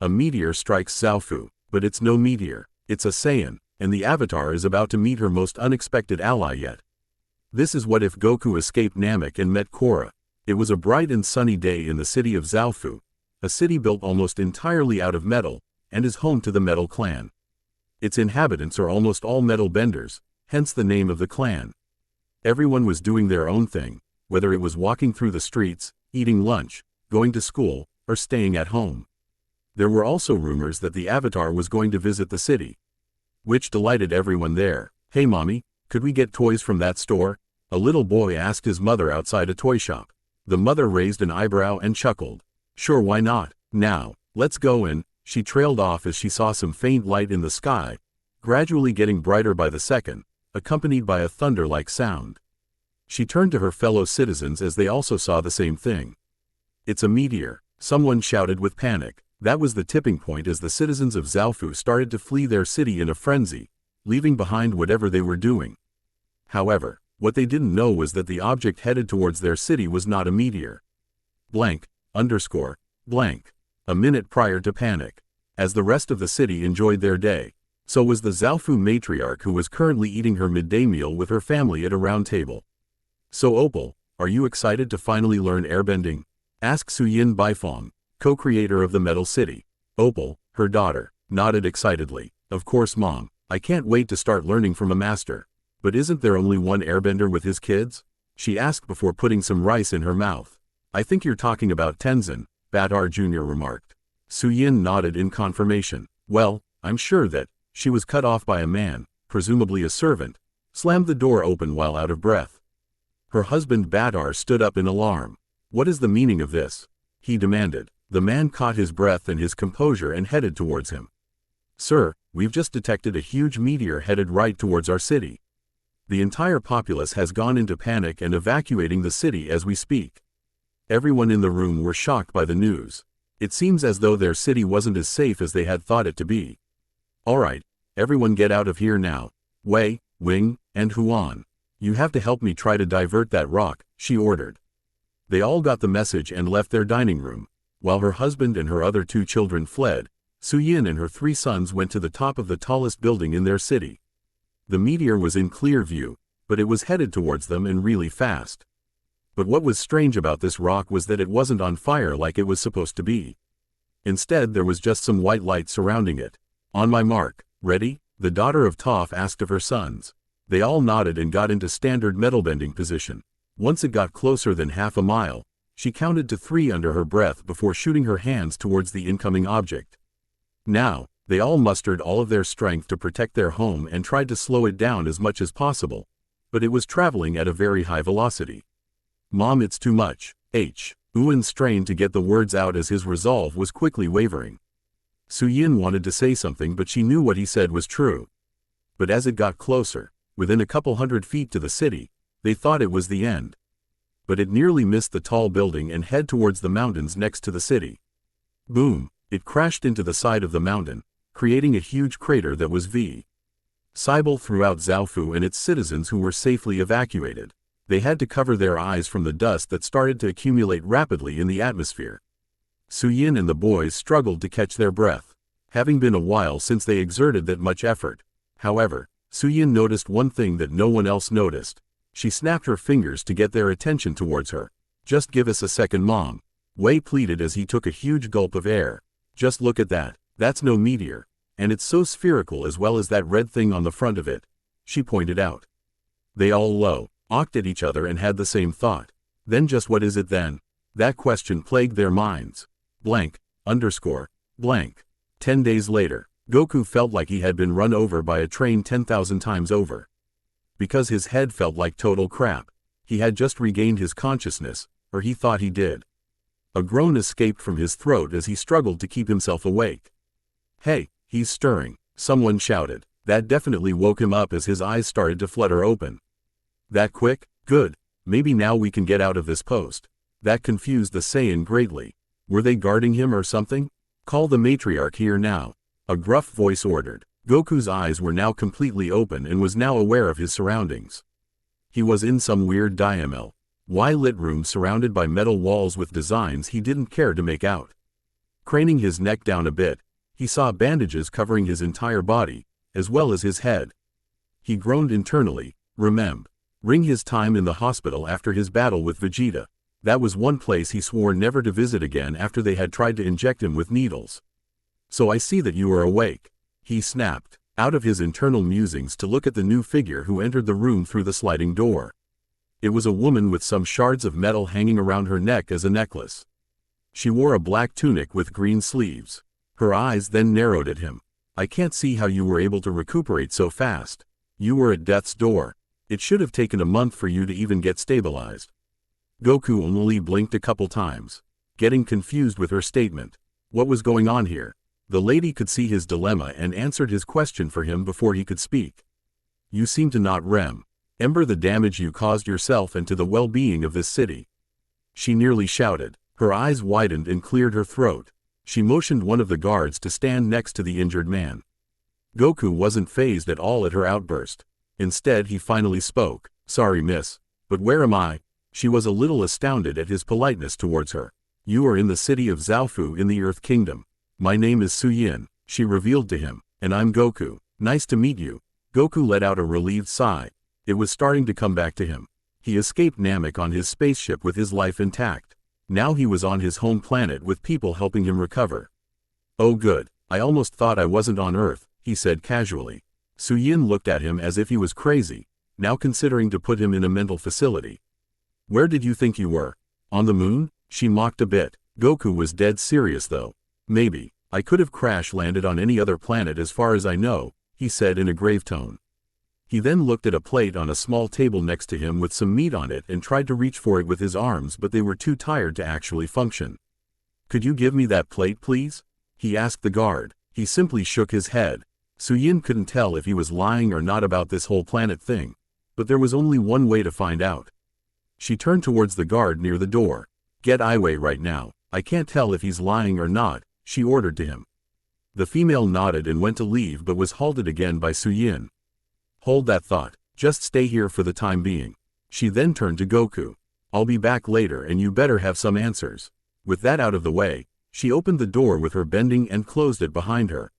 A meteor strikes Zaofu, but it's no meteor, it's a Saiyan, and the Avatar is about to meet her most unexpected ally yet. This is what if Goku escaped Namek and met Korra. It was a bright and sunny day in the city of Zaofu, a city built almost entirely out of metal, and is home to the Metal Clan. Its inhabitants are almost all metal benders, hence the name of the clan. Everyone was doing their own thing, whether it was walking through the streets, eating lunch, going to school, or staying at home. There were also rumors that the Avatar was going to visit the city, which delighted everyone there. "Hey mommy, could we get toys from that store?" a little boy asked his mother outside a toy shop. The mother raised an eyebrow and chuckled. "Sure, why not? Now, let's go in." She trailed off as she saw some faint light in the sky, gradually getting brighter by the second, accompanied by a thunder-like sound. She turned to her fellow citizens as they also saw the same thing. "It's a meteor," someone shouted with panic. That was the tipping point as the citizens of Zaofu started to flee their city in a frenzy, leaving behind whatever they were doing. However, what they didn't know was that the object headed towards their city was not a meteor. Blank. A minute prior to panic. As the rest of the city enjoyed their day, so was the Zaofu matriarch who was currently eating her midday meal with her family at a round table. "So Opal, are you excited to finally learn airbending?" asked Suyin Baifeng, co-creator of the Metal City. Opal, her daughter, nodded excitedly. "Of course mom, I can't wait to start learning from a master. But isn't there only one airbender with his kids?" she asked before putting some rice in her mouth. "I think you're talking about Tenzin," Badar Jr. remarked. Suyin nodded in confirmation. "Well, I'm sure that." She was cut off by a man, presumably a servant, slammed the door open while out of breath. Her husband Badar stood up in alarm. "What is the meaning of this?" he demanded. The man caught his breath and his composure and headed towards him. "Sir, we've just detected a huge meteor headed right towards our city. The entire populace has gone into panic and evacuating the city as we speak." Everyone in the room were shocked by the news. It seems as though their city wasn't as safe as they had thought it to be. "Alright, everyone get out of here now. Wei, Wing, and Huan. You have to help me try to divert that rock," she ordered. They all got the message and left their dining room. While her husband and her other 2 children fled, Suyin and her 3 sons went to the top of the tallest building in their city. The meteor was in clear view, but it was headed towards them and really fast. But what was strange about this rock was that it wasn't on fire like it was supposed to be. Instead there was just some white light surrounding it. "On my mark, ready?" the daughter of Toph asked of her sons. They all nodded and got into standard metalbending position. Once it got closer than half a mile, she counted to 3 under her breath before shooting her hands towards the incoming object. Now, they all mustered all of their strength to protect their home and tried to slow it down as much as possible, but it was traveling at a very high velocity. "Mom, it's too much." Uan strained to get the words out as his resolve was quickly wavering. Suyin wanted to say something but she knew what he said was true. But as it got closer, within a couple 100 feet to the city, they thought it was the end. But it nearly missed the tall building and head towards the mountains next to the city. Boom! It crashed into the side of the mountain, creating a huge crater that was visible throughout Zaofu and its citizens who were safely evacuated. They had to cover their eyes from the dust that started to accumulate rapidly in the atmosphere. Suyin and the boys struggled to catch their breath, having been a while since they exerted that much effort. However, Suyin noticed one thing that no one else noticed. She snapped her fingers to get their attention towards her. "Just give us a second, Mom," Wei pleaded as he took a huge gulp of air. "Just look at that. That's no meteor. And it's so spherical as well as that red thing on the front of it," she pointed out. They all looked at each other and had the same thought. Then just what is it then? That question plagued their minds. Blank. 10 days later, Goku felt like he had been run over by a train 10,000 times over. Because his head felt like total crap. He had just regained his consciousness, or he thought he did. A groan escaped from his throat as he struggled to keep himself awake. "Hey, he's stirring," someone shouted. That definitely woke him up as his eyes started to flutter open. "That quick? Good. Maybe now we can get out of this post." That confused the Saiyan greatly. Were they guarding him or something? "Call the matriarch here now," a gruff voice ordered. Goku's eyes were now completely open and was now aware of his surroundings. He was in some weird lit room surrounded by metal walls with designs he didn't care to make out. Craning his neck down a bit, he saw bandages covering his entire body, as well as his head. He groaned internally, remembering his time in the hospital after his battle with Vegeta. That was one place he swore never to visit again after they had tried to inject him with needles. "So I see that you are awake," he snapped, out of his internal musings to look at the new figure who entered the room through the sliding door. It was a woman with some shards of metal hanging around her neck as a necklace. She wore a black tunic with green sleeves. Her eyes then narrowed at him. "I can't see how you were able to recuperate so fast. You were at death's door. It should have taken a month for you to even get stabilized." Goku only blinked a couple times, getting confused with her statement. What was going on here? The lady could see his dilemma and answered his question for him before he could speak. "You seem to not remember the damage you caused yourself and to the well-being of this city," she nearly shouted. Her eyes widened and cleared her throat. She motioned one of the guards to stand next to the injured man. Goku wasn't fazed at all at her outburst. Instead he finally spoke. "Sorry miss, but where am I?" She was a little astounded at his politeness towards her. "You are in the city of Zaofu in the Earth Kingdom. My name is Suyin," she revealed to him, "and I'm Goku. Nice to meet you." Goku let out a relieved sigh. It was starting to come back to him. He escaped Namek on his spaceship with his life intact. Now he was on his home planet with people helping him recover. "Oh good, I almost thought I wasn't on Earth," he said casually. Suyin looked at him as if he was crazy, now considering to put him in a mental facility. "Where did you think you were? On the moon?" she mocked a bit. Goku was dead serious though. "Maybe. I could have crash-landed on any other planet as far as I know," he said in a grave tone. He then looked at a plate on a small table next to him with some meat on it and tried to reach for it with his arms, but they were too tired to actually function. "Could you give me that plate please?" he asked the guard. He simply shook his head. Suyin couldn't tell if he was lying or not about this whole planet thing, but there was only one way to find out. She turned towards the guard near the door. "Get Iway right now. I can't tell if he's lying or not," she ordered to him. The female nodded and went to leave but was halted again by Suyin. "Hold that thought. Just stay here for the time being." She then turned to Goku. "I'll be back later and you better have some answers." With that out of the way, she opened the door with her bending and closed it behind her.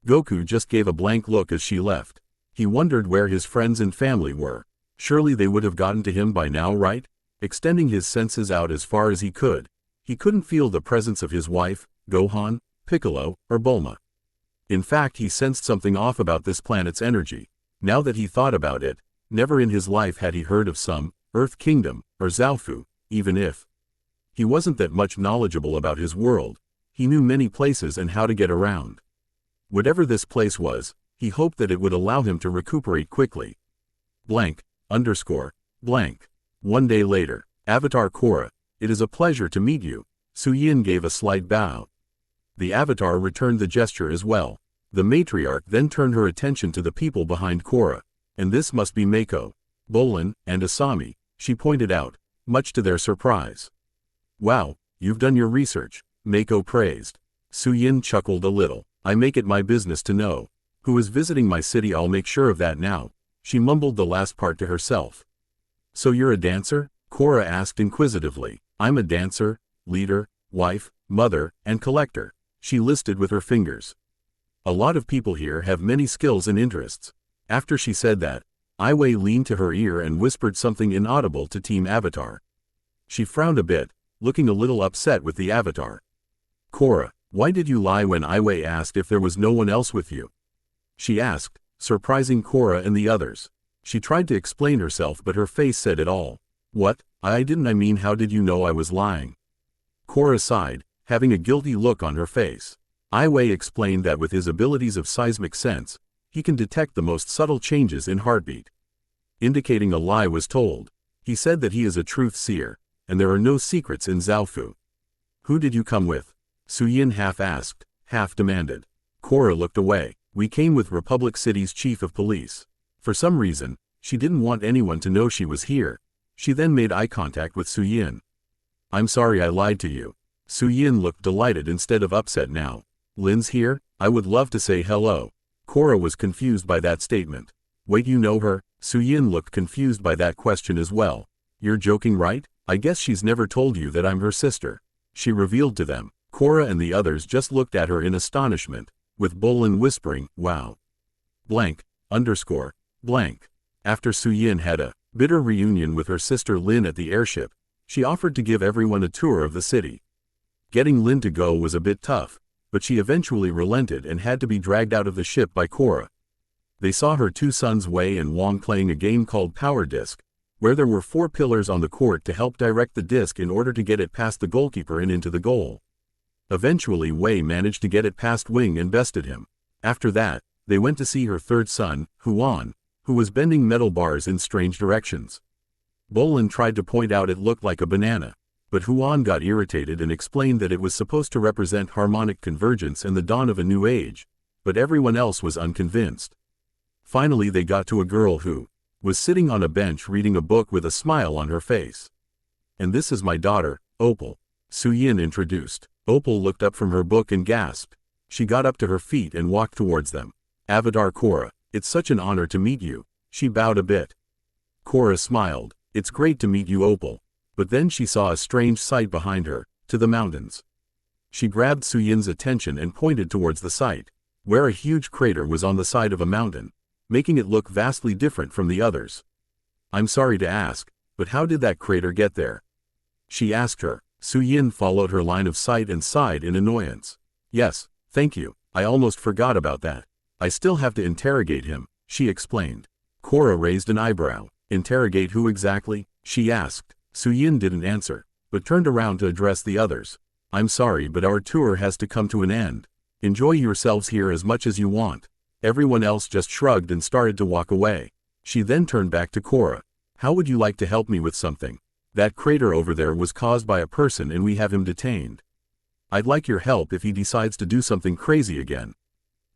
Goku just gave a blank look as she left. He wondered where his friends and family were. Surely they would have gotten to him by now, right? Extending his senses out as far as he couldn't feel the presence of his wife, Gohan, Piccolo, or Bulma. In fact, he sensed something off about this planet's energy. Now that he thought about it, never in his life had he heard of some Earth Kingdom, or Zaofu, even if he wasn't that much knowledgeable about his world. He knew many places and how to get around. Whatever this place was, he hoped that it would allow him to recuperate quickly. Blank. One day later, Avatar Korra, "It is a pleasure to meet you." Suyin gave a slight bow. The Avatar returned the gesture as well. The matriarch then turned her attention to the people behind Korra. "And this must be Mako, Bolin, and Asami," she pointed out, much to their surprise. "Wow, you've done your research," Mako praised. Suyin chuckled a little. "I make it my business to know who is visiting my city. I'll make sure of that now." She mumbled the last part to herself. "So you're a dancer?" Korra asked inquisitively. "I'm a dancer, leader, wife, mother, and collector," she listed with her fingers. "A lot of people here have many skills and interests." After she said that, Iway leaned to her ear and whispered something inaudible to Team Avatar. She frowned a bit, looking a little upset with the Avatar. "Korra, why did you lie when Iway asked if there was no one else with you?" she asked, surprising Korra and the others. She tried to explain herself but her face said it all. "What? I didn't. I mean, how did you know I was lying?" Korra sighed, having a guilty look on her face. Iway explained that with his abilities of seismic sense, he can detect the most subtle changes in heartbeat. Indicating a lie was told. He said that he is a truth seer, and there are no secrets in Zaofu. "Who did you come with?" Suyin half asked, half demanded. Korra looked away. "We came with Republic City's chief of police." For some reason, she didn't want anyone to know she was here. She then made eye contact with Suyin. "I'm sorry I lied to you." Suyin looked delighted instead of upset now. "Lin's here? I would love to say hello." Korra was confused by that statement. "Wait, you know her?" Suyin looked confused by that question as well. "You're joking, right? I guess she's never told you that I'm her sister," she revealed to them. Korra and the others just looked at her in astonishment, with Bolin whispering, "Wow. Blank, underscore, blank." After Suyin had a bitter reunion with her sister Lin at the airship, she offered to give everyone a tour of the city. Getting Lin to go was a bit tough, but she eventually relented and had to be dragged out of the ship by Korra. They saw her two sons Wei and Wang playing a game called Power Disc, where there were 4 pillars on the court to help direct the disc in order to get it past the goalkeeper and into the goal. Eventually Wei managed to get it past Wing and bested him. After that, they went to see her third son, Huan, who was bending metal bars in strange directions. Bolin tried to point out it looked like a banana, but Huan got irritated and explained that it was supposed to represent harmonic convergence and the dawn of a new age, but everyone else was unconvinced. Finally they got to a girl who was sitting on a bench reading a book with a smile on her face. "And this is my daughter, Opal," Suyin introduced. Opal looked up from her book and gasped. She got up to her feet and walked towards them. "Avatar Korra, it's such an honor to meet you." She bowed a bit. Korra smiled. "It's great to meet you, Opal." But then she saw a strange sight behind her, to the mountains. She grabbed Suyin's attention and pointed towards the site, where a huge crater was on the side of a mountain, making it look vastly different from the others. "I'm sorry to ask, but how did that crater get there?" she asked her. Suyin followed her line of sight and sighed in annoyance. "Yes, thank you, I almost forgot about that. I still have to interrogate him," she explained. Korra raised an eyebrow. "Interrogate who exactly?" she asked. Suyin didn't answer, but turned around to address the others. "I'm sorry, but our tour has to come to an end. Enjoy yourselves here as much as you want." Everyone else just shrugged and started to walk away. She then turned back to Korra. "How would you like to help me with something? That crater over there was caused by a person and we have him detained. I'd like your help if he decides to do something crazy again,"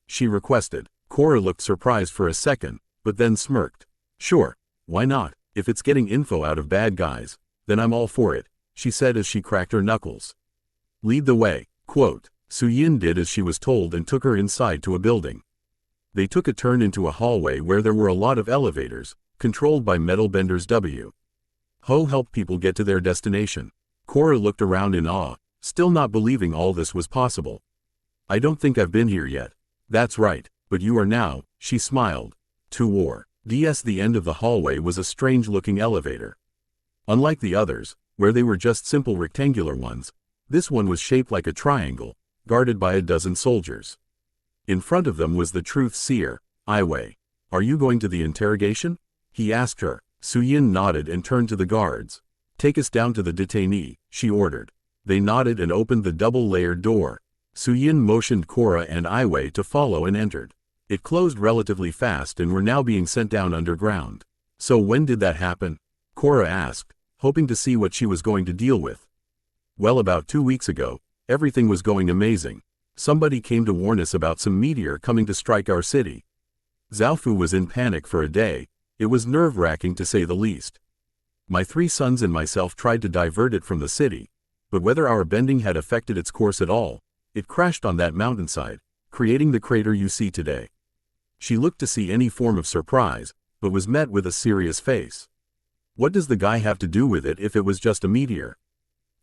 she requested. Korra looked surprised for a second, but then smirked. "Sure, why not? If it's getting info out of bad guys, then I'm all for it," she said as she cracked her knuckles. "Lead the way." Quote. Suyin did as she was told and took her inside to a building. They took a turn into a hallway where there were a lot of elevators, controlled by metal benders. Ho helped people get to their destination. Korra looked around in awe, still not believing all this was possible. "I don't think I've been here yet." "That's right, but you are now," she smiled. To war. The end of the hallway was a strange-looking elevator. Unlike the others, where they were just simple rectangular ones, this one was shaped like a triangle, guarded by a dozen soldiers. In front of them was the truth seer, Aiwei. "Are you going to the interrogation?" he asked her. Suyin nodded and turned to the guards. "Take us down to the detainee," she ordered. They nodded and opened the double-layered door. Suyin motioned Korra and Aiwei to follow and entered. It closed relatively fast and were now being sent down underground. "So when did that happen?" Korra asked, hoping to see what she was going to deal with. "Well, about 2 weeks ago, everything was going amazing. Somebody came to warn us about some meteor coming to strike our city. Zhaofu was in panic for a day. It was nerve-wracking to say the least. My 3 sons and myself tried to divert it from the city, but whether our bending had affected its course at all, it crashed on that mountainside, creating the crater you see today." She looked to see any form of surprise, but was met with a serious face. "What does the guy have to do with it if it was just a meteor?"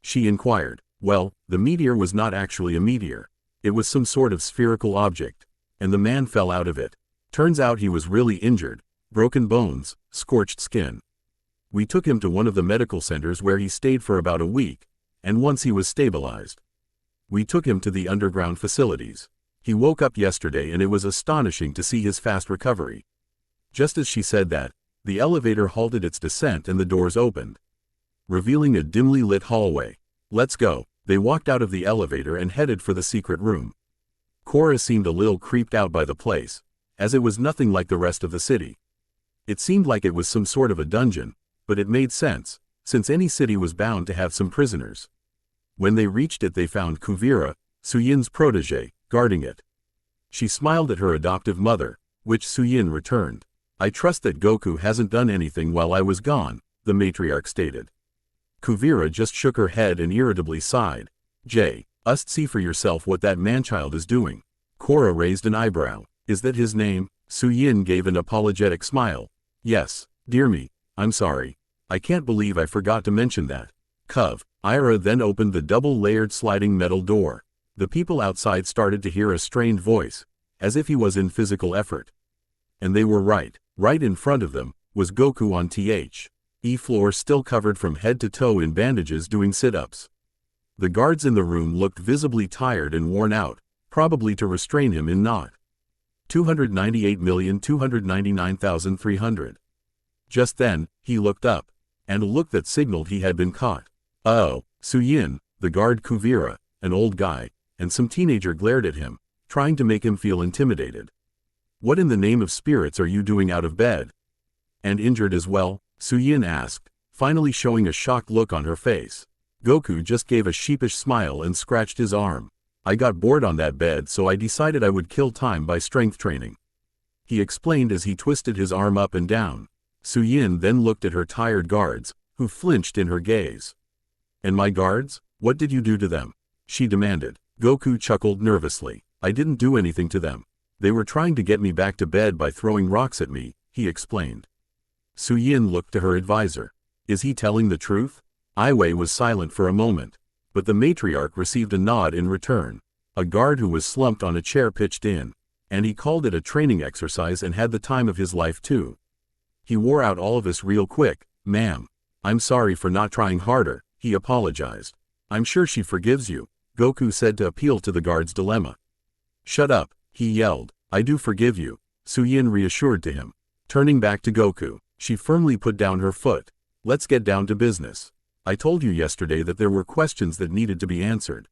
she inquired. "Well, the meteor was not actually a meteor. It was some sort of spherical object, and the man fell out of it. Turns out he was really injured, broken bones, scorched skin. We took him to one of the medical centers where he stayed for about a week, and once he was stabilized, we took him to the underground facilities. He woke up yesterday and it was astonishing to see his fast recovery." Just as she said that, the elevator halted its descent and the doors opened, revealing a dimly lit hallway. "Let's go." They walked out of the elevator and headed for the secret room. Korra seemed a little creeped out by the place, as it was nothing like the rest of the city. It seemed like it was some sort of a dungeon, but it made sense, since any city was bound to have some prisoners. When they reached it they found Kuvira, Suyin's protege, guarding it. She smiled at her adoptive mother, which Suyin returned. "I trust that Goku hasn't done anything while I was gone," the matriarch stated. Kuvira just shook her head and irritably sighed. "Ust see for yourself what that manchild is doing." Korra raised an eyebrow. "Is that his name?" Suyin gave an apologetic smile. "Yes, dear me, I'm sorry. I can't believe I forgot to mention that." Ira then opened the double-layered sliding metal door. The people outside started to hear a strained voice, as if he was in physical effort. And they were right. Right in front of them was Goku on the floor, still covered from head to toe in bandages, doing sit-ups. The guards in the room looked visibly tired and worn out, probably to restrain him in not 298,299,300. Just then, he looked up, and a look that signaled he had been caught. Oh, Suyin, the guard Kuvira, an old guy, and some teenager glared at him, trying to make him feel intimidated. What in the name of spirits are you doing out of bed? And injured as well? Suyin asked, finally showing a shocked look on her face. Goku just gave a sheepish smile and scratched his arm. I got bored on that bed, so I decided I would kill time by strength training, he explained as he twisted his arm up and down. Suyin then looked at her tired guards, who flinched in her gaze. And my guards? What did you do to them? She demanded. Goku chuckled nervously. I didn't do anything to them. They were trying to get me back to bed by throwing rocks at me, he explained. Suyin looked to her advisor. Is he telling the truth? Aiwei was silent for a moment, but the matriarch received a nod in return. A guard who was slumped on a chair pitched in, and he called it a training exercise and had the time of his life too. He wore out all of us real quick, ma'am. I'm sorry for not trying harder, he apologized. I'm sure she forgives you, Goku said to appeal to the guard's dilemma. Shut up, he yelled. I do forgive you, Suyin reassured to him. Turning back to Goku, she firmly put down her foot. Let's get down to business. I told you yesterday that there were questions that needed to be answered.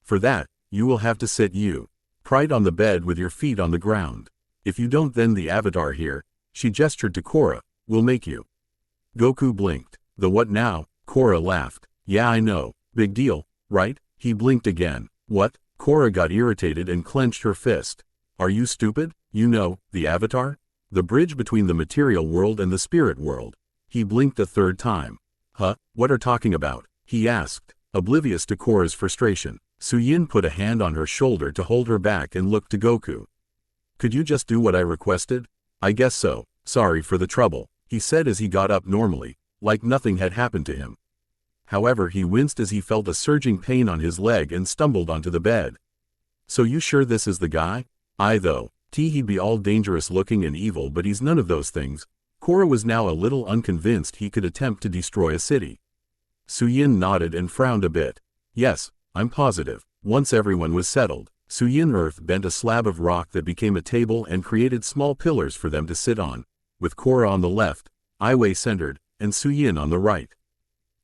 For that, you will have to sit upright on the bed with your feet on the ground. If you don't, then the avatar here, she gestured to Korra, will make you. Goku blinked. The what now? Korra laughed. Yeah, I know. Big deal, right? He blinked again. What? Korra got irritated and clenched her fist. Are you stupid? You know, the avatar? The bridge between the material world and the spirit world. He blinked a third time. Huh? What are talking about? He asked, oblivious to Korra's frustration. Suyin put a hand on her shoulder to hold her back and looked to Goku. Could you just do what I requested? I guess so. Sorry for the trouble, he said as he got up normally, like nothing had happened to him. However, he winced as he felt a surging pain on his leg and stumbled onto the bed. So you sure this is the guy? He'd be all dangerous looking and evil, but he's none of those things. Korra was now a little unconvinced he could attempt to destroy a city. Suyin nodded and frowned a bit. Yes, I'm positive. Once everyone was settled, Suyin Earth bent a slab of rock that became a table and created small pillars for them to sit on, with Korra on the left, Aiwei centered, and Suyin on the right.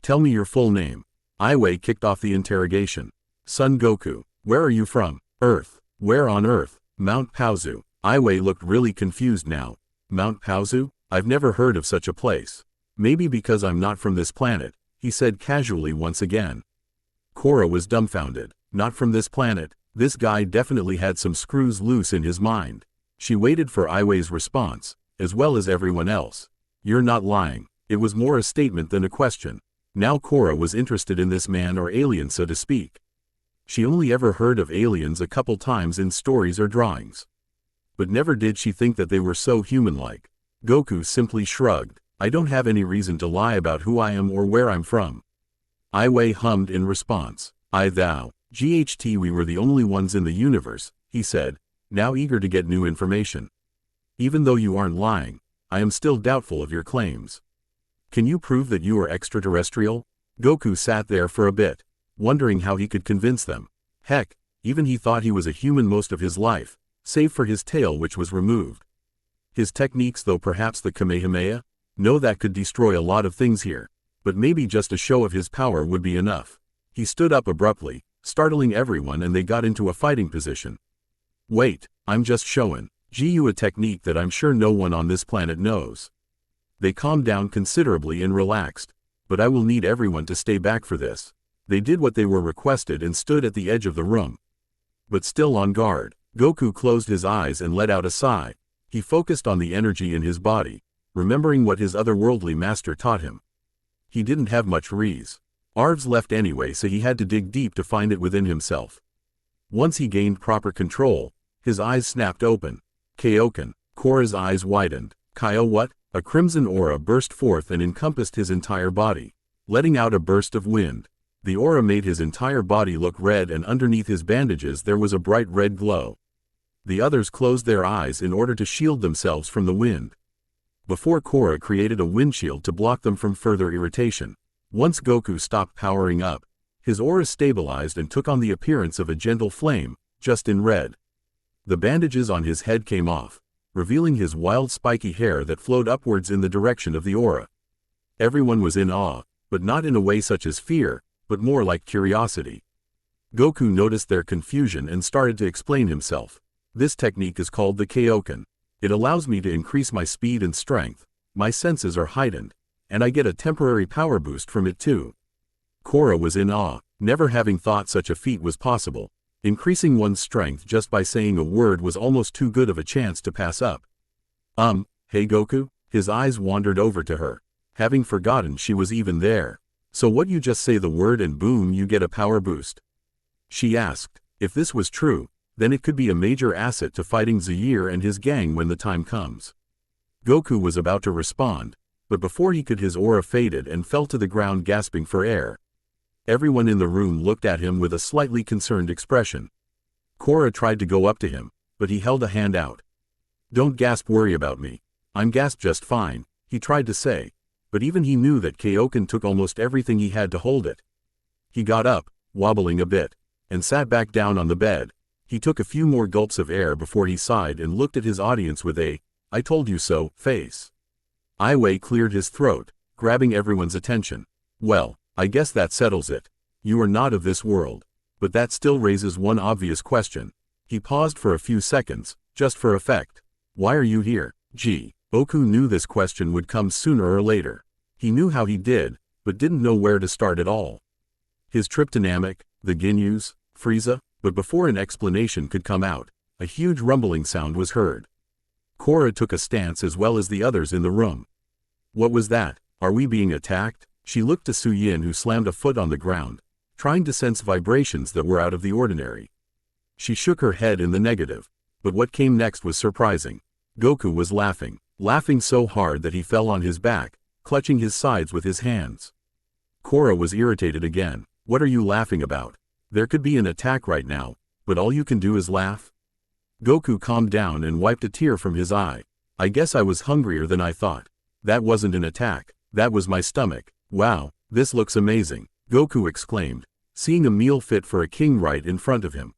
Tell me your full name. Aiwei kicked off the interrogation. Son Goku. Where are you from? Earth. Where on Earth? Mount Paozu. Aiwei looked really confused now. Mount Paozu? I've never heard of such a place. Maybe because I'm not from this planet, he said casually once again. Korra was dumbfounded. Not from this planet? This guy definitely had some screws loose in his mind. She waited for Aiwei's response, as well as everyone else. You're not lying. It was more a statement than a question. Now Korra was interested in this man or alien, so to speak. She only ever heard of aliens a couple times in stories or drawings. But never did she think that they were so human-like. Goku simply shrugged. I don't have any reason to lie about who I am or where I'm from. Aiwei hummed in response. GHT, we were the only ones in the universe, he said, now eager to get new information. Even though you aren't lying, I am still doubtful of your claims. Can you prove that you are extraterrestrial? Goku sat there for a bit, wondering how he could convince them. Heck, even he thought he was a human most of his life, save for his tail, which was removed. His techniques, though, perhaps the Kamehameha? No, that could destroy a lot of things here, but maybe just a show of his power would be enough. He stood up abruptly, startling everyone, and they got into a fighting position. Wait, I'm just showing you a technique that I'm sure no one on this planet knows. They calmed down considerably and relaxed, but I will need everyone to stay back for this. They did what they were requested and stood at the edge of the room. But still on guard, Goku closed his eyes and let out a sigh. He focused on the energy in his body, remembering what his otherworldly master taught him. He didn't have much reserves left anyway, so he had to dig deep to find it within himself. Once he gained proper control, his eyes snapped open. Kaioken. Korra's eyes widened. Kaio, what? A crimson aura burst forth and encompassed his entire body, letting out a burst of wind. The aura made his entire body look red, and underneath his bandages there was a bright red glow. The others closed their eyes in order to shield themselves from the wind. Before Korra created a windshield to block them from further irritation. Once Goku stopped powering up, his aura stabilized and took on the appearance of a gentle flame, just in red. The bandages on his head came off, revealing his wild spiky hair that flowed upwards in the direction of the aura. Everyone was in awe, but not in a way such as fear, but more like curiosity. Goku noticed their confusion and started to explain himself. This technique is called the Kaioken. It allows me to increase my speed and strength, my senses are heightened, and I get a temporary power boost from it too. Korra was in awe, never having thought such a feat was possible. Increasing one's strength just by saying a word was almost too good of a chance to pass up. Hey Goku? His eyes wandered over to her, having forgotten she was even there. So what, you just say the word and boom, you get a power boost? She asked. If this was true, then it could be a major asset to fighting Zaire and his gang when the time comes. Goku was about to respond, but before he could, his aura faded and fell to the ground gasping for air. Everyone in the room looked at him with a slightly concerned expression. Korra tried to go up to him, but he held a hand out. Don't gasp, worry about me. I'm gasped just fine, he tried to say, but even he knew that Kaioken took almost everything he had to hold it. He got up, wobbling a bit, and sat back down on the bed. He took a few more gulps of air before he sighed and looked at his audience with a, "I told you so" face. Aiwei cleared his throat, grabbing everyone's attention. Well, I guess that settles it. You are not of this world. But that still raises one obvious question. He paused for a few seconds, just for effect. Why are you here? Gee, Goku knew this question would come sooner or later. He knew how he did, but didn't know where to start at all. His trip to Namek, the Ginyus, Frieza, but before an explanation could come out, a huge rumbling sound was heard. Korra took a stance as well as the others in the room. What was that? Are we being attacked? She looked to Suyin, who slammed a foot on the ground, trying to sense vibrations that were out of the ordinary. She shook her head in the negative, but what came next was surprising. Goku was laughing so hard that he fell on his back, clutching his sides with his hands. Korra was irritated again. What are you laughing about? There could be an attack right now, but all you can do is laugh? Goku calmed down and wiped a tear from his eye. I guess I was hungrier than I thought. That wasn't an attack, that was my stomach. Wow, this looks amazing, Goku exclaimed, seeing a meal fit for a king right in front of him.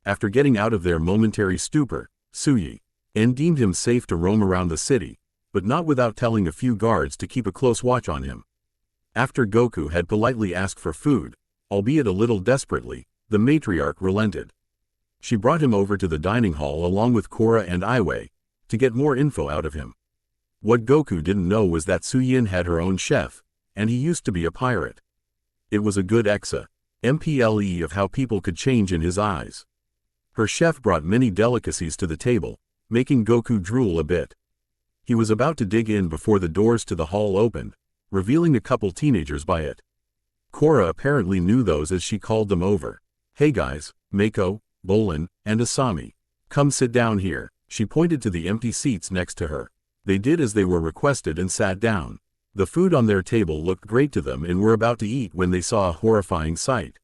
After getting out of their momentary stupor, Suyin deemed him safe to roam around the city, but not without telling a few guards to keep a close watch on him. After Goku had politely asked for food, albeit a little desperately, the matriarch relented. She brought him over to the dining hall along with Korra and Aiwei, to get more info out of him. What Goku didn't know was that Suyin had her own chef, and he used to be a pirate. It was a good example of how people could change in his eyes. Her chef brought many delicacies to the table, making Goku drool a bit. He was about to dig in before the doors to the hall opened, revealing a couple teenagers by it. Korra apparently knew those as she called them over. Hey guys, Mako, Bolin, and Asami. Come sit down here. She pointed to the empty seats next to her. They did as they were requested and sat down. The food on their table looked great to them and were about to eat when they saw a horrifying sight.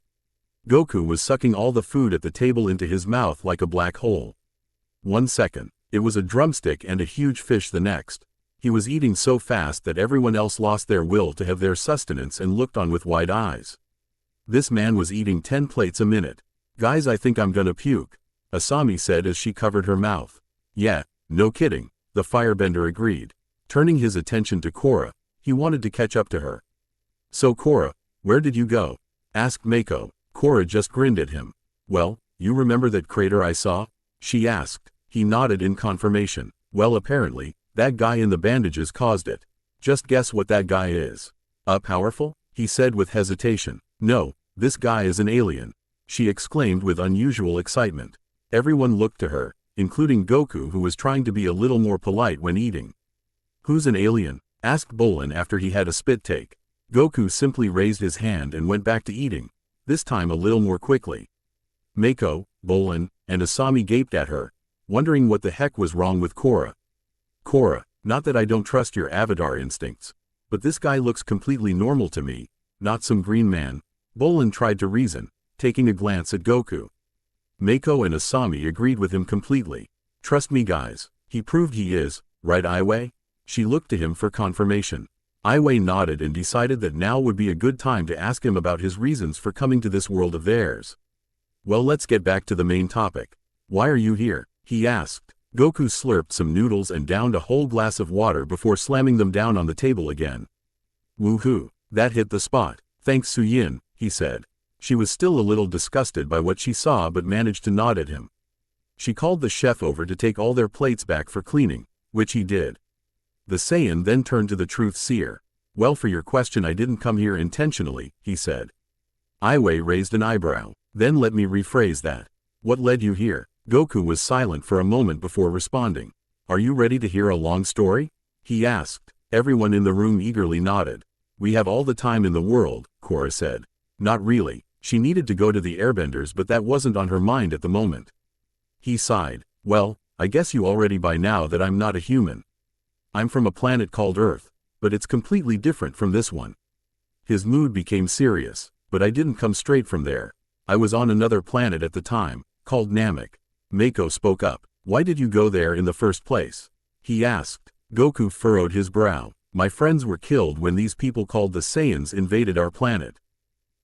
Goku was sucking all the food at the table into his mouth like a black hole. 1 second, it was a drumstick and a huge fish the next. He was eating so fast that everyone else lost their will to have their sustenance and looked on with wide eyes. This man was eating 10 plates a minute. Guys, I think I'm gonna puke, Asami said as she covered her mouth. Yeah, no kidding, the firebender agreed. Turning his attention to Korra, he wanted to catch up to her. So Korra, where did you go? Asked Mako. Korra just grinned at him. Well, you remember that crater I saw? She asked. He nodded in confirmation. Well, apparently, that guy in the bandages caused it. Just guess what that guy is. Powerful? He said with hesitation. No, this guy is an alien, she exclaimed with unusual excitement. Everyone looked to her, including Goku, who was trying to be a little more polite when eating. Who's an alien? Asked Bolin after he had a spit take. Goku simply raised his hand and went back to eating, this time a little more quickly. Mako, Bolin, and Asami gaped at her, wondering what the heck was wrong with Korra. Korra, not that I don't trust your avatar instincts, but this guy looks completely normal to me, not some green man, Bolin tried to reason, taking a glance at Goku. Mako and Asami agreed with him completely. Trust me guys, he proved he is, right Iway? She looked to him for confirmation. Iway nodded and decided that now would be a good time to ask him about his reasons for coming to this world of theirs. Well, let's get back to the main topic. Why are you here? He asked. Goku slurped some noodles and downed a whole glass of water before slamming them down on the table again. Woohoo, that hit the spot. Thanks Suyin, he said. She was still a little disgusted by what she saw but managed to nod at him. She called the chef over to take all their plates back for cleaning, which he did. The Saiyan then turned to the Truth Seer. Well, for your question, I didn't come here intentionally, he said. Iway raised an eyebrow. Then let me rephrase that. What led you here? Goku was silent for a moment before responding. Are you ready to hear a long story? He asked. Everyone in the room eagerly nodded. We have all the time in the world, Korra said. Not really. She needed to go to the Airbenders, but that wasn't on her mind at the moment. He sighed. Well, I guess you already by now that I'm not a human. I'm from a planet called Earth, but it's completely different from this one. His mood became serious, but I didn't come straight from there. I was on another planet at the time, called Namek. Mako spoke up. Why did you go there in the first place? He asked. Goku furrowed his brow. My friends were killed when these people called the Saiyans invaded our planet.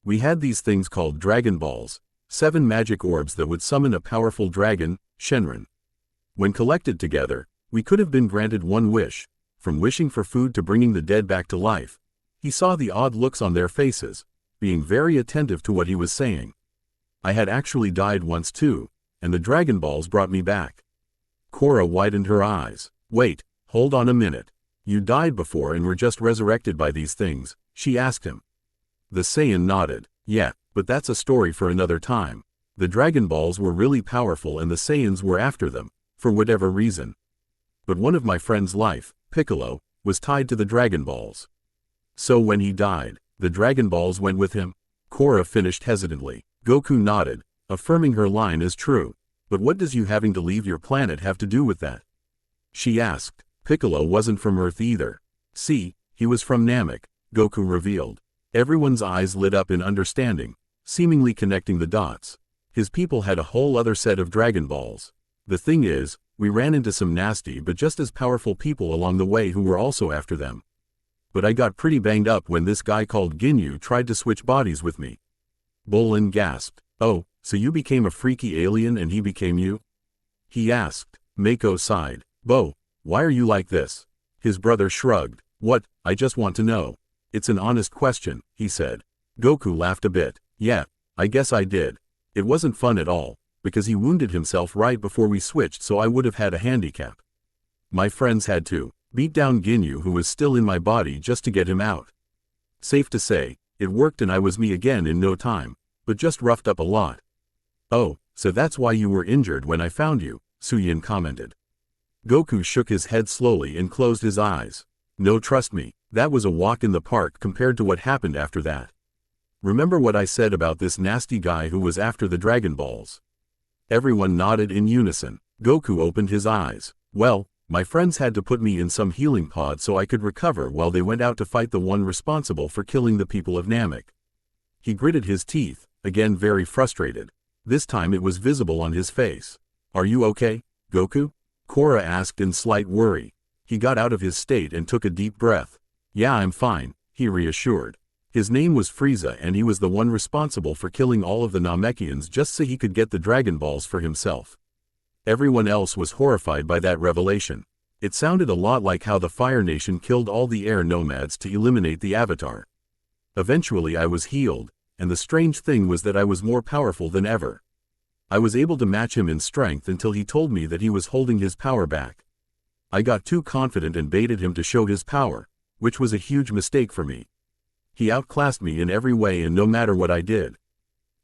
We had these things called Dragon Balls, 7 magic orbs that would summon a powerful dragon, Shenron. When collected together, we could have been granted one wish, from wishing for food to bringing the dead back to life. He saw the odd looks on their faces, being very attentive to what he was saying. I had actually died once too, and the Dragon Balls brought me back. Korra widened her eyes. Wait, hold on a minute. You died before and were just resurrected by these things, she asked him. The Saiyan nodded. Yeah, but that's a story for another time. The Dragon Balls were really powerful and the Saiyans were after them, for whatever reason. But one of my friend's life, Piccolo, was tied to the Dragon Balls. So when he died, the Dragon Balls went with him? Korra finished hesitantly. Goku nodded, affirming her line as true. But what does you having to leave your planet have to do with that? She asked. Piccolo wasn't from Earth either. See, he was from Namek, Goku revealed. Everyone's eyes lit up in understanding, seemingly connecting the dots. His people had a whole other set of Dragon Balls. The thing is, we ran into some nasty but just as powerful people along the way who were also after them. But I got pretty banged up when this guy called Ginyu tried to switch bodies with me. Bolin gasped. Oh, so you became a freaky alien and he became you? He asked. Mako sighed. Bo, why are you like this? His brother shrugged. What, I just want to know. It's an honest question, he said. Goku laughed a bit. Yeah, I guess I did. It wasn't fun at all, because he wounded himself right before we switched, so I would have had a handicap. My friends had to beat down Ginyu, who was still in my body, just to get him out. Safe to say, it worked and I was me again in no time, but just roughed up a lot. Oh, so that's why you were injured when I found you, Suyin commented. Goku shook his head slowly and closed his eyes. No, trust me, that was a walk in the park compared to what happened after that. Remember what I said about this nasty guy who was after the Dragon Balls? Everyone nodded in unison. Goku opened his eyes. Well, my friends had to put me in some healing pod so I could recover while they went out to fight the one responsible for killing the people of Namek. He gritted his teeth, again very frustrated. This time it was visible on his face. Are you okay, Goku? Korra asked in slight worry. He got out of his state and took a deep breath. Yeah, I'm fine, he reassured. His name was Frieza and he was the one responsible for killing all of the Namekians just so he could get the Dragon Balls for himself. Everyone else was horrified by that revelation. It sounded a lot like how the Fire Nation killed all the air nomads to eliminate the Avatar. Eventually I was healed, and the strange thing was that I was more powerful than ever. I was able to match him in strength until he told me that he was holding his power back. I got too confident and baited him to show his power, which was a huge mistake for me. He outclassed me in every way and no matter what I did.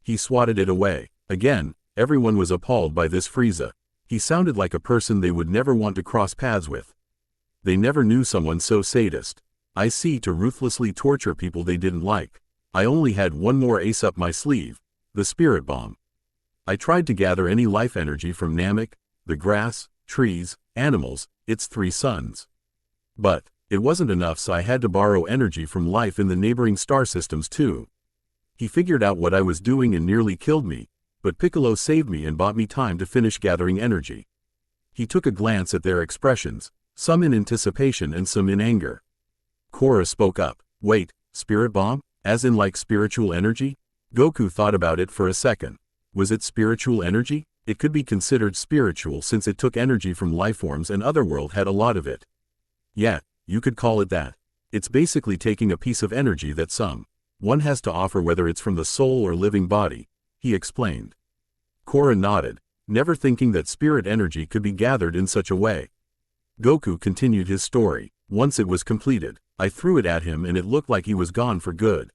He swatted it away. Again, everyone was appalled by this Frieza. He sounded like a person they would never want to cross paths with. They never knew someone so sadist. I see, to ruthlessly torture people they didn't like. I only had one more ace up my sleeve, the Spirit Bomb. I tried to gather any life energy from Namek, the grass, trees, animals, its 3 suns. But it wasn't enough, so I had to borrow energy from life in the neighboring star systems too. He figured out what I was doing and nearly killed me, but Piccolo saved me and bought me time to finish gathering energy." He took a glance at their expressions, some in anticipation and some in anger. Korra spoke up. "Wait, spirit bomb? As in like spiritual energy?" Goku thought about it for a second. Was it spiritual energy? It could be considered spiritual since it took energy from lifeforms and Otherworld had a lot of it. Yeah, you could call it that. It's basically taking a piece of energy that someone has to offer, whether it's from the soul or living body, he explained. Korra nodded, never thinking that spirit energy could be gathered in such a way. Goku continued his story. "Once it was completed, I threw it at him and it looked like he was gone for good.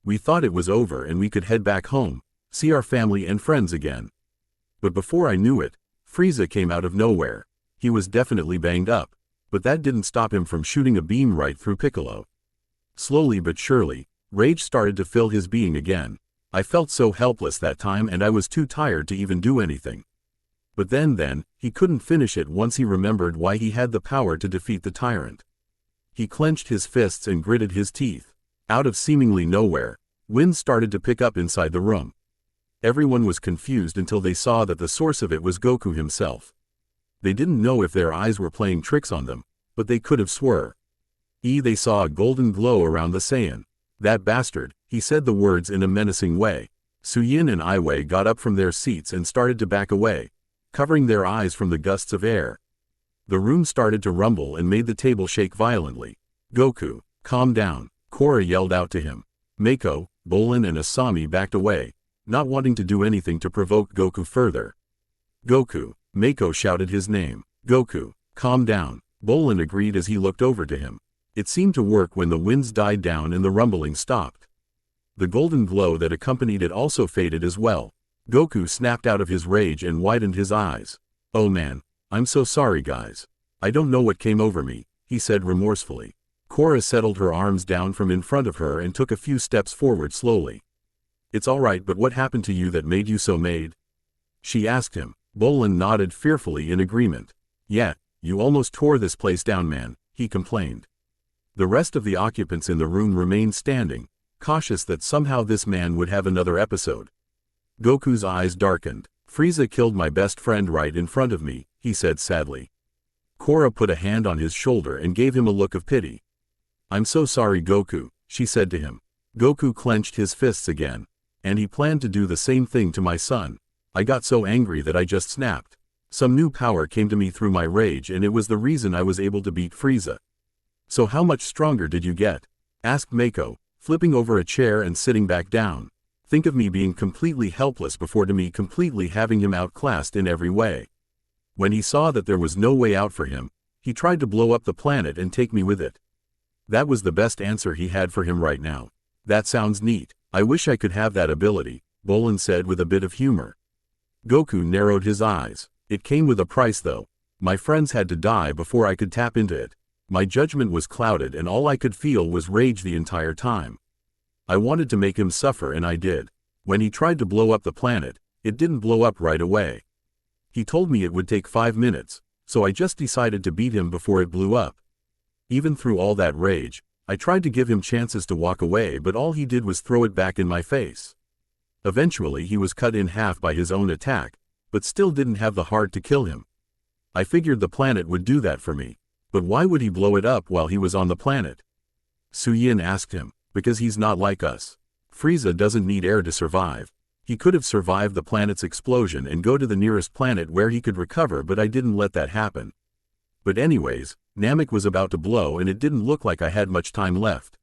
We thought it was over and we could head back home, see our family and friends again. But before I knew it, Frieza came out of nowhere. He was definitely banged up, but that didn't stop him from shooting a beam right through Piccolo. Slowly but surely, rage started to fill his being again. I felt so helpless that time and I was too tired to even do anything. But then, he couldn't finish it once he remembered why he had the power to defeat the tyrant. He clenched his fists and gritted his teeth. Out of seemingly nowhere, wind started to pick up inside the room. Everyone was confused until they saw that the source of it was Goku himself. They didn't know if their eyes were playing tricks on them, but they could have swore. They saw a golden glow around the Saiyan. "That bastard," he said the words in a menacing way. Suyin and Iwei got up from their seats and started to back away, covering their eyes from the gusts of air. The room started to rumble and made the table shake violently. "Goku, calm down," Korra yelled out to him. Mako, Bolin and Asami backed away, not wanting to do anything to provoke Goku further. "Goku," Mako shouted his name. "Goku, calm down," Bolin agreed as he looked over to him. It seemed to work when the winds died down and the rumbling stopped. The golden glow that accompanied it also faded as well. Goku snapped out of his rage and widened his eyes. "Oh man, I'm so sorry guys. I don't know what came over me," he said remorsefully. Korra settled her arms down from in front of her and took a few steps forward slowly. "It's alright, but what happened to you that made you so mad?" she asked him. Bolin nodded fearfully in agreement. "Yeah, you almost tore this place down man," he complained. The rest of the occupants in the room remained standing, cautious that somehow this man would have another episode. Goku's eyes darkened. "Frieza killed my best friend right in front of me," he said sadly. Korra put a hand on his shoulder and gave him a look of pity. "I'm so sorry Goku," she said to him. Goku clenched his fists again. "And he planned to do the same thing to my son. I got so angry that I just snapped. Some new power came to me through my rage and it was the reason I was able to beat Frieza." "So how much stronger did you get?" asked Mako, flipping over a chair and sitting back down. "Think of me being completely helpless before to me completely having him outclassed in every way. When he saw that there was no way out for him, he tried to blow up the planet and take me with it. That was the best answer he had for him right now." "That sounds neat. I wish I could have that ability," Bolin said with a bit of humor. Goku narrowed his eyes. "It came with a price though. My friends had to die before I could tap into it. My judgment was clouded and all I could feel was rage the entire time. I wanted to make him suffer and I did. When he tried to blow up the planet, it didn't blow up right away. He told me it would take 5 minutes, so I just decided to beat him before it blew up. Even through all that rage, I tried to give him chances to walk away, but all he did was throw it back in my face. Eventually he was cut in half by his own attack, but still didn't have the heart to kill him. I figured the planet would do that for me. But why would he blow it up while he was on the planet?" Suyin asked him. "Because he's not like us. Frieza doesn't need air to survive. He could have survived the planet's explosion and go to the nearest planet where he could recover, but I didn't let that happen. But anyways, Namek was about to blow and it didn't look like I had much time left.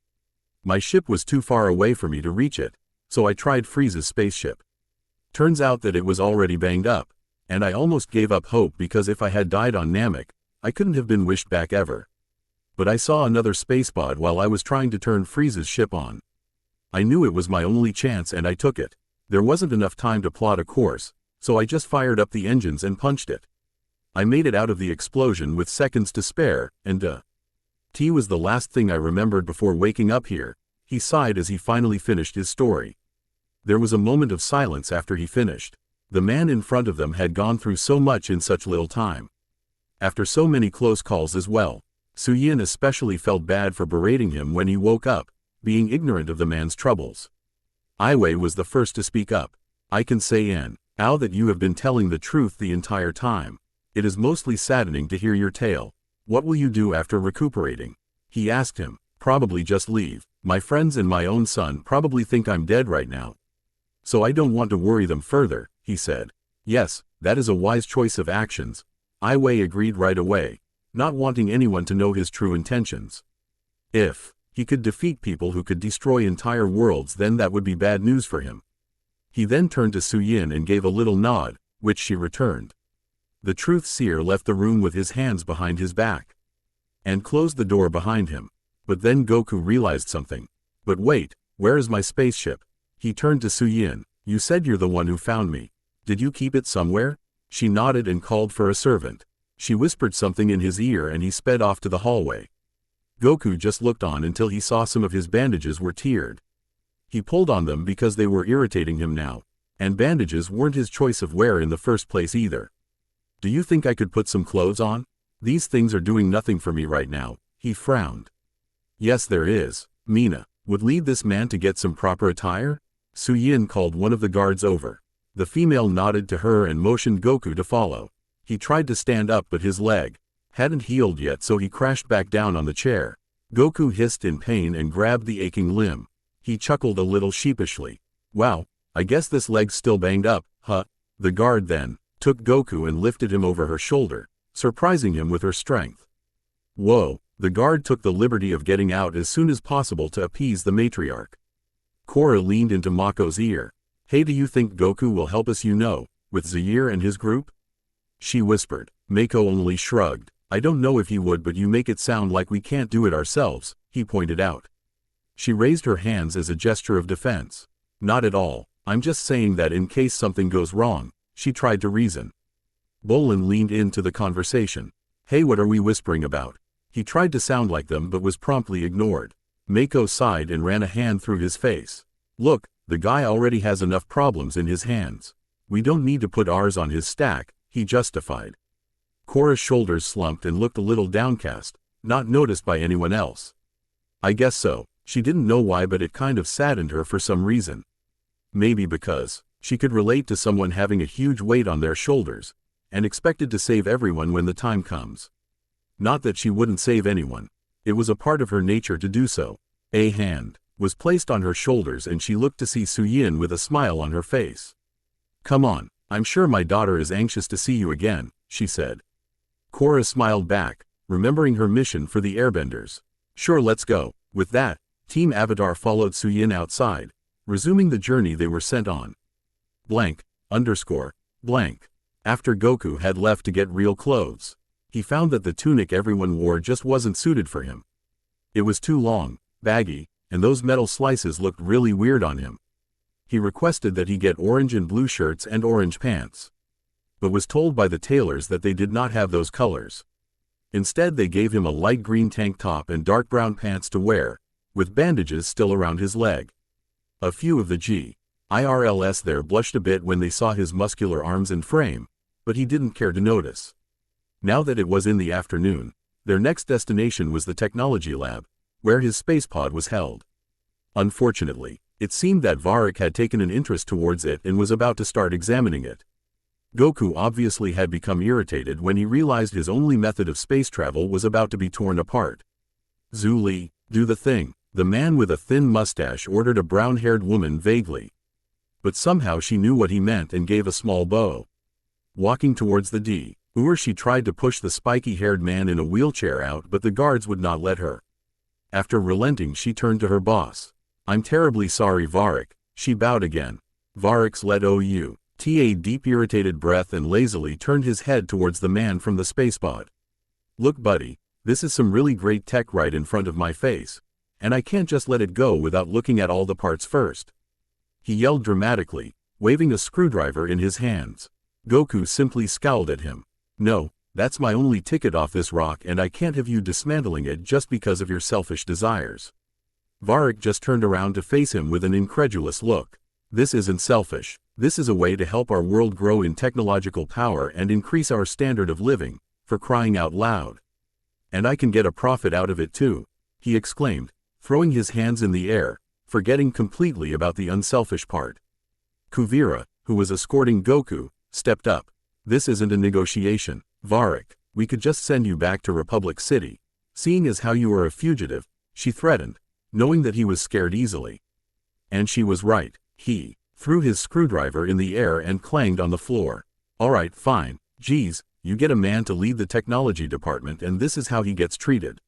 My ship was too far away for me to reach it, so I tried Frieza's spaceship. Turns out that it was already banged up, and I almost gave up hope because if I had died on Namek, I couldn't have been wished back ever. But I saw another spacepod while I was trying to turn Frieza's ship on. I knew it was my only chance and I took it. There wasn't enough time to plot a course, so I just fired up the engines and punched it. I made it out of the explosion with seconds to spare, and T was the last thing I remembered before waking up here," he sighed as he finally finished his story. There was a moment of silence after he finished. The man in front of them had gone through so much in such little time. After so many close calls as well. Suyin especially felt bad for berating him when he woke up, being ignorant of the man's troubles. Aiwei was the first to speak up. I can say Ao that you have been telling the truth the entire time. It is mostly saddening to hear your tale. What will you do after recuperating? He asked him. Probably just leave. My friends and my own son probably think I'm dead right now. So I don't want to worry them further, he said. Yes, that is a wise choice of actions. Aiwei agreed right away, not wanting anyone to know his true intentions. If he could defeat people who could destroy entire worlds, then that would be bad news for him. He then turned to Suyin and gave a little nod, which she returned. The truth seer left the room with his hands behind his back and closed the door behind him. But then Goku realized something. But wait, where is my spaceship? He turned to Suyin. You said you're the one who found me. Did you keep it somewhere? She nodded and called for a servant. She whispered something in his ear and he sped off to the hallway. Goku just looked on until he saw some of his bandages were teared. He pulled on them because they were irritating him now, and bandages weren't his choice of wear in the first place either. Do you think I could put some clothes on? These things are doing nothing for me right now, he frowned. Yes, there is. Mina would lead this man to get some proper attire? Suyin called one of the guards over. The female nodded to her and motioned Goku to follow. He tried to stand up but his leg hadn't healed yet, so he crashed back down on the chair. Goku hissed in pain and grabbed the aching limb. He chuckled a little sheepishly. Wow, I guess this leg's still banged up, huh? The guard then took Goku and lifted him over her shoulder, surprising him with her strength. Whoa, the guard took the liberty of getting out as soon as possible to appease the matriarch. Korra leaned into Mako's ear. Hey, do you think Goku will help us, with Zaire and his group? She whispered. Mako only shrugged. I don't know if he would, but you make it sound like we can't do it ourselves, he pointed out. She raised her hands as a gesture of defense. Not at all. I'm just saying that in case something goes wrong, she tried to reason. Bolin leaned into the conversation. Hey, what are we whispering about? He tried to sound like them but was promptly ignored. Mako sighed and ran a hand through his face. Look, the guy already has enough problems in his hands. We don't need to put ours on his stack, he justified. Korra's shoulders slumped and looked a little downcast, not noticed by anyone else. I guess so. She didn't know why, but it kind of saddened her for some reason. Maybe because she could relate to someone having a huge weight on their shoulders and expected to save everyone when the time comes. Not that she wouldn't save anyone. It was a part of her nature to do so. A hand was placed on her shoulders and she looked to see Suyin with a smile on her face. Come on, I'm sure my daughter is anxious to see you again, she said. Korra smiled back, remembering her mission for the airbenders. Sure, let's go. With that, Team Avatar followed Suyin outside, resuming the journey they were sent on. Blank. After Goku had left to get real clothes, he found that the tunic everyone wore just wasn't suited for him. It was too long, baggy, and those metal slices looked really weird on him. He requested that he get orange and blue shirts and orange pants, but was told by the tailors that they did not have those colors. Instead, they gave him a light green tank top and dark brown pants to wear, with bandages still around his leg. A few of the GIRLs there blushed a bit when they saw his muscular arms and frame, but he didn't care to notice. Now that it was in the afternoon, their next destination was the technology lab, where his spacepod was held. Unfortunately, it seemed that Varrick had taken an interest towards it and was about to start examining it. Goku obviously had become irritated when he realized his only method of space travel was about to be torn apart. Zhu Li, do the thing, the man with a thin mustache ordered a brown-haired woman vaguely. But somehow she knew what he meant and gave a small bow. Walking towards the door, she tried to push the spiky-haired man in a wheelchair out, but the guards would not let her. After relenting, she turned to her boss. I'm terribly sorry, Varrick. She bowed again. Varrick's let out a deep irritated breath and lazily turned his head towards the man from the spacepod. Look, buddy, this is some really great tech right in front of my face, and I can't just let it go without looking at all the parts first. He yelled dramatically, waving a screwdriver in his hands. Goku simply scowled at him. No, that's my only ticket off this rock, and I can't have you dismantling it just because of your selfish desires. Varrick just turned around to face him with an incredulous look. This isn't selfish. This is a way to help our world grow in technological power and increase our standard of living, for crying out loud. And I can get a profit out of it too, he exclaimed, throwing his hands in the air, forgetting completely about the unselfish part. Kuvira, who was escorting Goku, stepped up. This isn't a negotiation, Varric. We could just send you back to Republic City. Seeing as how you are a fugitive, she threatened, knowing that he was scared easily. And she was right. He threw his screwdriver in the air and clanged on the floor. Alright, fine. Geez, you get a man to lead the technology department and this is how he gets treated.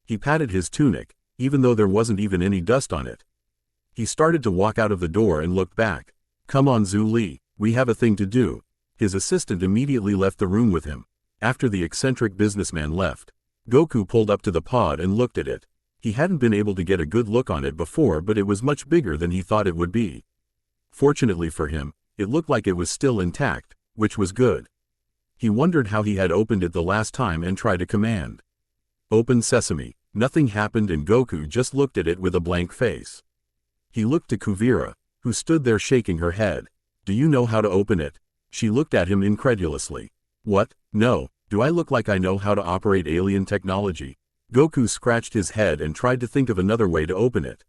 He patted his tunic, even though there wasn't even any dust on it. He started to walk out of the door and looked back. Come on Zhu Li, we have a thing to do. His assistant immediately left the room with him. After the eccentric businessman left, Goku pulled up to the pod and looked at it. He hadn't been able to get a good look on it before, but it was much bigger than he thought it would be. Fortunately for him, it looked like it was still intact, which was good. He wondered how he had opened it the last time and tried a command. Open sesame. Nothing happened and Goku just looked at it with a blank face. He looked to Kuvira, who stood there shaking her head. Do you know how to open it? She looked at him incredulously. What? No, do I look like I know how to operate alien technology? Goku scratched his head and tried to think of another way to open it.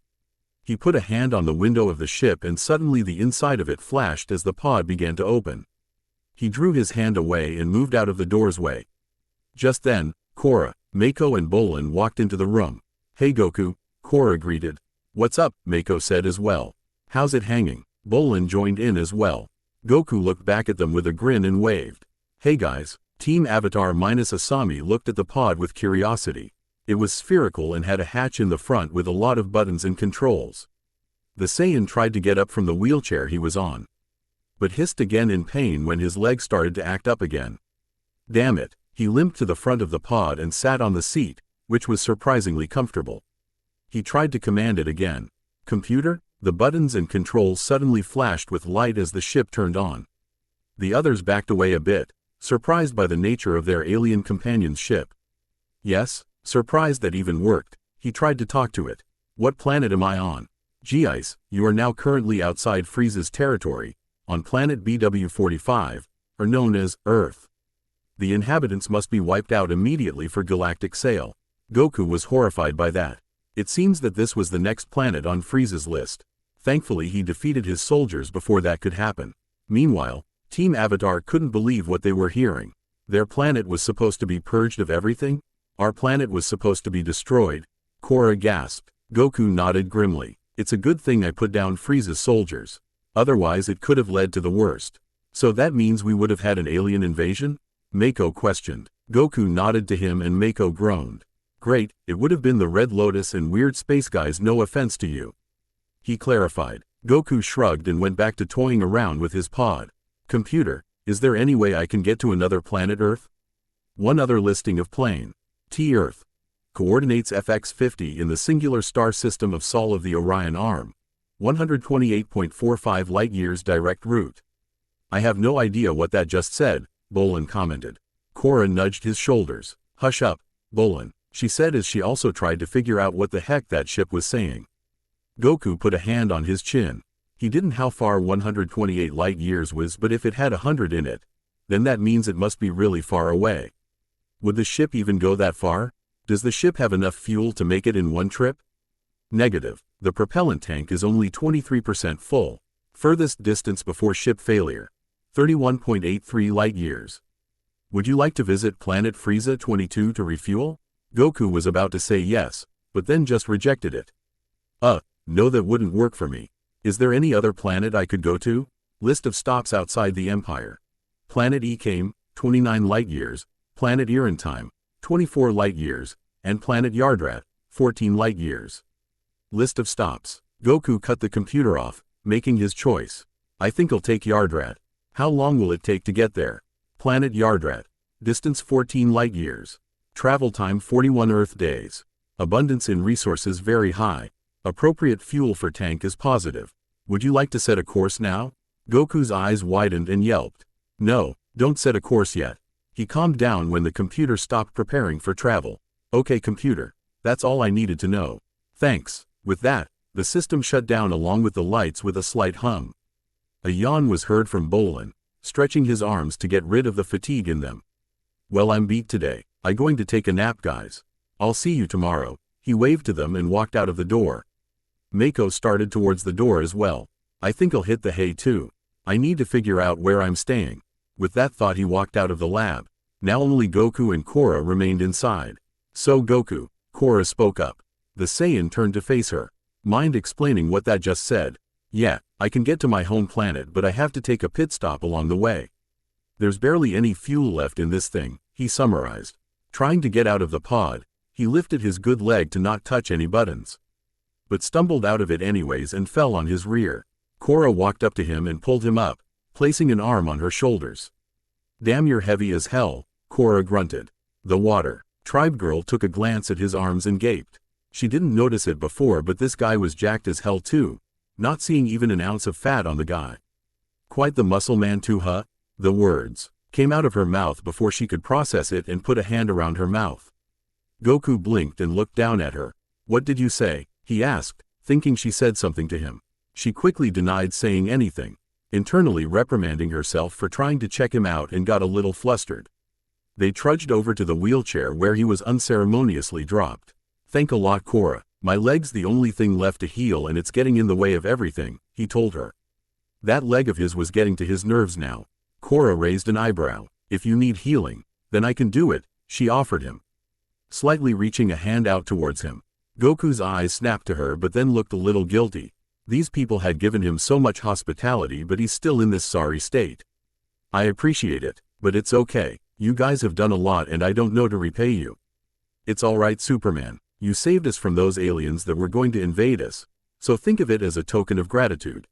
He put a hand on the window of the ship and suddenly the inside of it flashed as the pod began to open. He drew his hand away and moved out of the door's way. Just then, Korra, Mako and Bolin walked into the room. Hey Goku, Korra greeted. What's up, Mako said as well. How's it hanging? Bolin joined in as well. Goku looked back at them with a grin and waved. Hey guys. Team Avatar minus Asami looked at the pod with curiosity. It was spherical and had a hatch in the front with a lot of buttons and controls. The Saiyan tried to get up from the wheelchair he was on, but hissed again in pain when his leg started to act up again. Damn it, he limped to the front of the pod and sat on the seat, which was surprisingly comfortable. He tried to command it again. Computer? The buttons and controls suddenly flashed with light as the ship turned on. The others backed away a bit, surprised by the nature of their alien companion's ship. Yes, surprised that even worked, he tried to talk to it. What planet am I on? G-Ice, you are now currently outside Frieza's territory, on planet BW-45, or known as Earth. The inhabitants must be wiped out immediately for galactic sale. Goku was horrified by that. It seems that this was the next planet on Frieza's list. Thankfully he defeated his soldiers before that could happen. Meanwhile, Team Avatar couldn't believe what they were hearing. Their planet was supposed to be purged of everything? Our planet was supposed to be destroyed? Korra gasped. Goku nodded grimly. It's a good thing I put down Frieza's soldiers. Otherwise it could have led to the worst. So that means we would have had an alien invasion? Mako questioned. Goku nodded to him and Mako groaned. Great, it would have been the Red Lotus and weird space guys, no offense to you. He clarified. Goku shrugged and went back to toying around with his pod. Computer, is there any way I can get to another planet Earth? One other listing of plane. T-Earth. Coordinates FX50 in the singular star system of Sol of the Orion Arm. 128.45 light-years direct route. I have no idea what that just said, Bolin commented. Korra nudged his shoulders. Hush up, Bolin, she said as she also tried to figure out what the heck that ship was saying. Goku put a hand on his chin. He didn't how far 128 light-years was, but if it had 100 in it, then that means it must be really far away. Would the ship even go that far? Does the ship have enough fuel to make it in one trip? Negative. The propellant tank is only 23% full. Furthest distance before ship failure. 31.83 light-years. Would you like to visit planet Frieza 22 to refuel? Goku was about to say yes, but then just rejected it. No, that wouldn't work for me. Is there any other planet I could go to? List of stops outside the Empire. Planet Ekame, 29 light-years, Planet Irantime, 24 light-years, and Planet Yardrat, 14 light-years. List of stops. Goku cut the computer off, making his choice. I think I'll take Yardrat. How long will it take to get there? Planet Yardrat. Distance 14 light-years. Travel time 41 Earth days. Abundance in resources very high. Appropriate fuel for tank is positive. Would you like to set a course now? Goku's eyes widened and yelped. No, don't set a course yet. He calmed down when the computer stopped preparing for travel. Okay computer, that's all I needed to know. Thanks. With that, the system shut down along with the lights with a slight hum. A yawn was heard from Bolin, stretching his arms to get rid of the fatigue in them. Well, I'm beat today. I'm going to take a nap guys. I'll see you tomorrow. He waved to them and walked out of the door. Mako started towards the door as well. I think I'll hit the hay too. I need to figure out where I'm staying. With that thought he walked out of the lab. Now only Goku and Korra remained inside. So Goku, Korra spoke up. The Saiyan turned to face her. Mind explaining what that just said? Yeah, I can get to my home planet but I have to take a pit stop along the way. There's barely any fuel left in this thing, he summarized. Trying to get out of the pod, he lifted his good leg to not touch any buttons. But stumbled out of it anyways and fell on his rear. Korra walked up to him and pulled him up, placing an arm on her shoulders. Damn, you're heavy as hell, Korra grunted. The water. Tribe Girl took a glance at his arms and gaped. She didn't notice it before but this guy was jacked as hell too, not seeing even an ounce of fat on the guy. Quite the muscle man too, huh? The words came out of her mouth before she could process it and put a hand around her mouth. Goku blinked and looked down at her. What did you say? He asked, thinking she said something to him. She quickly denied saying anything, internally reprimanding herself for trying to check him out, and got a little flustered. They trudged over to the wheelchair where he was unceremoniously dropped. Thank a lot, Korra. My leg's the only thing left to heal and it's getting in the way of everything, he told her. That leg of his was getting to his nerves now. Korra raised an eyebrow. If you need healing, then I can do it, she offered him, slightly reaching a hand out towards him. Goku's eyes snapped to her but then looked a little guilty. These people had given him so much hospitality but he's still in this sorry state. I appreciate it, but it's okay. You guys have done a lot and I don't know to repay you. It's alright, Superman. You saved us from those aliens that were going to invade us, so think of it as a token of gratitude.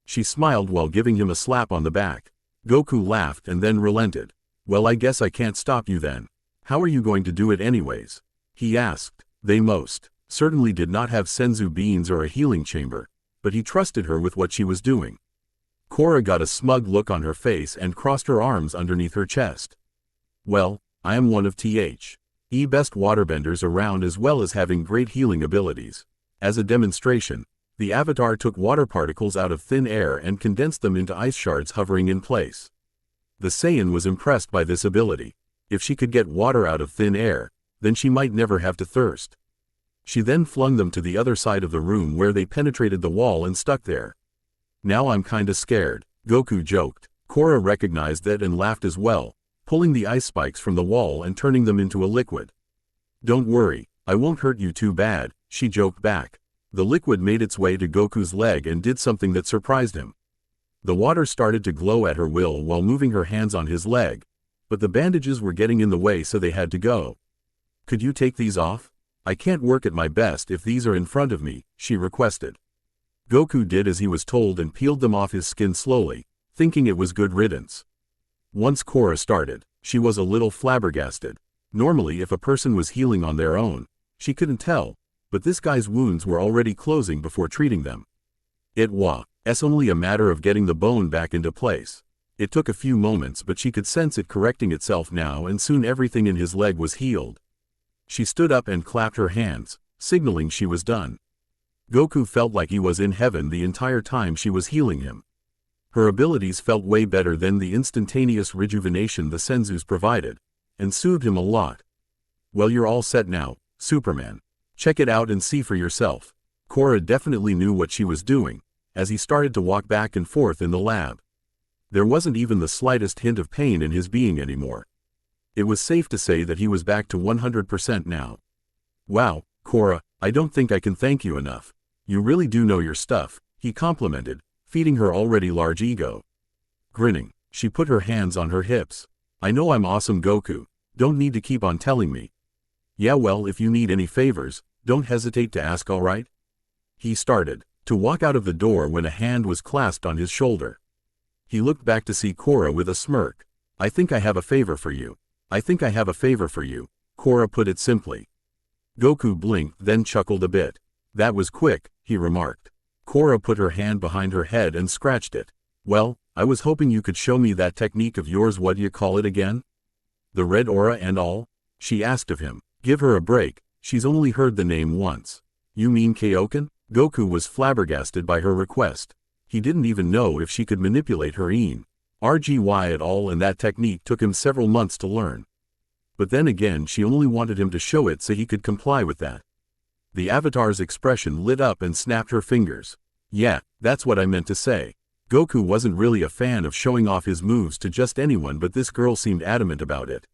She smiled while giving him a slap on the back. Goku laughed and then relented. Well, I guess I can't stop you then. How are you going to do it anyways? He asked. They most certainly did not have senzu beans or a healing chamber, but he trusted her with what she was doing. Korra got a smug look on her face and crossed her arms underneath her chest. Well, I am one of the best waterbenders around as well as having great healing abilities. As a demonstration, the avatar took water particles out of thin air and condensed them into ice shards hovering in place. The Saiyan was impressed by this ability. If she could get water out of thin air, then she might never have to thirst. She then flung them to the other side of the room where they penetrated the wall and stuck there. Now I'm kinda scared, Goku joked. Korra recognized that and laughed as well, pulling the ice spikes from the wall and turning them into a liquid. Don't worry, I won't hurt you too bad, she joked back. The liquid made its way to Goku's leg and did something that surprised him. The water started to glow at her will while moving her hands on his leg, but the bandages were getting in the way so they had to go. Could you take these off? I can't work at my best if these are in front of me, she requested. Goku did as he was told and peeled them off his skin slowly, thinking it was good riddance. Once Korra started, she was a little flabbergasted. Normally if a person was healing on their own, she couldn't tell, but this guy's wounds were already closing before treating them. It was only a matter of getting the bone back into place. It took a few moments but she could sense it correcting itself now and soon everything in his leg was healed. She stood up and clapped her hands, signaling she was done. Goku felt like he was in heaven the entire time she was healing him. Her abilities felt way better than the instantaneous rejuvenation the senzus provided, and soothed him a lot. Well, you're all set now, Superman. Check it out and see for yourself. Korra definitely knew what she was doing, as he started to walk back and forth in the lab. There wasn't even the slightest hint of pain in his being anymore. It was safe to say that he was back to 100% now. Wow, Korra, I don't think I can thank you enough. You really do know your stuff, he complimented, feeding her already large ego. Grinning, she put her hands on her hips. I know I'm awesome, Goku. Don't need to keep on telling me. Yeah, well, if you need any favors, don't hesitate to ask, alright? He started to walk out of the door when a hand was clasped on his shoulder. He looked back to see Korra with a smirk. I think I have a favor for you. I think I have a favor for you, Korra put it simply. Goku blinked then chuckled a bit. That was quick, he remarked. Korra put her hand behind her head and scratched it. Well, I was hoping you could show me that technique of yours. What do you call it again? The red aura and all? She asked of him. Give her a break, she's only heard the name once. You mean Kaioken? Goku was flabbergasted by her request. He didn't even know if she could manipulate her RGY at all, and that technique took him several months to learn. But then again, she only wanted him to show it so he could comply with that. The avatar's expression lit up and snapped her fingers. Yeah, that's what I meant to say. Goku wasn't really a fan of showing off his moves to just anyone, but this girl seemed adamant about it.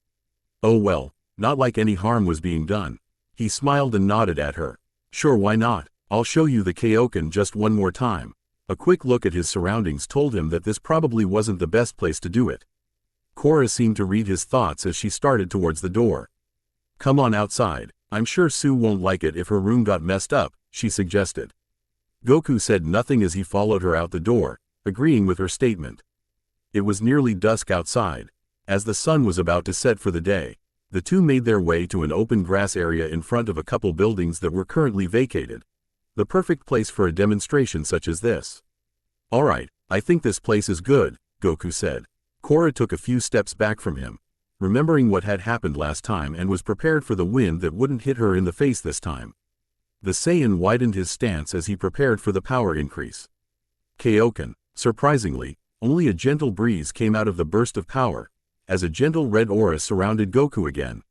Oh well, not like any harm was being done. He smiled and nodded at her. Sure, why not? I'll show you the Kaioken just one more time. A quick look at his surroundings told him that this probably wasn't the best place to do it. Korra seemed to read his thoughts as she started towards the door. Come on outside. I'm sure Sue won't like it if her room got messed up, she suggested. Goku said nothing as he followed her out the door, agreeing with her statement. It was nearly dusk outside. As the sun was about to set for the day, the two made their way to an open grass area in front of a couple buildings that were currently vacated. The perfect place for a demonstration such as this. Alright, I think this place is good, Goku said. Korra took a few steps back from him, remembering what had happened last time, and was prepared for the wind that wouldn't hit her in the face this time. The Saiyan widened his stance as he prepared for the power increase. Kaioken. Surprisingly, only a gentle breeze came out of the burst of power, as a gentle red aura surrounded Goku again.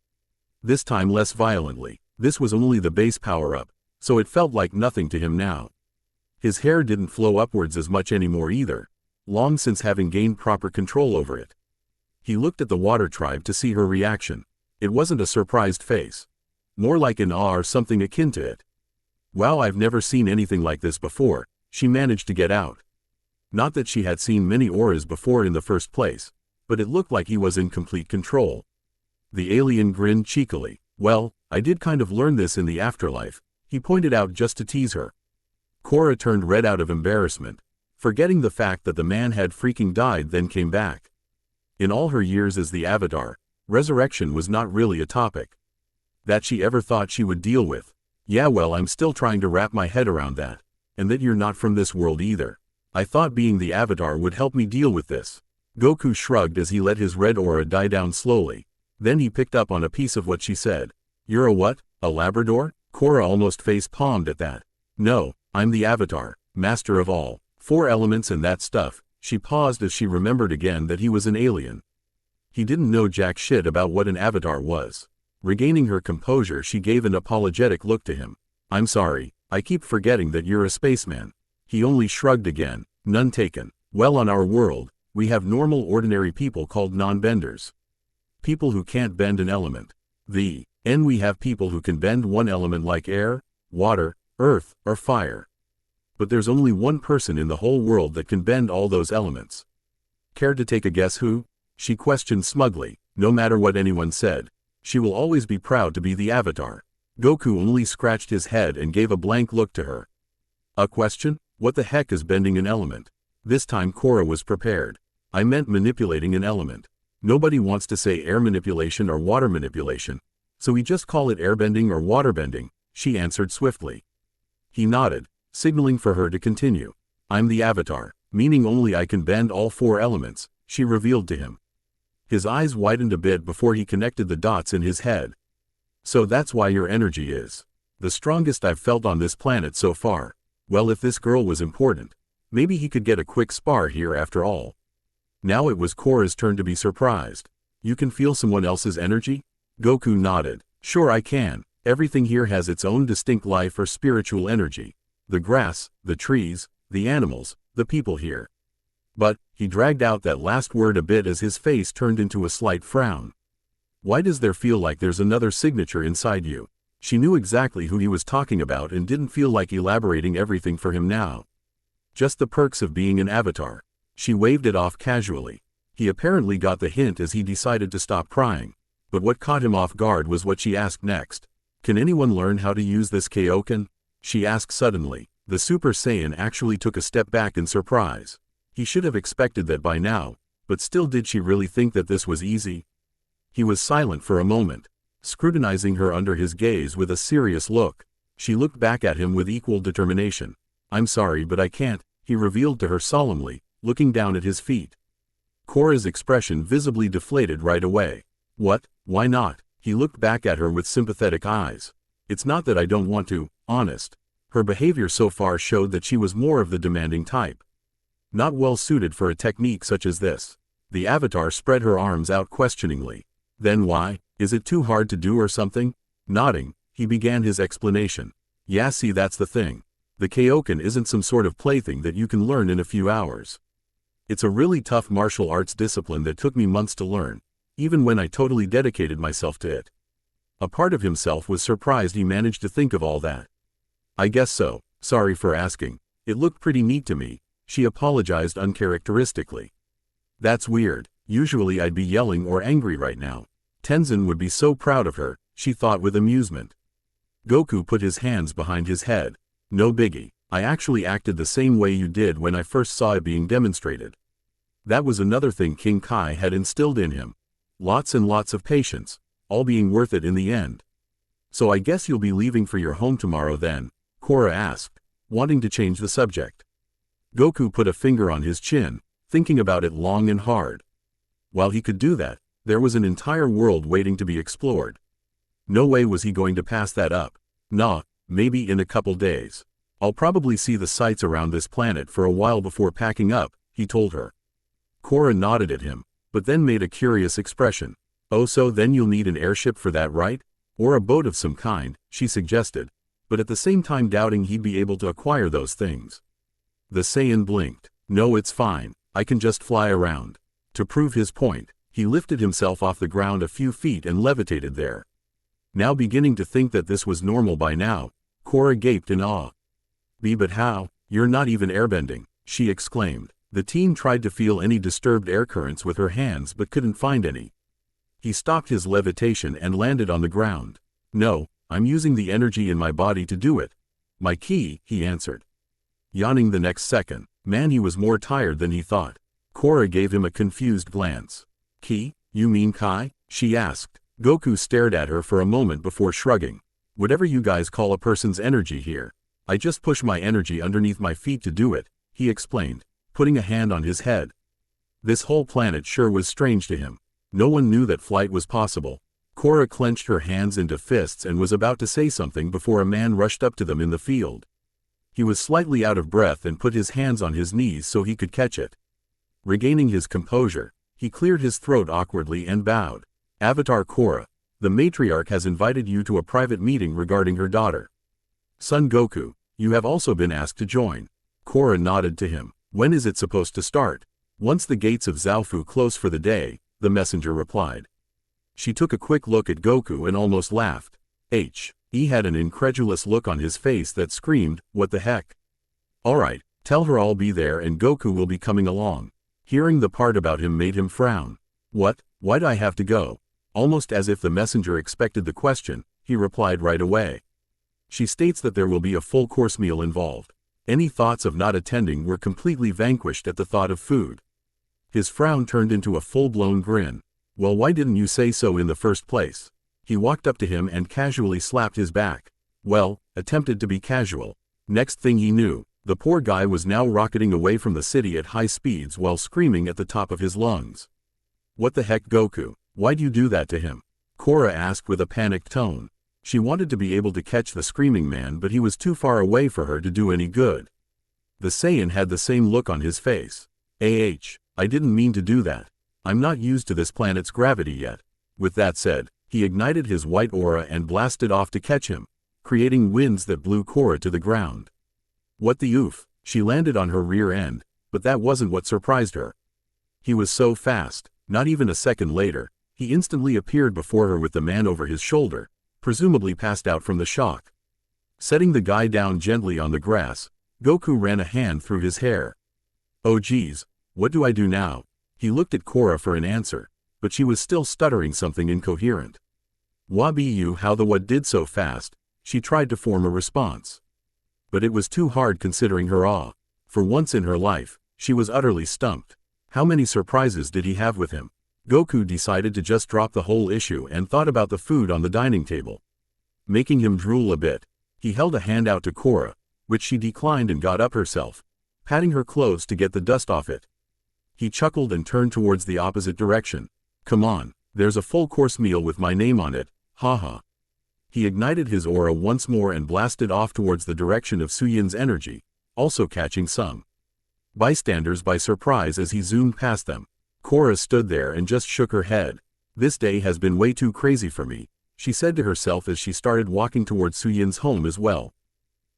This time less violently. This was only the base power-up, so it felt like nothing to him now. His hair didn't flow upwards as much anymore either, long since having gained proper control over it. He looked at the water tribe to see her reaction. It wasn't a surprised face. More like an awe or something akin to it. Wow, I've never seen anything like this before, she managed to get out. Not that she had seen many auras before in the first place, but it looked like he was in complete control. The alien grinned cheekily. Well, I did kind of learn this in the afterlife, he pointed out just to tease her. Korra turned red out of embarrassment, forgetting the fact that the man had freaking died then came back. In all her years as the Avatar, resurrection was not really a topic that she ever thought she would deal with. Yeah, well, I'm still trying to wrap my head around that. And that you're not from this world either. I thought being the Avatar would help me deal with this. Goku shrugged as he let his red aura die down slowly. Then he picked up on a piece of what she said. You're a what? A Labrador? Korra almost face-palmed at that. No, I'm the Avatar, master of all 4 elements and that stuff. She paused as she remembered again that he was an alien. He didn't know jack shit about what an Avatar was. Regaining her composure, she gave an apologetic look to him. I'm sorry, I keep forgetting that you're a spaceman. He only shrugged again. None taken. Well, on our world, we have normal ordinary people called non-benders. People who can't bend an element. And we have people who can bend one element like air, water, earth, or fire. But there's only one person in the whole world that can bend all those elements. Care to take a guess who? She questioned smugly. No matter what anyone said, she will always be proud to be the Avatar. Goku only scratched his head and gave a blank look to her. A question? What the heck is bending an element? This time Korra was prepared. I meant manipulating an element. Nobody wants to say air manipulation or water manipulation, so we just call it airbending or waterbending, she answered swiftly. He nodded, signaling for her to continue. I'm the Avatar, meaning only I can bend all 4 elements, she revealed to him. His eyes widened a bit before he connected the dots in his head. So that's why your energy is the strongest I've felt on this planet so far. Well, if this girl was important, maybe he could get a quick spar here after all. Now it was Korra's turn to be surprised. You can feel someone else's energy? Goku nodded. Sure I can. Everything here has its own distinct life or spiritual energy. The grass, the trees, the animals, the people here. But, he dragged out that last word a bit as his face turned into a slight frown. Why does there feel like there's another signature inside you? She knew exactly who he was talking about and didn't feel like elaborating everything for him now. Just the perks of being an Avatar. She waved it off casually. He apparently got the hint as he decided to stop crying. But what caught him off guard was what she asked next. Can anyone learn how to use this Kaioken? She asked suddenly. The Super Saiyan actually took a step back in surprise. He should have expected that by now, but still, did she really think that this was easy? He was silent for a moment, scrutinizing her under his gaze with a serious look. She looked back at him with equal determination. I'm sorry, but I can't, he revealed to her solemnly, looking down at his feet. Korra's expression visibly deflated right away. What? Why not? He looked back at her with sympathetic eyes. It's not that I don't want to, honest. Her behavior so far showed that she was more of the demanding type. Not well suited for a technique such as this. The Avatar spread her arms out questioningly. Then why? Is it too hard to do or something? Nodding, he began his explanation. Yeah, see, that's the thing. The Kaioken isn't some sort of plaything that you can learn in a few hours. It's a really tough martial arts discipline that took me months to learn, even when I totally dedicated myself to it. A part of himself was surprised he managed to think of all that. I guess so, sorry for asking. It looked pretty neat to me, she apologized uncharacteristically. That's weird, usually I'd be yelling or angry right now. Tenzin would be so proud of her, she thought with amusement. Goku put his hands behind his head. No biggie, I actually acted the same way you did when I first saw it being demonstrated. That was another thing King Kai had instilled in him. Lots and lots of patience, all being worth it in the end. So I guess you'll be leaving for your home tomorrow then, Korra asked, wanting to change the subject. Goku put a finger on his chin, thinking about it long and hard. While he could do that, there was an entire world waiting to be explored. No way was he going to pass that up. Nah, maybe in a couple days. I'll probably see the sights around this planet for a while before packing up, he told her. Korra nodded at him, but then made a curious expression. Oh, so then you'll need an airship for that, right? Or a boat of some kind, she suggested, but at the same time doubting he'd be able to acquire those things. The Saiyan blinked. No, it's fine, I can just fly around. To prove his point, he lifted himself off the ground a few feet and levitated there. Now beginning to think that this was normal by now, Korra gaped in awe. But how? You're not even airbending, she exclaimed. The teen tried to feel any disturbed air currents with her hands but couldn't find any. He stopped his levitation and landed on the ground. No, I'm using the energy in my body to do it. My ki, he answered. Yawning the next second, man, he was more tired than he thought. Korra gave him a confused glance. Ki? You mean Kai? She asked. Goku stared at her for a moment before shrugging. Whatever you guys call a person's energy here. I just push my energy underneath my feet to do it, he explained, putting a hand on his head. This whole planet sure was strange to him. No one knew that flight was possible. Korra clenched her hands into fists and was about to say something before a man rushed up to them in the field. He was slightly out of breath and put his hands on his knees so he could catch it. Regaining his composure, he cleared his throat awkwardly and bowed. Avatar Korra, the matriarch has invited you to a private meeting regarding her daughter. Son Goku, you have also been asked to join. Korra nodded to him. When is it supposed to start? Once the gates of Zaofu close for the day, the messenger replied. She took a quick look at Goku and almost laughed. He had an incredulous look on his face that screamed, what the heck? Alright, tell her I'll be there and Goku will be coming along. Hearing the part about him made him frown. What? Why'd I have to go? Almost as if the messenger expected the question, he replied right away. She states that there will be a full-course meal involved. Any thoughts of not attending were completely vanquished at the thought of food. His frown turned into a full-blown grin. Well, why didn't you say so in the first place? He walked up to him and casually slapped his back. Well, attempted to be casual. Next thing he knew, the poor guy was now rocketing away from the city at high speeds while screaming at the top of his lungs. What the heck, Goku? Why'd you do that to him? Korra asked with a panicked tone. She wanted to be able to catch the screaming man, but he was too far away for her to do any good. The Saiyan had the same look on his face. I didn't mean to do that. I'm not used to this planet's gravity yet. With that said, he ignited his white aura and blasted off to catch him, creating winds that blew Korra to the ground. What the oof? She landed on her rear end, but that wasn't what surprised her. He was so fast, not even a second later, he instantly appeared before her with the man over his shoulder, presumably passed out from the shock. Setting the guy down gently on the grass, Goku ran a hand through his hair. Oh geez, what do I do now? He looked at Korra for an answer, but she was still stuttering something incoherent. Wabiyu, how the what did so fast? She tried to form a response. But it was too hard considering her awe. For once in her life, she was utterly stumped. How many surprises did he have with him? Goku decided to just drop the whole issue and thought about the food on the dining table. Making him drool a bit, he held a hand out to Korra, which she declined and got up herself, patting her clothes to get the dust off it. He chuckled and turned towards the opposite direction. Come on, there's a full-course meal with my name on it, haha. He ignited his aura once more and blasted off towards the direction of Suyin's energy, also catching some bystanders by surprise as he zoomed past them. Korra stood there and just shook her head. This day has been way too crazy for me, she said to herself as she started walking towards Suyin's home as well.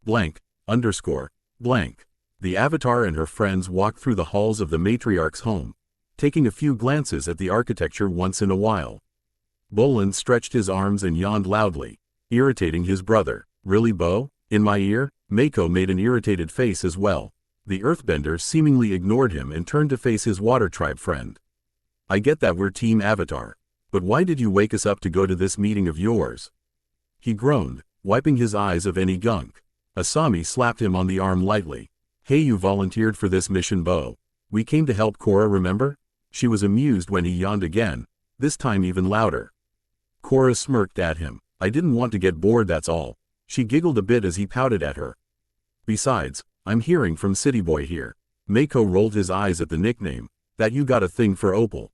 blank, underscore, blank. The Avatar and her friends walked through the halls of the matriarch's home, taking a few glances at the architecture once in a while. Bolin stretched his arms and yawned loudly, irritating his brother. Really, Bo? In my ear? Mako made an irritated face as well. The earthbender seemingly ignored him and turned to face his water tribe friend. I get that we're Team Avatar. But why did you wake us up to go to this meeting of yours? He groaned, wiping his eyes of any gunk. Asami slapped him on the arm lightly. Hey, you volunteered for this mission, Bo. We came to help Korra, remember? She was amused when he yawned again, this time even louder. Korra smirked at him. I didn't want to get bored, that's all. She giggled a bit as he pouted at her. Besides, I'm hearing from City Boy here. Mako rolled his eyes at the nickname, that you got a thing for Opal.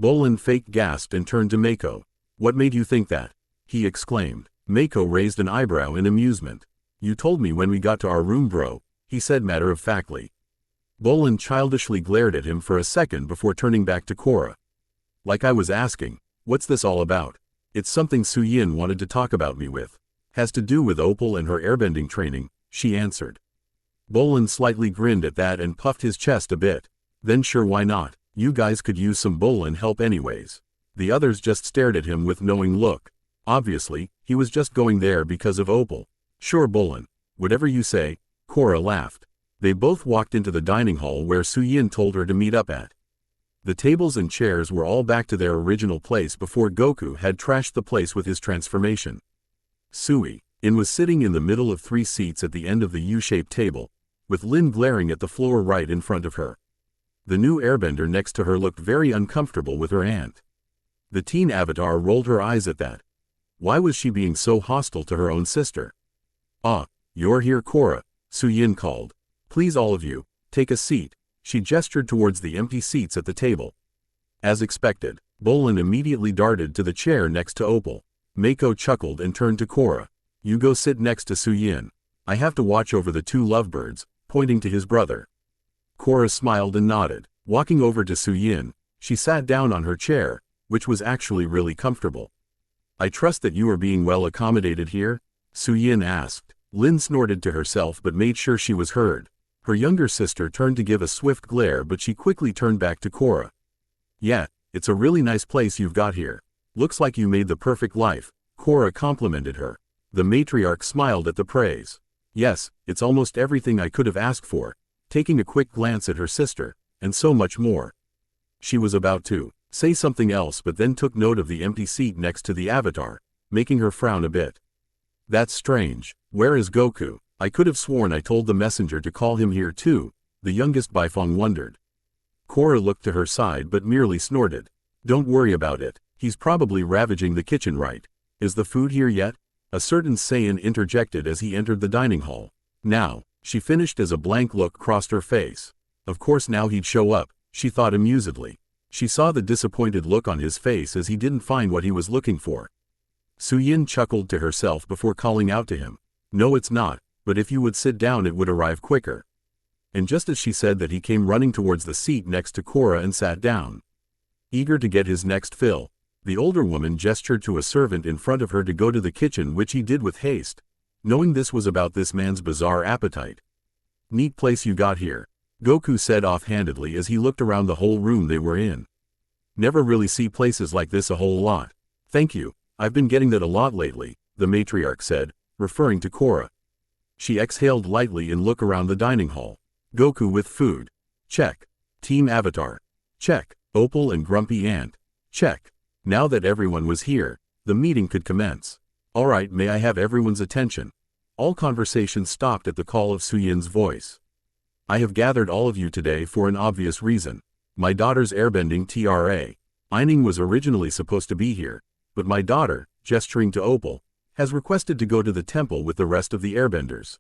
Bolin fake gasped and turned to Mako. What made you think that? He exclaimed. Mako raised an eyebrow in amusement. You told me when we got to our room, bro, he said matter-of-factly. Bolin childishly glared at him for a second before turning back to Korra. Like I was asking, what's this all about? It's something Suyin wanted to talk about me with. Has to do with Opal and her airbending training, she answered. Bolin slightly grinned at that and puffed his chest a bit. Then sure, why not? You guys could use some Bolin help anyways. The others just stared at him with knowing look. Obviously, he was just going there because of Opal. Sure, Bolin. Whatever you say, Korra laughed. They both walked into the dining hall where Suyin told her to meet up at. The tables and chairs were all back to their original place before Goku had trashed the place with his transformation. Suyin was sitting in the middle of 3 seats at the end of the U-shaped table, with Lin glaring at the floor right in front of her. The new airbender next to her looked very uncomfortable with her aunt. The teen Avatar rolled her eyes at that. Why was she being so hostile to her own sister? Ah, you're here, Korra, Suyin called. Please all of you, take a seat. She gestured towards the empty seats at the table. As expected, Bolin immediately darted to the chair next to Opal. Mako chuckled and turned to Korra. You go sit next to Suyin. I have to watch over the 2 lovebirds, pointing to his brother. Korra smiled and nodded. Walking over to Suyin, she sat down on her chair, which was actually really comfortable. I trust that you are being well accommodated here? Suyin asked. Lin snorted to herself but made sure she was heard. Her younger sister turned to give a swift glare, but she quickly turned back to Korra. Yeah, it's a really nice place you've got here. Looks like you made the perfect life, Korra complimented her. The matriarch smiled at the praise. Yes, it's almost everything I could have asked for, taking a quick glance at her sister, and so much more. She was about to say something else but then took note of the empty seat next to the Avatar, making her frown a bit. That's strange. Where is Goku? I could have sworn I told the messenger to call him here too, the youngest Baifeng wondered. Korra looked to her side but merely snorted. Don't worry about it, he's probably ravaging the kitchen, right? Is the food here yet? A certain Saiyan interjected as he entered the dining hall. Now, she finished as a blank look crossed her face. Of course now he'd show up, she thought amusedly. She saw the disappointed look on his face as he didn't find what he was looking for. Suyin chuckled to herself before calling out to him. No, it's not, but if you would sit down it would arrive quicker. And just as she said that, he came running towards the seat next to Korra and sat down. Eager to get his next fill, the older woman gestured to a servant in front of her to go to the kitchen, which he did with haste, knowing this was about this man's bizarre appetite. Neat place you got here, Goku said offhandedly as he looked around the whole room they were in. Never really see places like this a whole lot. Thank you, I've been getting that a lot lately, the matriarch said, referring to Korra. She exhaled lightly and looked around the dining hall. Goku with food. Check. Team Avatar. Check. Opal and Grumpy Ant. Check. Now that everyone was here, the meeting could commence. Alright, may I have everyone's attention? All conversation stopped at the call of Suyin's voice. I have gathered all of you today for an obvious reason. My daughter's airbending TRA. Eining was originally supposed to be here, but my daughter, gesturing to Opal, has requested to go to the temple with the rest of the airbenders.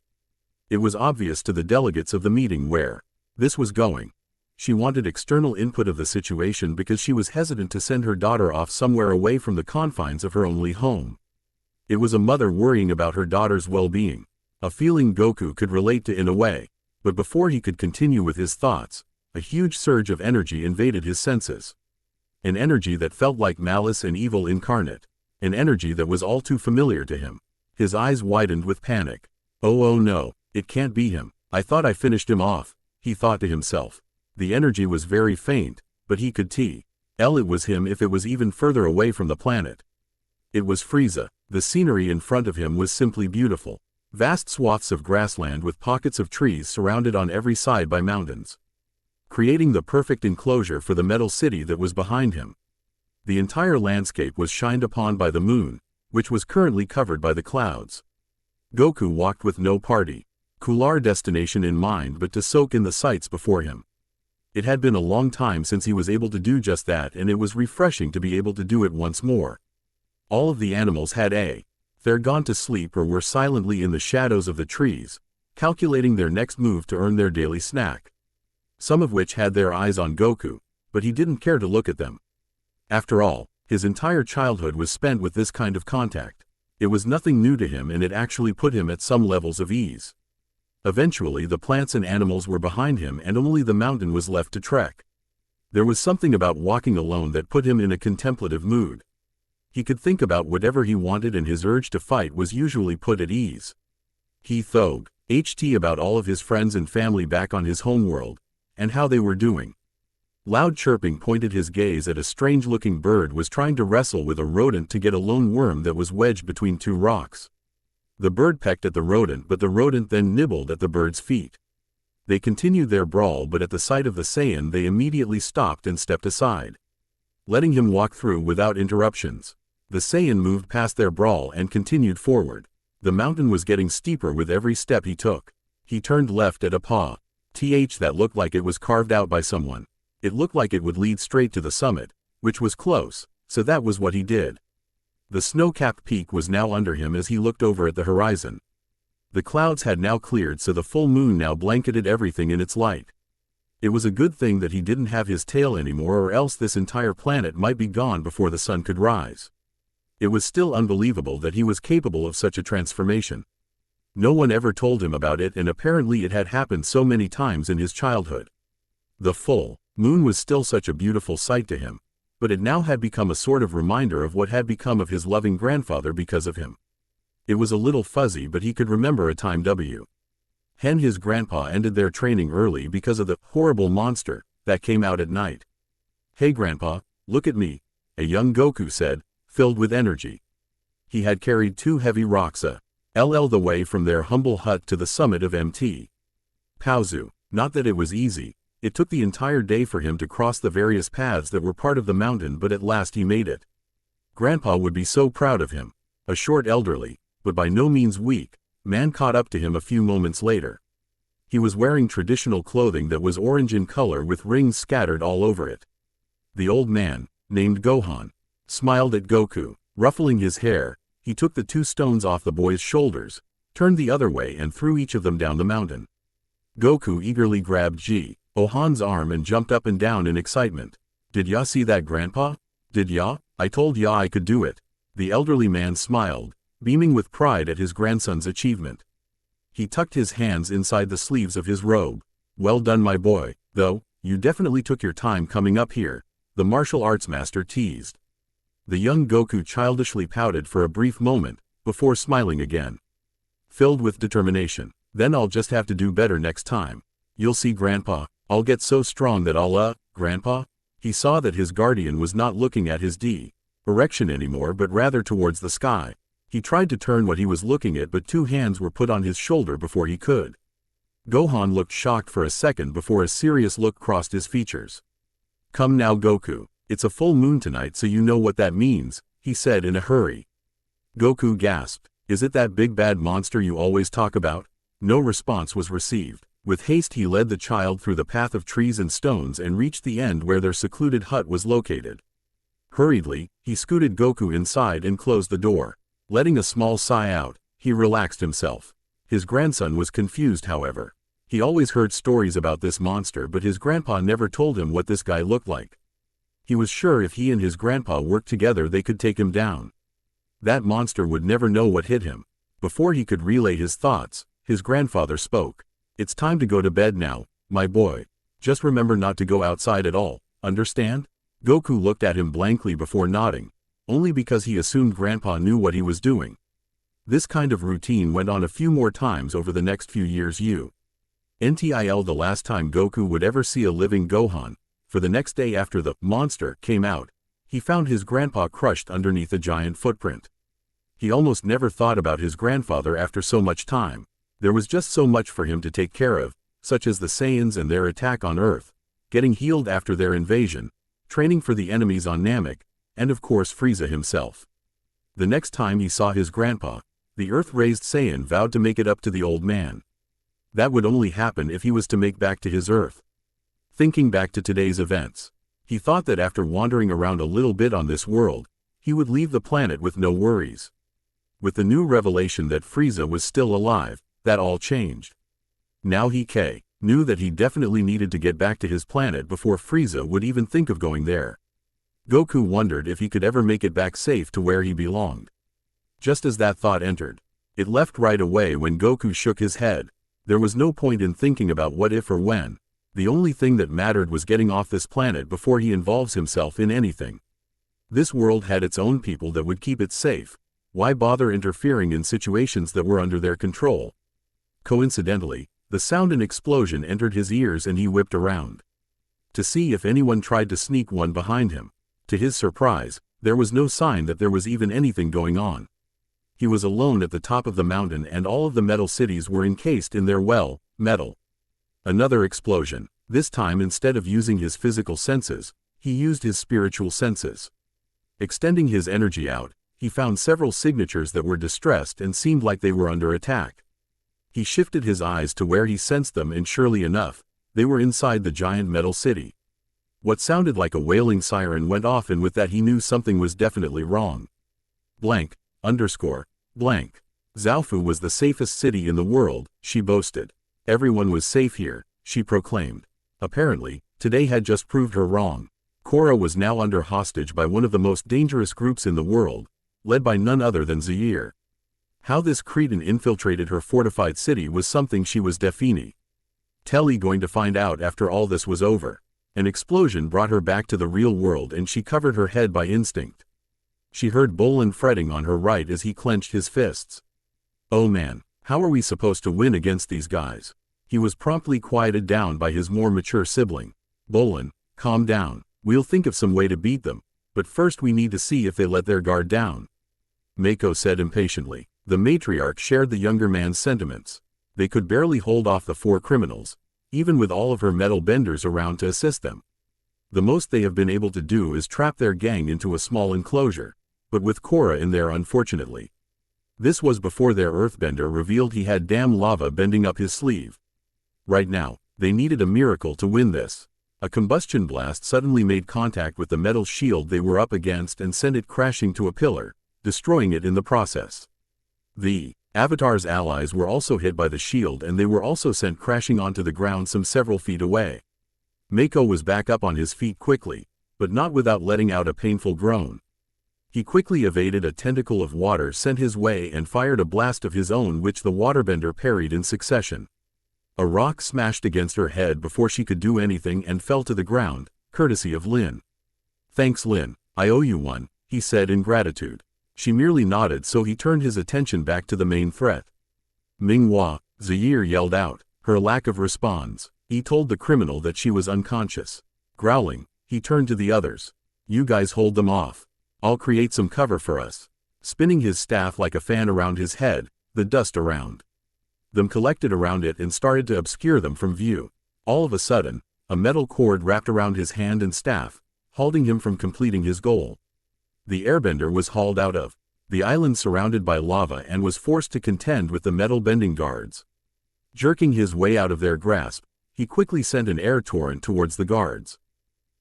It was obvious to the delegates of the meeting where this was going. She wanted external input of the situation because she was hesitant to send her daughter off somewhere away from the confines of her only home. It was a mother worrying about her daughter's well-being, a feeling Goku could relate to in a way, but before he could continue with his thoughts, a huge surge of energy invaded his senses. An energy that felt like malice and evil incarnate. An energy that was all too familiar to him. His eyes widened with panic. Oh no, it can't be him. I thought I finished him off, he thought to himself. The energy was very faint, but he could tell it was him if it was even further away from the planet. It was Frieza. The scenery in front of him was simply beautiful. Vast swaths of grassland with pockets of trees surrounded on every side by mountains, creating the perfect enclosure for the metal city that was behind him. The entire landscape was shined upon by the moon, which was currently covered by the clouds. Goku walked with no particular destination in mind but to soak in the sights before him. It had been a long time since he was able to do just that, and it was refreshing to be able to do it once more. All of the animals had either gone to sleep or were silently in the shadows of the trees, calculating their next move to earn their daily snack. Some of which had their eyes on Goku, but he didn't care to look at them. After all, his entire childhood was spent with this kind of contact. It was nothing new to him, and it actually put him at some levels of ease. Eventually the plants and animals were behind him and only the mountain was left to trek. There was something about walking alone that put him in a contemplative mood. He could think about whatever he wanted, and his urge to fight was usually put at ease. He thought about all of his friends and family back on his homeworld, and how they were doing. Loud chirping pointed his gaze at a strange-looking bird was trying to wrestle with a rodent to get a lone worm that was wedged between two rocks. The bird pecked at the rodent, but the rodent then nibbled at the bird's feet. They continued their brawl, but at the sight of the Saiyan they immediately stopped and stepped aside, letting him walk through without interruptions. The Saiyan moved past their brawl and continued forward. The mountain was getting steeper with every step he took. He turned left at a path that looked like it was carved out by someone. It looked like it would lead straight to the summit, which was close, so that was what he did. The snow-capped peak was now under him as he looked over at the horizon. The clouds had now cleared, so the full moon now blanketed everything in its light. It was a good thing that he didn't have his tail anymore, or else this entire planet might be gone before the sun could rise. It was still unbelievable that he was capable of such a transformation. No one ever told him about it, and apparently it had happened so many times in his childhood. The full moon was still such a beautiful sight to him, but it now had become a sort of reminder of what had become of his loving grandfather because of him. It was a little fuzzy, but he could remember a time his grandpa ended their training early because of the horrible monster that came out at night. "Hey Grandpa, look at me," a young Goku said, filled with energy. He had carried two heavy rocks the way from their humble hut to the summit of Mt. Paozu. Not that it was easy. It took the entire day for him to cross the various paths that were part of the mountain, but at last he made it. Grandpa would be so proud of him. A short, elderly, but by no means weak, man caught up to him a few moments later. He was wearing traditional clothing that was orange in color with rings scattered all over it. The old man, named Gohan, smiled at Goku. Ruffling his hair, he took the two stones off the boy's shoulders, turned the other way and threw each of them down the mountain. Goku eagerly grabbed Gohan's arm and jumped up and down in excitement. "Did ya see that, Grandpa? Did ya? I told ya I could do it." The elderly man smiled, beaming with pride at his grandson's achievement. He tucked his hands inside the sleeves of his robe. "Well done, my boy, though, you definitely took your time coming up here," the martial arts master teased. The young Goku childishly pouted for a brief moment, before smiling again, filled with determination. "Then I'll just have to do better next time. You'll see, Grandpa, I'll get so strong that Grandpa?" He saw that his guardian was not looking at his direction anymore, but rather towards the sky. He tried to turn what he was looking at, but two hands were put on his shoulder before he could. Gohan looked shocked for a second before a serious look crossed his features. "Come now, Goku. It's a full moon tonight, so you know what that means," he said in a hurry. Goku gasped. "Is it that big bad monster you always talk about?" No response was received. With haste he led the child through the path of trees and stones and reached the end where their secluded hut was located. Hurriedly, he scooted Goku inside and closed the door. Letting a small sigh out, he relaxed himself. His grandson was confused, however. He always heard stories about this monster, but his grandpa never told him what this guy looked like. He was sure if he and his grandpa worked together they could take him down. That monster would never know what hit him. Before he could relay his thoughts, his grandfather spoke. "It's time to go to bed now, my boy. Just remember not to go outside at all, understand?" Goku looked at him blankly before nodding, only because he assumed Grandpa knew what he was doing. This kind of routine went on a few more times over the next few years. Until the last time Goku would ever see a living Gohan, for the next day after the monster came out, he found his grandpa crushed underneath a giant footprint. He almost never thought about his grandfather after so much time. There was just so much for him to take care of, such as the Saiyans and their attack on Earth, getting healed after their invasion, training for the enemies on Namek, and of course Frieza himself. The next time he saw his grandpa, the Earth-raised Saiyan vowed to make it up to the old man. That would only happen if he was to make back to his Earth. Thinking back to today's events, he thought that after wandering around a little bit on this world, he would leave the planet with no worries. With the new revelation that Frieza was still alive, that all changed. Now he knew that he definitely needed to get back to his planet before Frieza would even think of going there. Goku wondered if he could ever make it back safe to where he belonged. Just as that thought entered, it left right away when Goku shook his head. There was no point in thinking about what if or when. The only thing that mattered was getting off this planet before he involves himself in anything. This world had its own people that would keep it safe. Why bother interfering in situations that were under their control? Coincidentally, the sound an explosion entered his ears and he whipped around to see if anyone tried to sneak one behind him. To his surprise, there was no sign that there was even anything going on. He was alone at the top of the mountain and all of the metal cities were encased in their metal. Another explosion. This time instead of using his physical senses, he used his spiritual senses. Extending his energy out, he found several signatures that were distressed and seemed like they were under attack. He shifted his eyes to where he sensed them and surely enough, they were inside the giant metal city. What sounded like a wailing siren went off and with that he knew something was definitely wrong. Zaofu was the safest city in the world, she boasted. Everyone was safe here, she proclaimed. Apparently, today had just proved her wrong. Korra was now under hostage by one of the most dangerous groups in the world, led by none other than Zaire. How this Cretan infiltrated her fortified city was something she was definitely going to find out after all this was over. An explosion brought her back to the real world and she covered her head by instinct. She heard Bolin fretting on her right as he clenched his fists. Oh man, how are we supposed to win against these guys? He was promptly quieted down by his more mature sibling. Bolin, calm down. We'll think of some way to beat them, but first we need to see if they let their guard down. Mako said impatiently. The matriarch shared the younger man's sentiments. They could barely hold off the four criminals, even with all of her metal benders around to assist them. The most they have been able to do is trap their gang into a small enclosure, but with Korra in there unfortunately. This was before their earthbender revealed he had damn lava bending up his sleeve. Right now, they needed a miracle to win this. A combustion blast suddenly made contact with the metal shield they were up against and sent it crashing to a pillar, destroying it in the process. The Avatar's allies were also hit by the shield and they were also sent crashing onto the ground some several feet away. Mako was back up on his feet quickly, but not without letting out a painful groan. He quickly evaded a tentacle of water sent his way and fired a blast of his own which the waterbender parried in succession. A rock smashed against her head before she could do anything and fell to the ground, courtesy of Lin. Thanks Lin, I owe you one, he said in gratitude. She merely nodded so he turned his attention back to the main threat. Minghua, Zaire yelled out, her lack of response. He told the criminal that she was unconscious. Growling, he turned to the others. You guys hold them off. I'll create some cover for us. Spinning his staff like a fan around his head, the dust around them collected around it and started to obscure them from view. All of a sudden, a metal cord wrapped around his hand and staff, halting him from completing his goal. The airbender was hauled out of the island surrounded by lava and was forced to contend with the metal bending guards. Jerking his way out of their grasp, he quickly sent an air torrent towards the guards.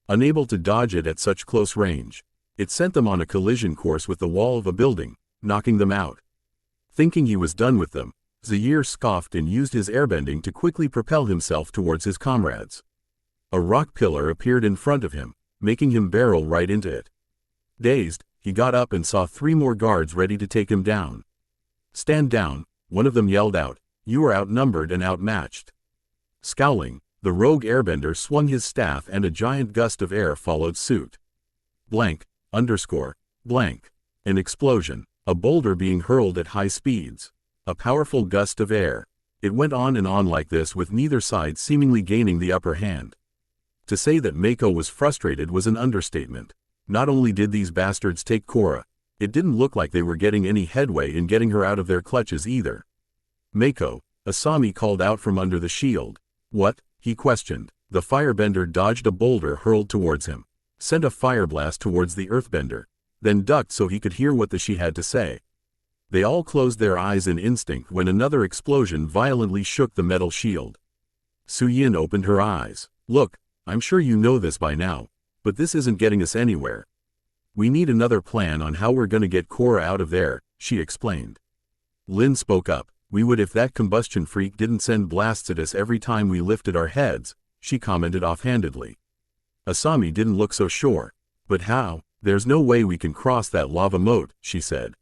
Unable to dodge it at such close range, it sent them on a collision course with the wall of a building, knocking them out. Thinking he was done with them, Zaire scoffed and used his airbending to quickly propel himself towards his comrades. A rock pillar appeared in front of him, making him barrel right into it. Dazed, he got up and saw 3 more guards ready to take him down. Stand down, one of them yelled out, you are outnumbered and outmatched. Scowling, the rogue airbender swung his staff and a giant gust of air followed suit. An explosion. A boulder being hurled at high speeds. A powerful gust of air. It went on and on like this with neither side seemingly gaining the upper hand. To say that Mako was frustrated was an understatement. Not only did these bastards take Korra, it didn't look like they were getting any headway in getting her out of their clutches either. Mako, Asami called out from under the shield. What? He questioned. The firebender dodged a boulder hurled towards him, sent a fire blast towards the earthbender, then ducked so he could hear what she had to say. They all closed their eyes in instinct when another explosion violently shook the metal shield. Suyin opened her eyes. Look, I'm sure you know this by now, but this isn't getting us anywhere. We need another plan on how we're gonna get Korra out of there, she explained. Lin spoke up. We would if that combustion freak didn't send blasts at us every time we lifted our heads, she commented offhandedly. Asami didn't look so sure. But how? There's no way we can cross that lava moat, she said.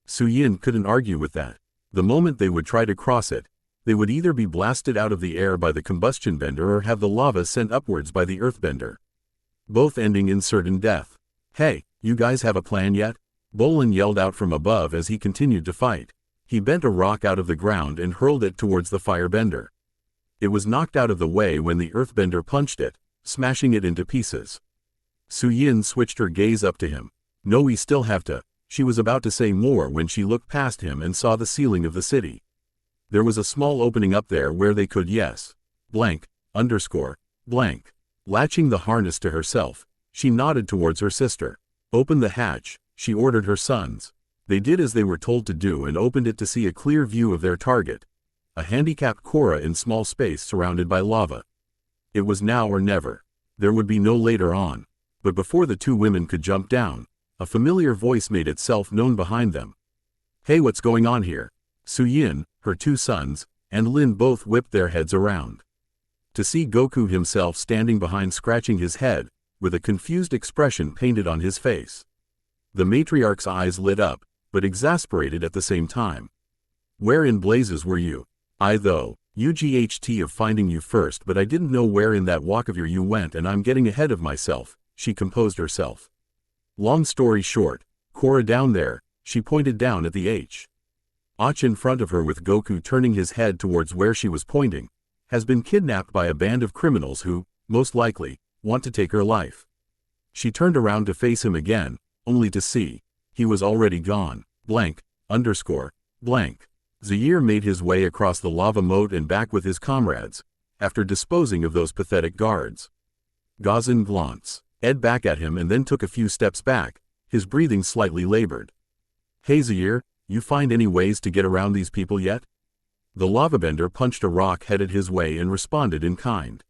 Suyin couldn't argue with that. The moment they would try to cross it, they would either be blasted out of the air by the combustion bender or have the lava sent upwards by the earthbender. Both ending in certain death. Hey, you guys have a plan yet? Bolin yelled out from above as he continued to fight. He bent a rock out of the ground and hurled it towards the firebender. It was knocked out of the way when the earthbender punched it, smashing it into pieces. Suyin switched her gaze up to him. No, we still have to. She was about to say more when she looked past him and saw the ceiling of the city. There was a small opening up there where they could blank. Latching the harness to herself, she nodded towards her sister. Open the hatch, she ordered her sons. They did as they were told to do and opened it to see a clear view of their target. A handicapped Korra in small space surrounded by lava. It was now or never. There would be no later on. But before the two women could jump down, a familiar voice made itself known behind them. Hey, what's going on here? Suyin, her two sons, and Lin both whipped their heads around. To see Goku himself standing behind scratching his head, with a confused expression painted on his face. The matriarch's eyes lit up, but exasperated at the same time. Where in blazes were you? UGHT of finding you first, but I didn't know where in that walk of your you went and I'm getting ahead of myself, she composed herself. Long story short, Korra down there, she pointed down at the Och in front of her with Goku turning his head towards where she was pointing, has been kidnapped by a band of criminals who, most likely, want to take her life. She turned around to face him again, only to see. He was already gone. Zaire made his way across the lava moat and back with his comrades, after disposing of those pathetic guards. Gazan glanced back at him and then took a few steps back, his breathing slightly labored. Hey Zaire, you find any ways to get around these people yet? The lavabender punched a rock headed his way and responded in kind.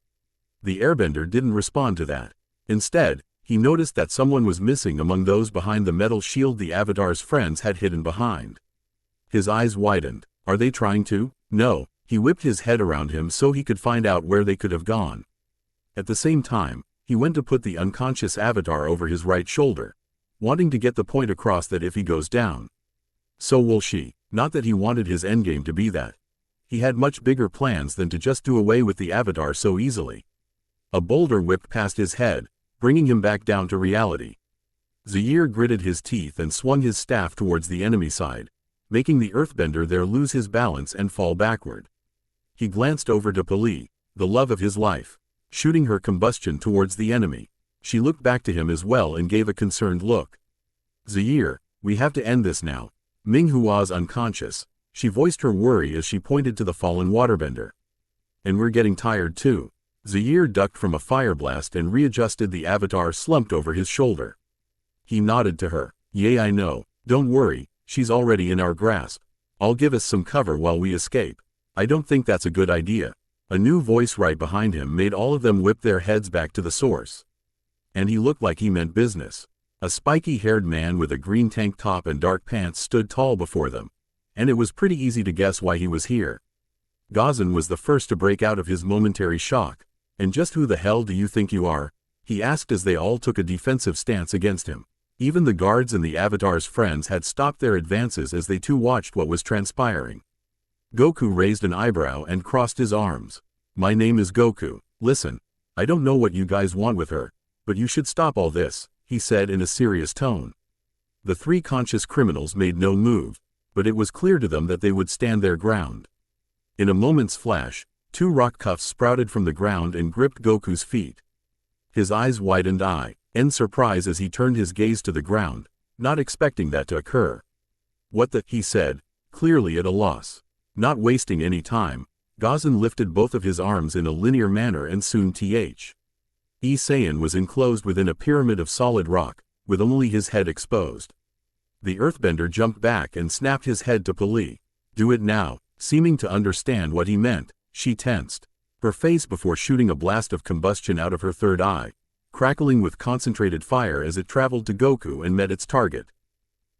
The airbender didn't respond to that. Instead, he noticed that someone was missing among those behind the metal shield the Avatar's friends had hidden behind. His eyes widened. Are they trying to? No. He whipped his head around him so he could find out where they could have gone. At the same time, he went to put the unconscious Avatar over his right shoulder, wanting to get the point across that if he goes down, so will she. Not that he wanted his endgame to be that. He had much bigger plans than to just do away with the Avatar so easily. A boulder whipped past his head, bringing him back down to reality. Zaire gritted his teeth and swung his staff towards the enemy side, making the earthbender there lose his balance and fall backward. He glanced over to Pali, the love of his life, shooting her combustion towards the enemy. She looked back to him as well and gave a concerned look. Zaire, we have to end this now. Minghua's unconscious. She voiced her worry as she pointed to the fallen waterbender. And we're getting tired too. Zaire ducked from a fire blast and readjusted the Avatar slumped over his shoulder. He nodded to her. Yay, I know. Don't worry, she's already in our grasp. I'll give us some cover while we escape. I don't think that's a good idea. A new voice right behind him made all of them whip their heads back to the source. And he looked like he meant business. A spiky-haired man with a green tank top and dark pants stood tall before them, and it was pretty easy to guess why he was here. Gazan was the first to break out of his momentary shock. And just who the hell do you think you are? He asked as they all took a defensive stance against him. Even the guards and the Avatar's friends had stopped their advances as they too watched what was transpiring. Goku raised an eyebrow and crossed his arms. My name is Goku. Listen, I don't know what you guys want with her, but you should stop all this, he said in a serious tone. The three conscious criminals made no move, but it was clear to them that they would stand their ground. In a moment's flash, two rock cuffs sprouted from the ground and gripped Goku's feet. His eyes widened in surprise as he turned his gaze to the ground, not expecting that to occur. "What the?" he said, clearly at a loss. Not wasting any time, Gozen lifted both of his arms in a linear manner and soon Saiyan was enclosed within a pyramid of solid rock, with only his head exposed. The earthbender jumped back and snapped his head to Pali. "Do it now." Seeming to understand what he meant, she tensed her face before shooting a blast of combustion out of her third eye, crackling with concentrated fire as it traveled to Goku and met its target.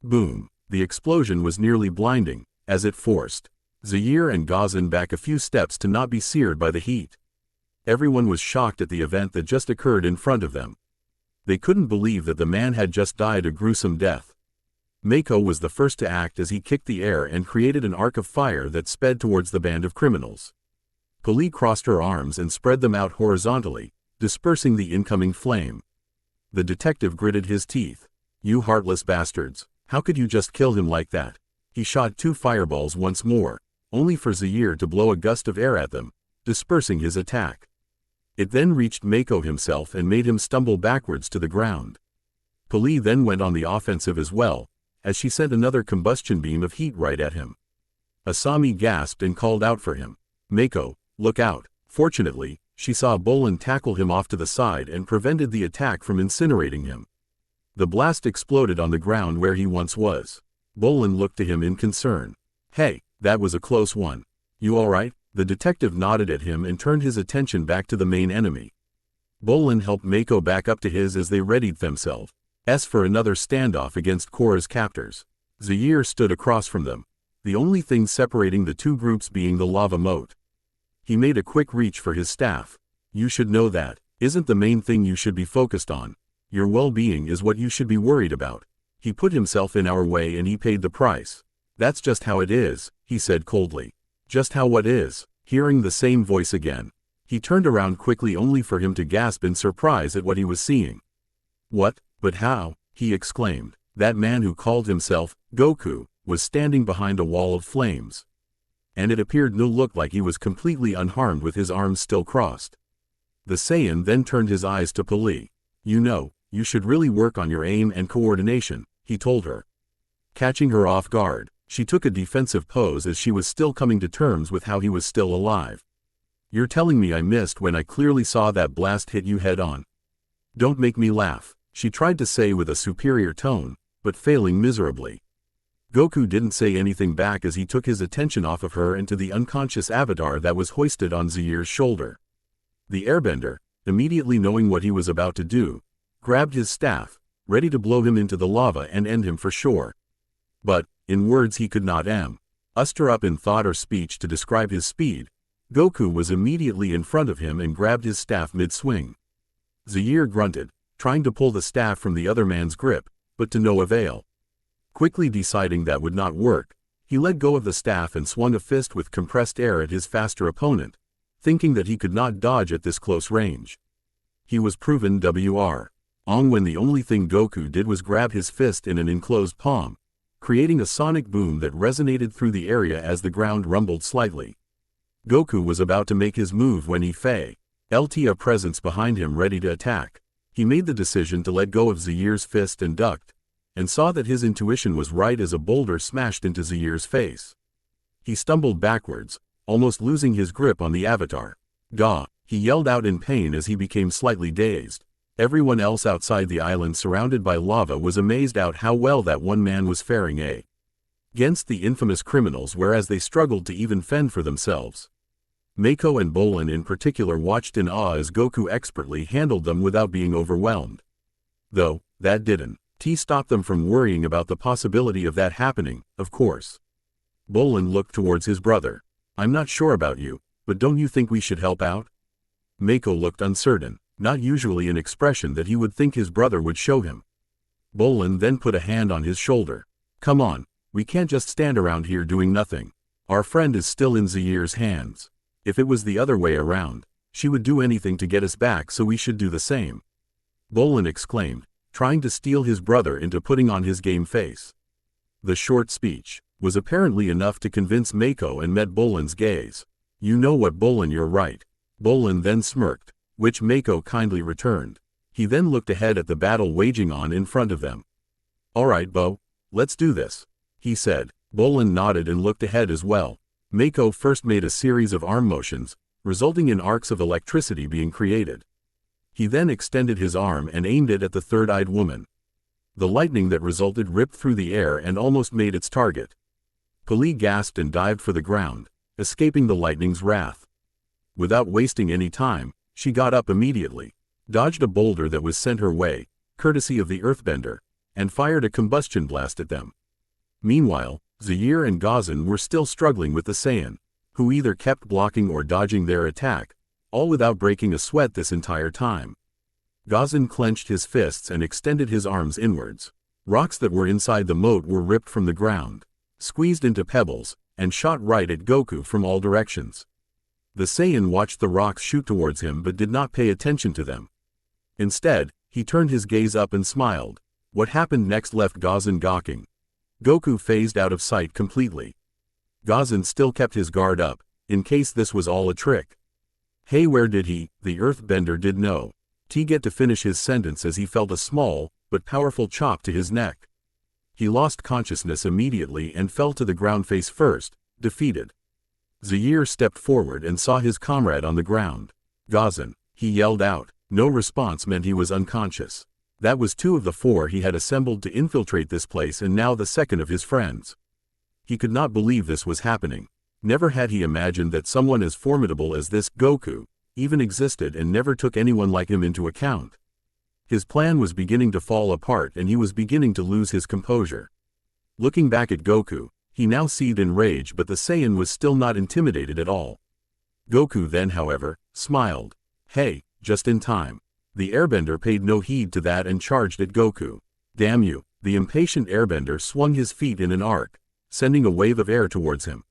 Boom! The explosion was nearly blinding, as it forced Zaire and Gozen back a few steps to not be seared by the heat. Everyone was shocked at the event that just occurred in front of them. They couldn't believe that the man had just died a gruesome death. Mako was the first to act as he kicked the air and created an arc of fire that sped towards the band of criminals. Pali crossed her arms and spread them out horizontally, dispersing the incoming flame. The detective gritted his teeth. "You heartless bastards, how could you just kill him like that?" He shot two fireballs once more, only for Zaire to blow a gust of air at them, dispersing his attack. It then reached Mako himself and made him stumble backwards to the ground. Pali then went on the offensive as well, as she sent another combustion beam of heat right at him. Asami gasped and called out for him. "Mako, look out." Fortunately, she saw Bolin tackle him off to the side and prevented the attack from incinerating him. The blast exploded on the ground where he once was. Bolin looked to him in concern. "Hey, that was a close one. You alright?" The detective nodded at him and turned his attention back to the main enemy. Bolin helped Mako back up to his as they readied themselves for another standoff against Korra's captors. Zaire stood across from them, the only thing separating the two groups being the lava moat. He made a quick reach for his staff. "You should know that isn't the main thing you should be focused on. Your well-being is what you should be worried about. He put himself in our way and he paid the price. That's just how it is," he said coldly. "Just how what is?" Hearing the same voice again, he turned around quickly only for him to gasp in surprise at what he was seeing. "What? But how?" he exclaimed. That man who called himself Goku was standing behind a wall of flames. And it appeared to look like he was completely unharmed with his arms still crossed. The Saiyan then turned his eyes to Pali. "You know, you should really work on your aim and coordination," he told her. Catching her off guard, she took a defensive pose as she was still coming to terms with how he was still alive. "You're telling me I missed when I clearly saw that blast hit you head on?" "Don't make me laugh," she tried to say with a superior tone, but failing miserably. Goku didn't say anything back as he took his attention off of her and to the unconscious avatar that was hoisted on Zaire's shoulder. The airbender, immediately knowing what he was about to do, grabbed his staff, ready to blow him into the lava and end him for sure. But, in words he could not muster up in thought or speech to describe his speed, Goku was immediately in front of him and grabbed his staff mid-swing. Zaire grunted, trying to pull the staff from the other man's grip, but to no avail. Quickly deciding that would not work, he let go of the staff and swung a fist with compressed air at his faster opponent, thinking that he could not dodge at this close range. He was proven wrong when the only thing Goku did was grab his fist in an enclosed palm, creating a sonic boom that resonated through the area as the ground rumbled slightly. Goku was about to make his move when he felt a presence behind him ready to attack. He made the decision to let go of Zaire's fist and ducked, and saw that his intuition was right as a boulder smashed into Zaire's face. He stumbled backwards, almost losing his grip on the avatar. "Gah!" he yelled out in pain as he became slightly dazed. Everyone else outside the island surrounded by lava was amazed at how well that one man was faring against the infamous criminals, whereas they struggled to even fend for themselves. Mako and Bolin in particular watched in awe as Goku expertly handled them without being overwhelmed. Though, that didn't stop them from worrying about the possibility of that happening, of course. Bolin looked towards his brother. "I'm not sure about you, but don't you think we should help out?" Mako looked uncertain, not usually an expression that he would think his brother would show him. Bolin then put a hand on his shoulder. "Come on, we can't just stand around here doing nothing. Our friend is still in Zaire's hands. If it was the other way around, she would do anything to get us back, so we should do the same." Bolin exclaimed, trying to steal his brother into putting on his game face. The short speech was apparently enough to convince Mako and met Bolin's gaze. "You know what, Bolin, you're right." Bolin then smirked, which Mako kindly returned. He then looked ahead at the battle waging on in front of them. "Alright, Bo, let's do this," he said. Bolin nodded and looked ahead as well. Mako first made a series of arm motions, resulting in arcs of electricity being created. He then extended his arm and aimed it at the third-eyed woman. The lightning that resulted ripped through the air and almost made its target. Pali gasped and dived for the ground, escaping the lightning's wrath. Without wasting any time, she got up immediately, dodged a boulder that was sent her way, courtesy of the earthbender, and fired a combustion blast at them. Meanwhile, Zaire and Gazan were still struggling with the Saiyan, who either kept blocking or dodging their attack, all without breaking a sweat this entire time. Gazan clenched his fists and extended his arms inwards. Rocks that were inside the moat were ripped from the ground, squeezed into pebbles, and shot right at Goku from all directions. The Saiyan watched the rocks shoot towards him but did not pay attention to them. Instead, he turned his gaze up and smiled. What happened next left Gazan gawking. Goku phased out of sight completely. Gazan still kept his guard up, in case this was all a trick. Hey, where did he, the earthbender did know. Get to finish his sentence as he felt a small, but powerful chop to his neck. He lost consciousness immediately and fell to the ground face first, defeated. Zaire stepped forward and saw his comrade on the ground. "Gazan," he yelled out. No response meant he was unconscious. That was 2 of the 4 he had assembled to infiltrate this place and now the second of his friends. He could not believe this was happening. Never had he imagined that someone as formidable as this Goku even existed and never took anyone like him into account. His plan was beginning to fall apart and he was beginning to lose his composure. Looking back at Goku, he now seethed in rage, but the Saiyan was still not intimidated at all. Goku then, however, smiled. "Hey, just in time." The airbender paid no heed to that and charged at Goku. "Damn you." The impatient airbender swung his feet in an arc, sending a wave of air towards him.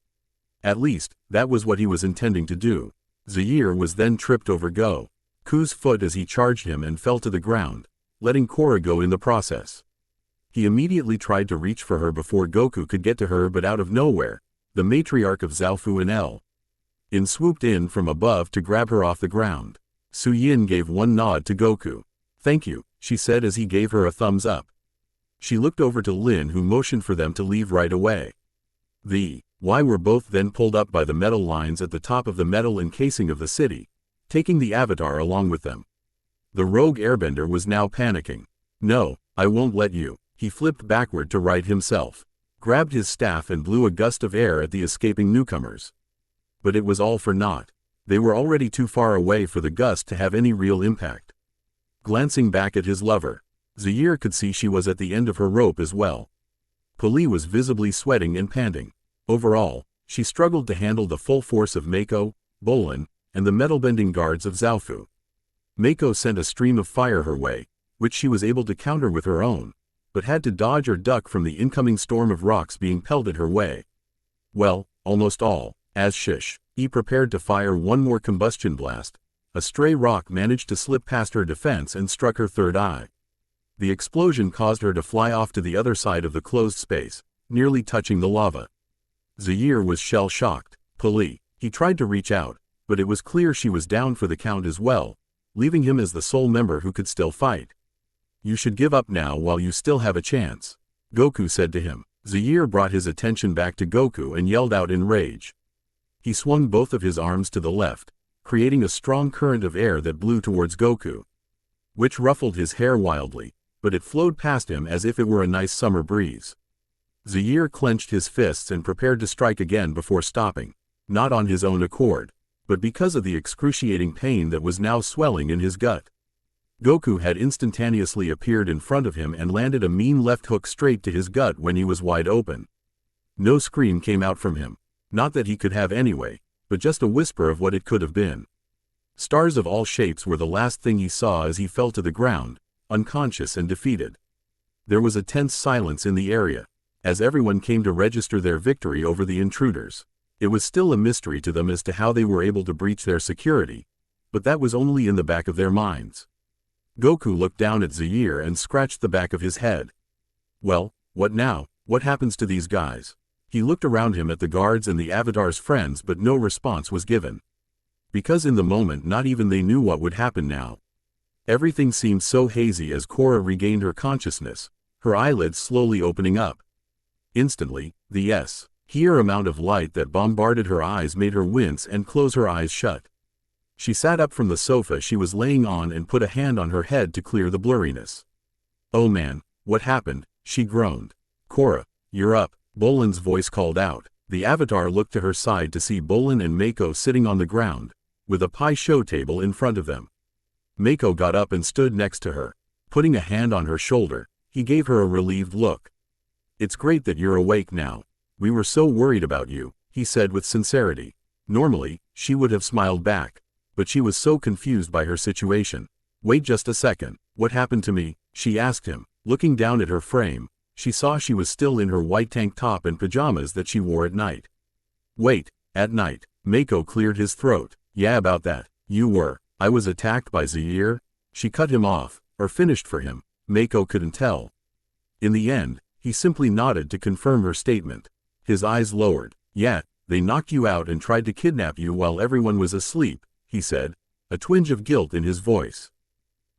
At least, that was what he was intending to do. Zaire was then tripped over Goku's foot as he charged him and fell to the ground, letting Korra go in the process. He immediately tried to reach for her before Goku could get to her, but out of nowhere, the matriarch of Zaofu and L.in swooped in from above to grab her off the ground. Suyin gave one nod to Goku. "Thank you," she said as he gave her a thumbs up. She looked over to Lin, who motioned for them to leave right away. The Y were both then pulled up by the metal lines at the top of the metal encasing of the city, taking the avatar along with them. The rogue airbender was now panicking. "No, I won't let you." He flipped backward to right himself, grabbed his staff and blew a gust of air at the escaping newcomers. But it was all for naught. They were already too far away for the gust to have any real impact. Glancing back at his lover, Zaire could see she was at the end of her rope as well. Pali was visibly sweating and panting. Overall, she struggled to handle the full force of Mako, Bolin, and the metal-bending guards of Zaofu. Mako sent a stream of fire her way, which she was able to counter with her own, but had to dodge or duck from the incoming storm of rocks being pelted her way. Well, almost all. As he prepared to fire one more combustion blast, a stray rock managed to slip past her defense and struck her third eye. The explosion caused her to fly off to the other side of the closed space, nearly touching the lava. Zaire was shell-shocked. Pali, he tried to reach out, but it was clear she was down for the count as well, leaving him as the sole member who could still fight. "You should give up now while you still have a chance," Goku said to him. Zaire brought his attention back to Goku and yelled out in rage. He swung both of his arms to the left, creating a strong current of air that blew towards Goku, which ruffled his hair wildly, but it flowed past him as if it were a nice summer breeze. Zaire clenched his fists and prepared to strike again before stopping, not on his own accord, but because of the excruciating pain that was now swelling in his gut. Goku had instantaneously appeared in front of him and landed a mean left hook straight to his gut when he was wide open. No scream came out from him, not that he could have anyway, but just a whisper of what it could have been. Stars of all shapes were the last thing he saw as he fell to the ground, unconscious and defeated. There was a tense silence in the area, as everyone came to register their victory over the intruders. It was still a mystery to them as to how they were able to breach their security, but that was only in the back of their minds. Goku looked down at Zaire and scratched the back of his head. Well, what now? What happens to these guys? He looked around him at the guards and the Avatar's friends, but no response was given. Because in the moment not even they knew what would happen now. Everything seemed so hazy as Korra regained her consciousness, her eyelids slowly opening up. Instantly, the here amount of light that bombarded her eyes made her wince and close her eyes shut. She sat up from the sofa she was laying on and put a hand on her head to clear the blurriness. Oh man, what happened? She groaned. Korra, you're up, Bolin's voice called out. The Avatar looked to her side to see Bolin and Mako sitting on the ground, with a pie show table in front of them. Mako got up and stood next to her. Putting a hand on her shoulder, he gave her a relieved look. It's great that you're awake now. We were so worried about you, he said with sincerity. Normally, she would have smiled back, but she was so confused by her situation. Wait just a second, what happened to me? She asked him. Looking down at her frame, she saw she was still in her white tank top and pajamas that she wore at night. Wait, at night? Mako cleared his throat. Yeah, about that. I was attacked by Zaire? She cut him off, or finished for him. Mako couldn't tell. In the end, he simply nodded to confirm her statement. His eyes lowered. Yeah, they knocked you out and tried to kidnap you while everyone was asleep, he said, a twinge of guilt in his voice.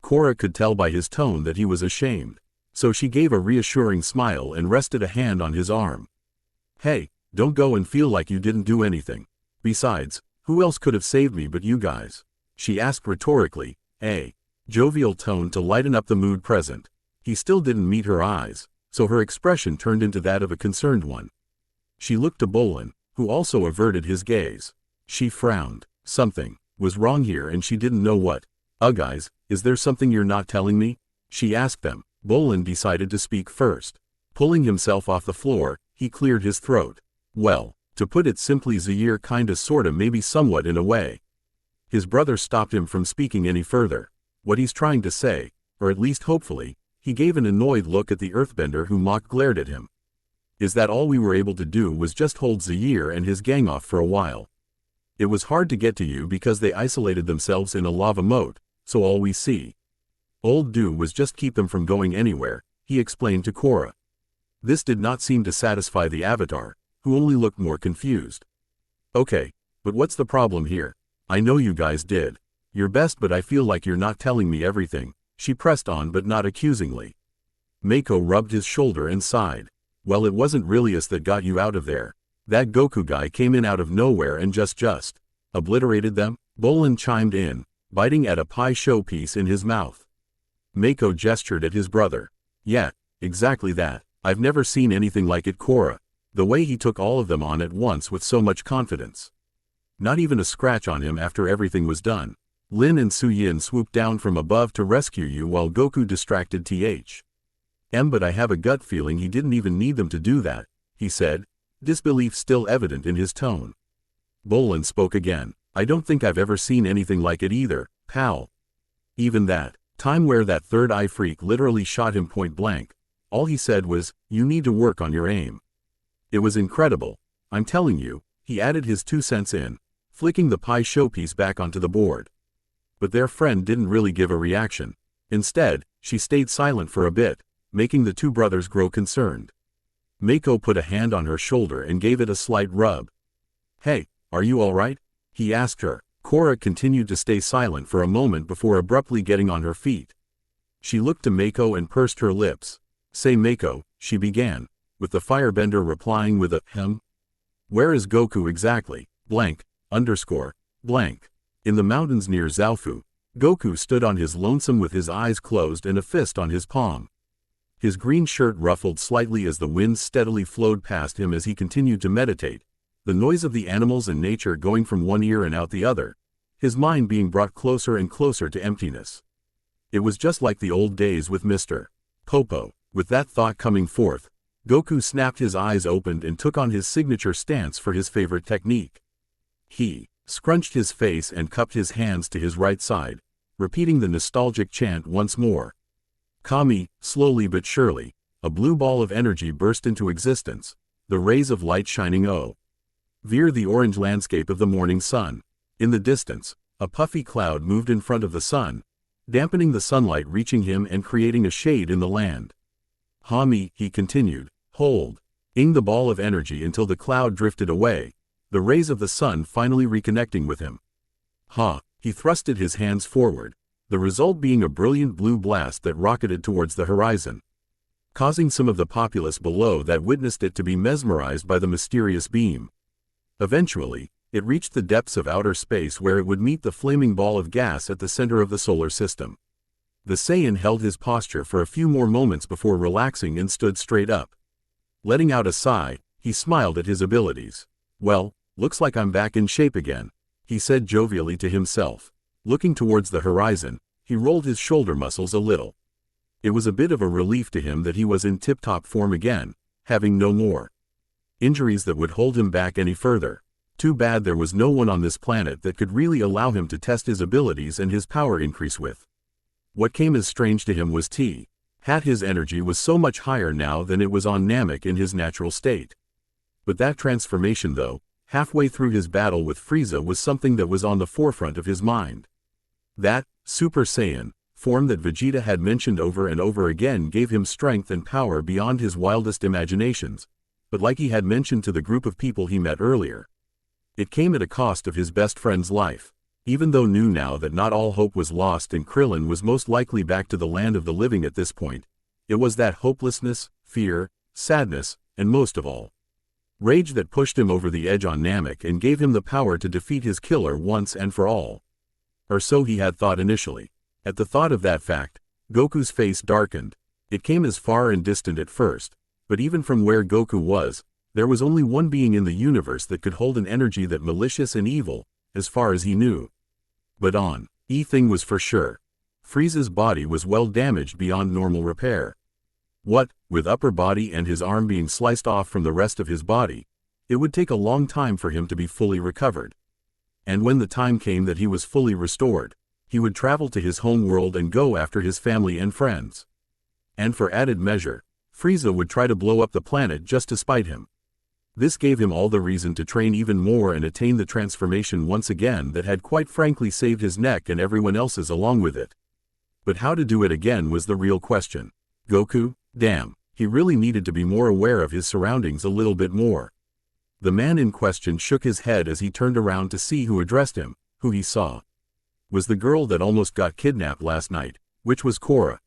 Korra could tell by his tone that he was ashamed, so she gave a reassuring smile and rested a hand on his arm. Hey, don't go and feel like you didn't do anything. Besides, who else could have saved me but you guys? She asked rhetorically, a jovial tone to lighten up the mood present. He still didn't meet her eyes, so her expression turned into that of a concerned one. She looked to Bolin, who also averted his gaze. She frowned. Something was wrong here and she didn't know what. Guys, is there something you're not telling me? She asked them. Bolin decided to speak first. Pulling himself off the floor, he cleared his throat. Well, to put it simply, Zaire kinda sorta maybe somewhat in a way. His brother stopped him from speaking any further. What he's trying to say, or at least hopefully, he gave an annoyed look at the earthbender who mock glared at him. Is that all we were able to do was just hold Zaire and his gang off for a while? It was hard to get to you because they isolated themselves in a lava moat, so all we see. Old do was just keep them from going anywhere, he explained to Korra. This did not seem to satisfy the Avatar, who only looked more confused. Okay, but what's the problem here? I know you guys did your best, but I feel like you're not telling me everything, she pressed on but not accusingly. Mako rubbed his shoulder and sighed. Well, it wasn't really us that got you out of there. That Goku guy came in out of nowhere and just obliterated them, Bolin chimed in, biting at a pie show piece in his mouth. Mako gestured at his brother. Yeah, exactly that. I've never seen anything like it, Korra. The way he took all of them on at once with so much confidence. Not even a scratch on him after everything was done. Lin and Suyin swooped down from above to rescue you while Goku distracted but I have a gut feeling he didn't even need them to do that, he said, disbelief still evident in his tone. Bolin spoke again. I don't think I've ever seen anything like it either, pal. Even that time where that third eye freak literally shot him point blank, all he said was, you need to work on your aim. It was incredible. I'm telling you, he added his 2 cents in, flicking the pie showpiece back onto the board. But their friend didn't really give a reaction. Instead, she stayed silent for a bit, making the two brothers grow concerned. Mako put a hand on her shoulder and gave it a slight rub. Hey, are you alright? He asked her. Korra continued to stay silent for a moment before abruptly getting on her feet. She looked to Mako and pursed her lips. Say Mako, she began, with the firebender replying with a Where is Goku exactly? Blank. In the mountains near Zaofu, Goku stood on his lonesome with his eyes closed and a fist on his palm. His green shirt ruffled slightly as the wind steadily flowed past him as he continued to meditate, the noise of the animals and nature going from one ear and out the other, his mind being brought closer and closer to emptiness. It was just like the old days with Mr. Popo. With that thought coming forth, Goku snapped his eyes open and took on his signature stance for his favorite technique. He scrunched his face and cupped his hands to his right side, repeating the nostalgic chant once more. Kami, slowly but surely, a blue ball of energy burst into existence, the rays of light shining over the orange landscape of the morning sun. In the distance, a puffy cloud moved in front of the sun, dampening the sunlight reaching him and creating a shade in the land. "Hami," he continued, holding the ball of energy until the cloud drifted away, the rays of the sun finally reconnecting with him. "Ha!" He thrusted his hands forward, the result being a brilliant blue blast that rocketed towards the horizon, causing some of the populace below that witnessed it to be mesmerized by the mysterious beam. Eventually, it reached the depths of outer space where it would meet the flaming ball of gas at the center of the solar system. The Saiyan held his posture for a few more moments before relaxing and stood straight up. Letting out a sigh, he smiled at his abilities. "Well, looks like I'm back in shape again," he said jovially to himself. Looking towards the horizon, he rolled his shoulder muscles a little. It was a bit of a relief to him that he was in tip-top form again, having no more injuries that would hold him back any further. Too bad there was no one on this planet that could really allow him to test his abilities and his power increase with. What came as strange to him was his energy was so much higher now than it was on Namek in his natural state. But that transformation though, halfway through his battle with Frieza was something that was on the forefront of his mind. That Super Saiyan form that Vegeta had mentioned over and over again gave him strength and power beyond his wildest imaginations, but like he had mentioned to the group of people he met earlier, it came at a cost of his best friend's life. Even though knew now that not all hope was lost and Krillin was most likely back to the land of the living at this point, it was that hopelessness, fear, sadness, and most of all, rage that pushed him over the edge on Namek and gave him the power to defeat his killer once and for all. Or so he had thought initially. At the thought of that fact, Goku's face darkened. It came as far and distant at first, but even from where Goku was, there was only one being in the universe that could hold an energy that malicious and evil, as far as he knew. But thing was for sure. Frieza's body was well damaged beyond normal repair. What, with upper body and his arm being sliced off from the rest of his body, it would take a long time for him to be fully recovered. And when the time came that he was fully restored, he would travel to his home world and go after his family and friends. And for added measure, Frieza would try to blow up the planet just to spite him. This gave him all the reason to train even more and attain the transformation once again that had quite frankly saved his neck and everyone else's along with it. But how to do it again was the real question. Goku, damn, he really needed to be more aware of his surroundings a little bit more. The man in question shook his head as he turned around to see who addressed him. Who he saw was the girl that almost got kidnapped last night, which was Korra.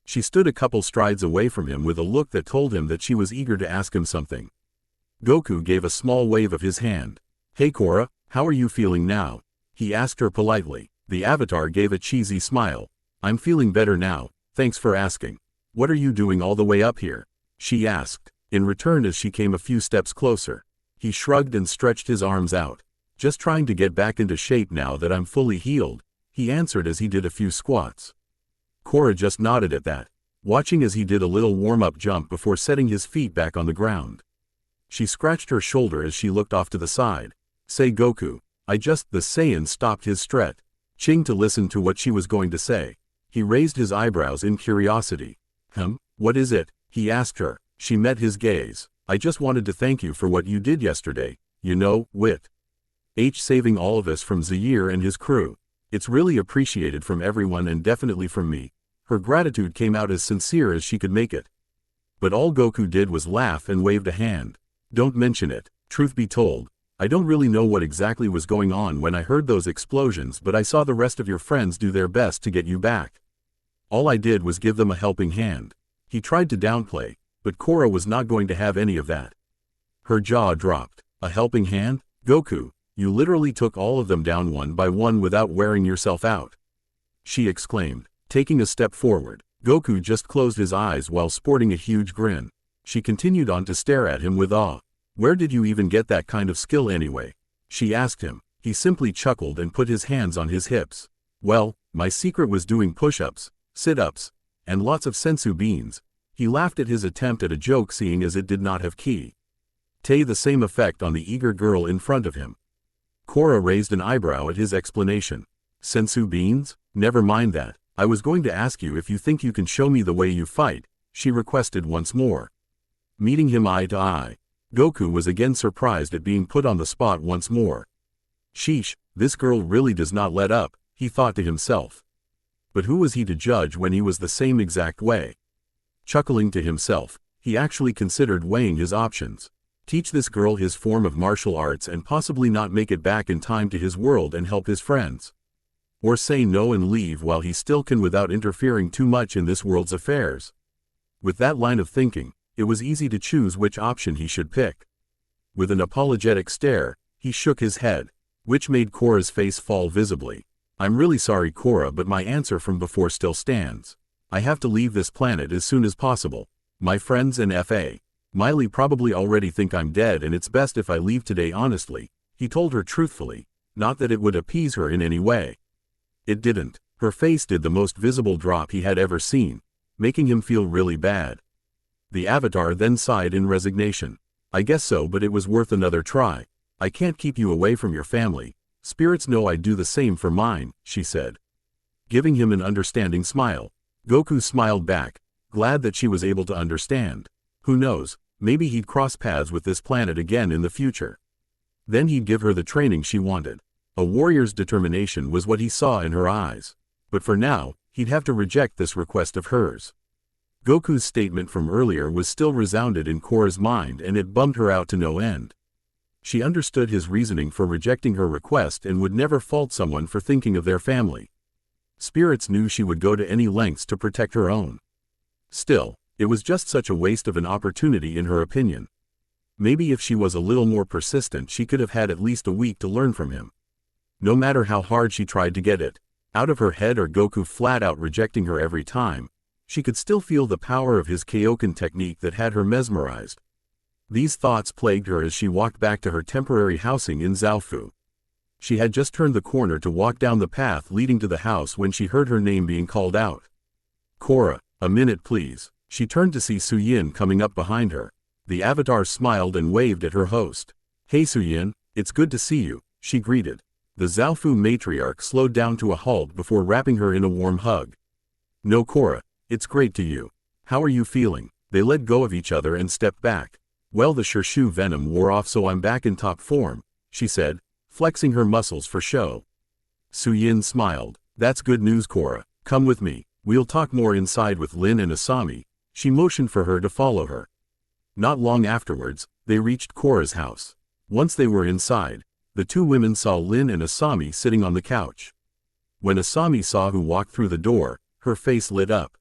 She stood a couple strides away from him with a look that told him that she was eager to ask him something. Goku gave a small wave of his hand. "Hey Korra, how are you feeling now?" he asked her politely. The avatar gave a cheesy smile. "I'm feeling better now, thanks for asking. What are you doing all the way up here?" she asked, in return as she came a few steps closer. He shrugged and stretched his arms out. "Just trying to get back into shape now that I'm fully healed," he answered as he did a few squats. Korra just nodded at that, watching as he did a little warm-up jump before setting his feet back on the ground. She scratched her shoulder as she looked off to the side. "Say Goku, the Saiyan stopped his stretching to listen to what she was going to say. He raised his eyebrows in curiosity. What is it?" he asked her. She met his gaze. "I just wanted to thank you for what you did yesterday, saving all of us from Zaire and his crew. It's really appreciated from everyone and definitely from me." Her gratitude came out as sincere as she could make it. But all Goku did was laugh and waved a hand. "Don't mention it. Truth be told, I don't really know what exactly was going on when I heard those explosions, but I saw the rest of your friends do their best to get you back. All I did was give them a helping hand." He tried to downplay, but Korra was not going to have any of that. Her jaw dropped. "A helping hand? Goku, you literally took all of them down one by one without wearing yourself out," she exclaimed, taking a step forward. Goku just closed his eyes while sporting a huge grin. She continued on to stare at him with awe. "Where did you even get that kind of skill anyway?" she asked him. He simply chuckled and put his hands on his hips. "Well, my secret was doing push-ups, sit-ups, and lots of sensu beans." He laughed at his attempt at a joke seeing as it did not have the same effect on the eager girl in front of him. Korra raised an eyebrow at his explanation. "Sensu beans? Never mind that. I was going to ask you if you think you can show me the way you fight," she requested once more. Meeting him eye to eye, Goku was again surprised at being put on the spot once more. "Sheesh, this girl really does not let up," he thought to himself. But who was he to judge when he was the same exact way? Chuckling to himself, he actually considered weighing his options. Teach this girl his form of martial arts and possibly not make it back in time to his world and help his friends. Or say no and leave while he still can without interfering too much in this world's affairs. With that line of thinking, it was easy to choose which option he should pick. With an apologetic stare, he shook his head, which made Korra's face fall visibly. I'm really sorry, Korra, but my answer from before still stands. I have to leave this planet as soon as possible. My friends and F.A. Miley probably already think I'm dead and it's best if I leave today honestly, he told her truthfully, not that it would appease her in any way. It didn't. Her face did the most visible drop he had ever seen, making him feel really bad. The Avatar then sighed in resignation. I guess so, but it was worth another try. I can't keep you away from your family. Spirits know I'd do the same for mine, she said. Giving him an understanding smile. Goku smiled back, glad that she was able to understand. Who knows, maybe he'd cross paths with this planet again in the future. Then he'd give her the training she wanted. A warrior's determination was what he saw in her eyes. But for now, he'd have to reject this request of hers. Goku's statement from earlier was still resounded in Korra's mind and it bummed her out to no end. She understood his reasoning for rejecting her request and would never fault someone for thinking of their family. Spirits knew she would go to any lengths to protect her own. Still, it was just such a waste of an opportunity in her opinion. Maybe if she was a little more persistent she could have had at least a week to learn from him. No matter how hard she tried to get it out of her head or Goku flat out rejecting her every time, she could still feel the power of his Kaioken technique that had her mesmerized. These thoughts plagued her as she walked back to her temporary housing in Zaofu. She had just turned the corner to walk down the path leading to the house when she heard her name being called out. Korra, a minute please. She turned to see Suyin coming up behind her. The Avatar smiled and waved at her host. Hey Suyin, it's good to see you, she greeted. The Zaofu matriarch slowed down to a halt before wrapping her in a warm hug. No Korra, it's great to you. How are you feeling? They let go of each other and stepped back. Well, the Shirshu venom wore off so I'm back in top form, she said, flexing her muscles for show. Suyin smiled. That's good news, Korra. Come with me. We'll talk more inside with Lin and Asami. She motioned for her to follow her. Not long afterwards, they reached Korra's house. Once they were inside, the two women saw Lin and Asami sitting on the couch. When Asami saw who walked through the door, her face lit up.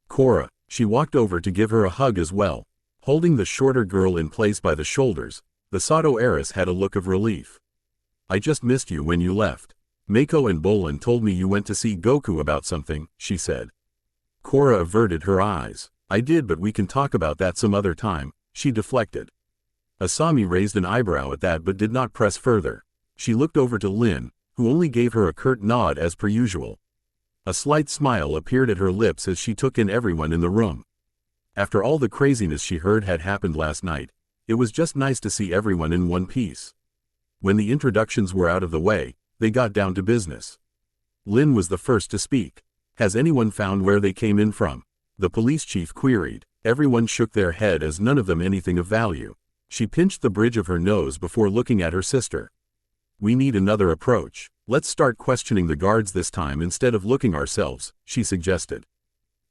Korra, she walked over to give her a hug as well. Holding the shorter girl in place by the shoulders, the Sato heiress had a look of relief. I just missed you when you left. Mako and Bolin told me you went to see Goku about something, she said. Korra averted her eyes. I did, but we can talk about that some other time, she deflected. Asami raised an eyebrow at that but did not press further. She looked over to Lin, who only gave her a curt nod as per usual. A slight smile appeared at her lips as she took in everyone in the room. After all the craziness she heard had happened last night, it was just nice to see everyone in one piece. When the introductions were out of the way, they got down to business. Lin was the first to speak. Has anyone found where they came in from? The police chief queried. Everyone shook their head as none of them anything of value. She pinched the bridge of her nose before looking at her sister. We need another approach. Let's start questioning the guards this time instead of looking ourselves, she suggested.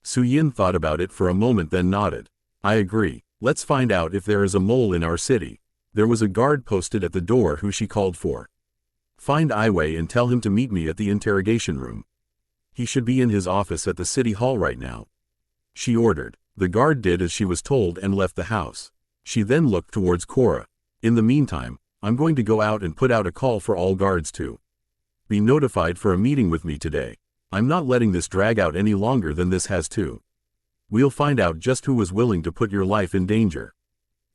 Suyin thought about it for a moment then nodded. I agree. Let's find out if there is a mole in our city. There was a guard posted at the door who she called for. Find Aiwei and tell him to meet me at the interrogation room. He should be in his office at the city hall right now, she ordered. The guard did as she was told and left the house. She then looked towards Korra. In the meantime, I'm going to go out and put out a call for all guards to be notified for a meeting with me today. I'm not letting this drag out any longer than this has to. We'll find out just who was willing to put your life in danger.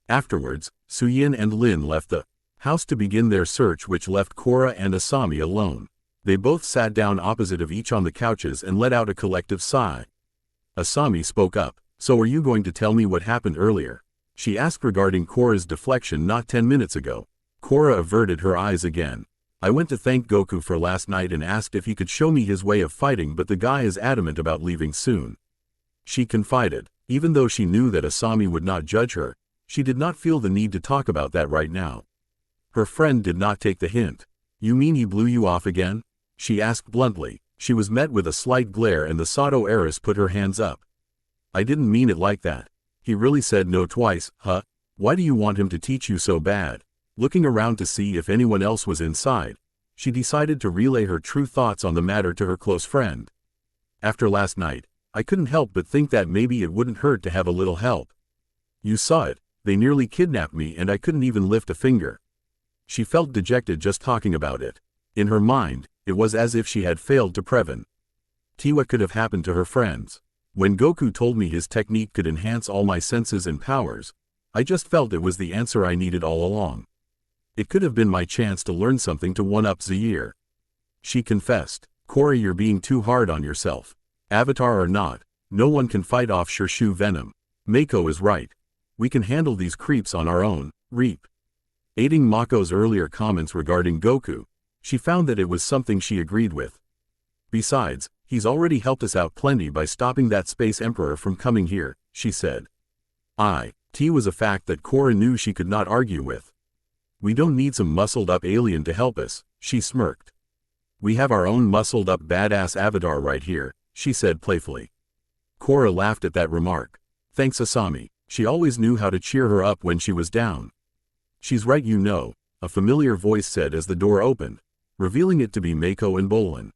Afterwards, Suyin and Lin left the house to begin their search, which left Korra and Asami alone. They both sat down opposite of each on the couches and let out a collective sigh. Asami spoke up. So are you going to tell me what happened earlier? She asked regarding Korra's deflection not 10 minutes ago. Korra averted her eyes again. I went to thank Goku for last night and asked if he could show me his way of fighting, but the guy is adamant about leaving soon, she confided. Even though she knew that Asami would not judge her, she did not feel the need to talk about that right now. Her friend did not take the hint. You mean he blew you off again? She asked bluntly. She was met with a slight glare and the Sato heiress put her hands up. I didn't mean it like that. He really said no twice, huh? Why do you want him to teach you so bad? Looking around to see if anyone else was inside, she decided to relay her true thoughts on the matter to her close friend. After last night, I couldn't help but think that maybe it wouldn't hurt to have a little help. You saw it, they nearly kidnapped me and I couldn't even lift a finger. She felt dejected just talking about it. In her mind, it was as if she had failed to prevent. What could have happened to her friends? When Goku told me his technique could enhance all my senses and powers, I just felt it was the answer I needed all along. It could have been my chance to learn something to one-up Zaire. She confessed. Korra, you're being too hard on yourself. Avatar or not, no one can fight off Shirshu venom. Mako is right. We can handle these creeps on our own. Reap. Aiding Mako's earlier comments regarding Goku, she found that it was something she agreed with. Besides, he's already helped us out plenty by stopping that space emperor from coming here, she said. Was a fact that Korra knew she could not argue with. We don't need some muscled-up alien to help us, she smirked. We have our own muscled-up badass avatar right here, she said playfully. Korra laughed at that remark. Thanks Asami, she always knew how to cheer her up when she was down. She's right, you know, a familiar voice said as the door opened, revealing it to be Mako and Bolin.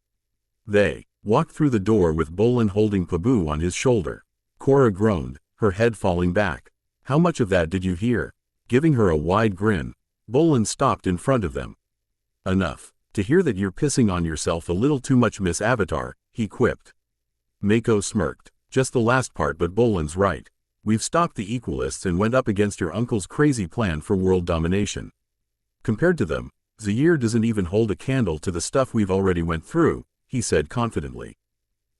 They walked through the door with Bolin holding Pabu on his shoulder. Korra groaned, her head falling back. How much of that did you hear? Giving her a wide grin, Bolin stopped in front of them. Enough. To hear that you're pissing on yourself a little too much, Miss Avatar, he quipped. Mako smirked. Just the last part, but Bolin's right. We've stopped the Equalists and went up against your uncle's crazy plan for world domination. Compared to them, Zaire doesn't even hold a candle to the stuff we've already went through, he said confidently.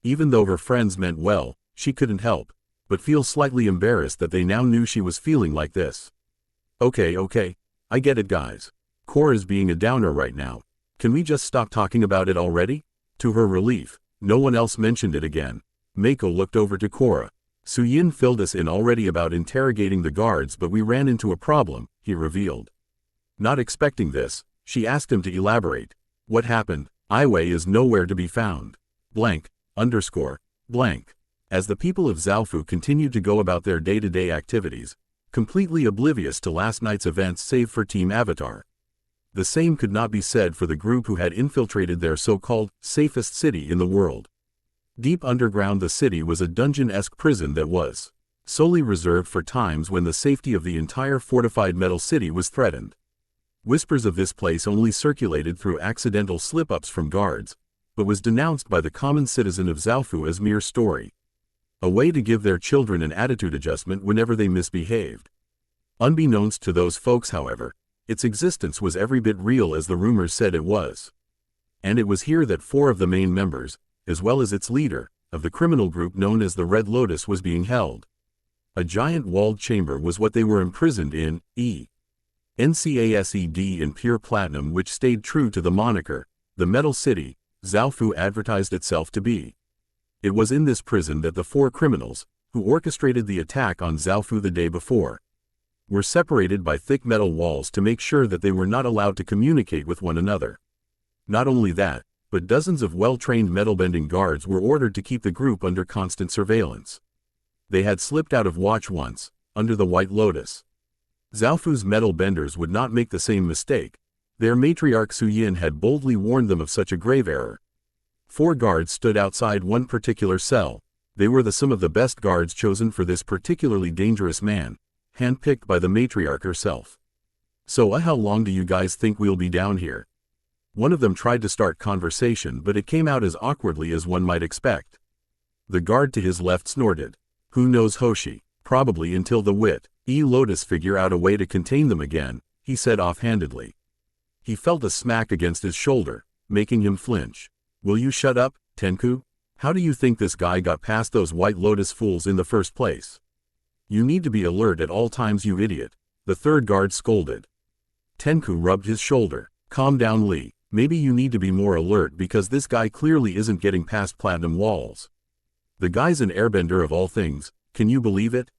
Even though her friends meant well, she couldn't help but feel slightly embarrassed that they now knew she was feeling like this. Okay, I get it guys. Korra's being a downer right now. Can we just stop talking about it already? To her relief, no one else mentioned it again. Mako looked over to Korra. Suyin filled us in already about interrogating the guards, but we ran into a problem, he revealed. Not expecting this, she asked him to elaborate. What happened? Aiwei is nowhere to be found. Blank. As the people of Zaofu continued to go about their day-to-day activities, completely oblivious to last night's events save for Team Avatar. The same could not be said for the group who had infiltrated their so-called safest city in the world. Deep underground, the city was a dungeon-esque prison that was solely reserved for times when the safety of the entire fortified metal city was threatened. Whispers of this place only circulated through accidental slip-ups from guards, but was denounced by the common citizen of Zaofu as mere story. A way to give their children an attitude adjustment whenever they misbehaved. Unbeknownst to those folks, however, its existence was every bit real as the rumors said it was. And it was here that 4 of the main members, as well as its leader, of the criminal group known as the Red Lotus was being held. A giant walled chamber was what they were imprisoned in, NCASED in pure platinum, which stayed true to the moniker, the Metal City, Zaofu advertised itself to be. It was in this prison that the 4 criminals, who orchestrated the attack on Zaofu the day before, were separated by thick metal walls to make sure that they were not allowed to communicate with one another. Not only that, but dozens of well-trained metal-bending guards were ordered to keep the group under constant surveillance. They had slipped out of watch once, under the White Lotus. Zaofu's metal benders would not make the same mistake. Their matriarch Suyin had boldly warned them of such a grave error. 4 guards stood outside one particular cell. They were some of the best guards chosen for this particularly dangerous man, handpicked by the matriarch herself. So how long do you guys think we'll be down here? One of them tried to start conversation, but it came out as awkwardly as one might expect. The guard to his left snorted. Who knows, Hoshi? Probably until the Lotus figure out a way to contain them again, he said offhandedly. He felt a smack against his shoulder, making him flinch. Will you shut up, Tenku? How do you think this guy got past those White Lotus fools in the first place? You need to be alert at all times, you idiot, the third guard scolded. Tenku rubbed his shoulder. Calm down, Lee. Maybe you need to be more alert because this guy clearly isn't getting past platinum walls. The guy's an airbender of all things, can you believe it?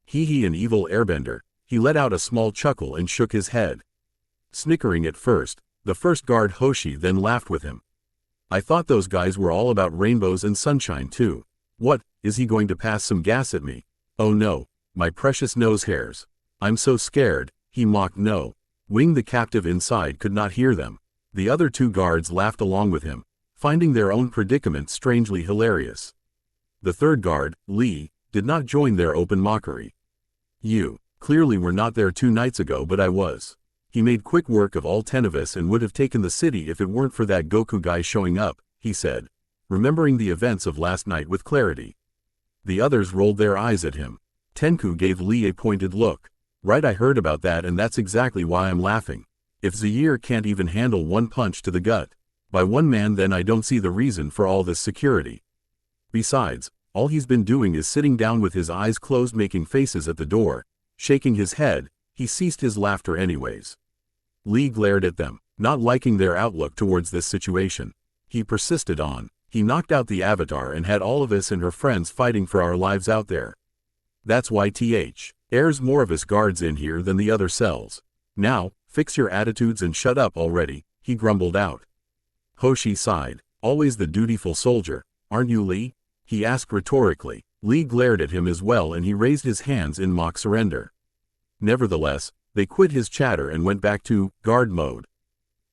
He an evil airbender. He let out a small chuckle and shook his head. Snickering at first, the first guard Hoshi then laughed with him. I thought those guys were all about rainbows and sunshine too. What, is he going to pass some gas at me? Oh no, my precious nose hairs. I'm so scared, he mocked. No. Wing, the captive inside, could not hear them. The other two guards laughed along with him, finding their own predicament strangely hilarious. The third guard, Lee, did not join their open mockery. You clearly were not there 2 nights ago, but I was. He made quick work of all 10 of us and would have taken the city if it weren't for that Goku guy showing up, he said, remembering the events of last night with clarity. The others rolled their eyes at him. Tenku gave Lee a pointed look. Right, I heard about that, and that's exactly why I'm laughing. If Zaire can't even handle one punch to the gut by one man, then I don't see the reason for all this security. Besides, all he's been doing is sitting down with his eyes closed, making faces at the door, shaking his head. He ceased his laughter anyways. Lee glared at them, not liking their outlook towards this situation. He persisted on. He knocked out the Avatar and had all of us and her friends fighting for our lives out there. That's why there's more of us guards in here than the other cells. Now, fix your attitudes and shut up already, he grumbled out. Hoshi sighed. Always the dutiful soldier, aren't you, Lee? He asked rhetorically. Lee glared at him as well, and he raised his hands in mock surrender. Nevertheless, they quit his chatter and went back to guard mode.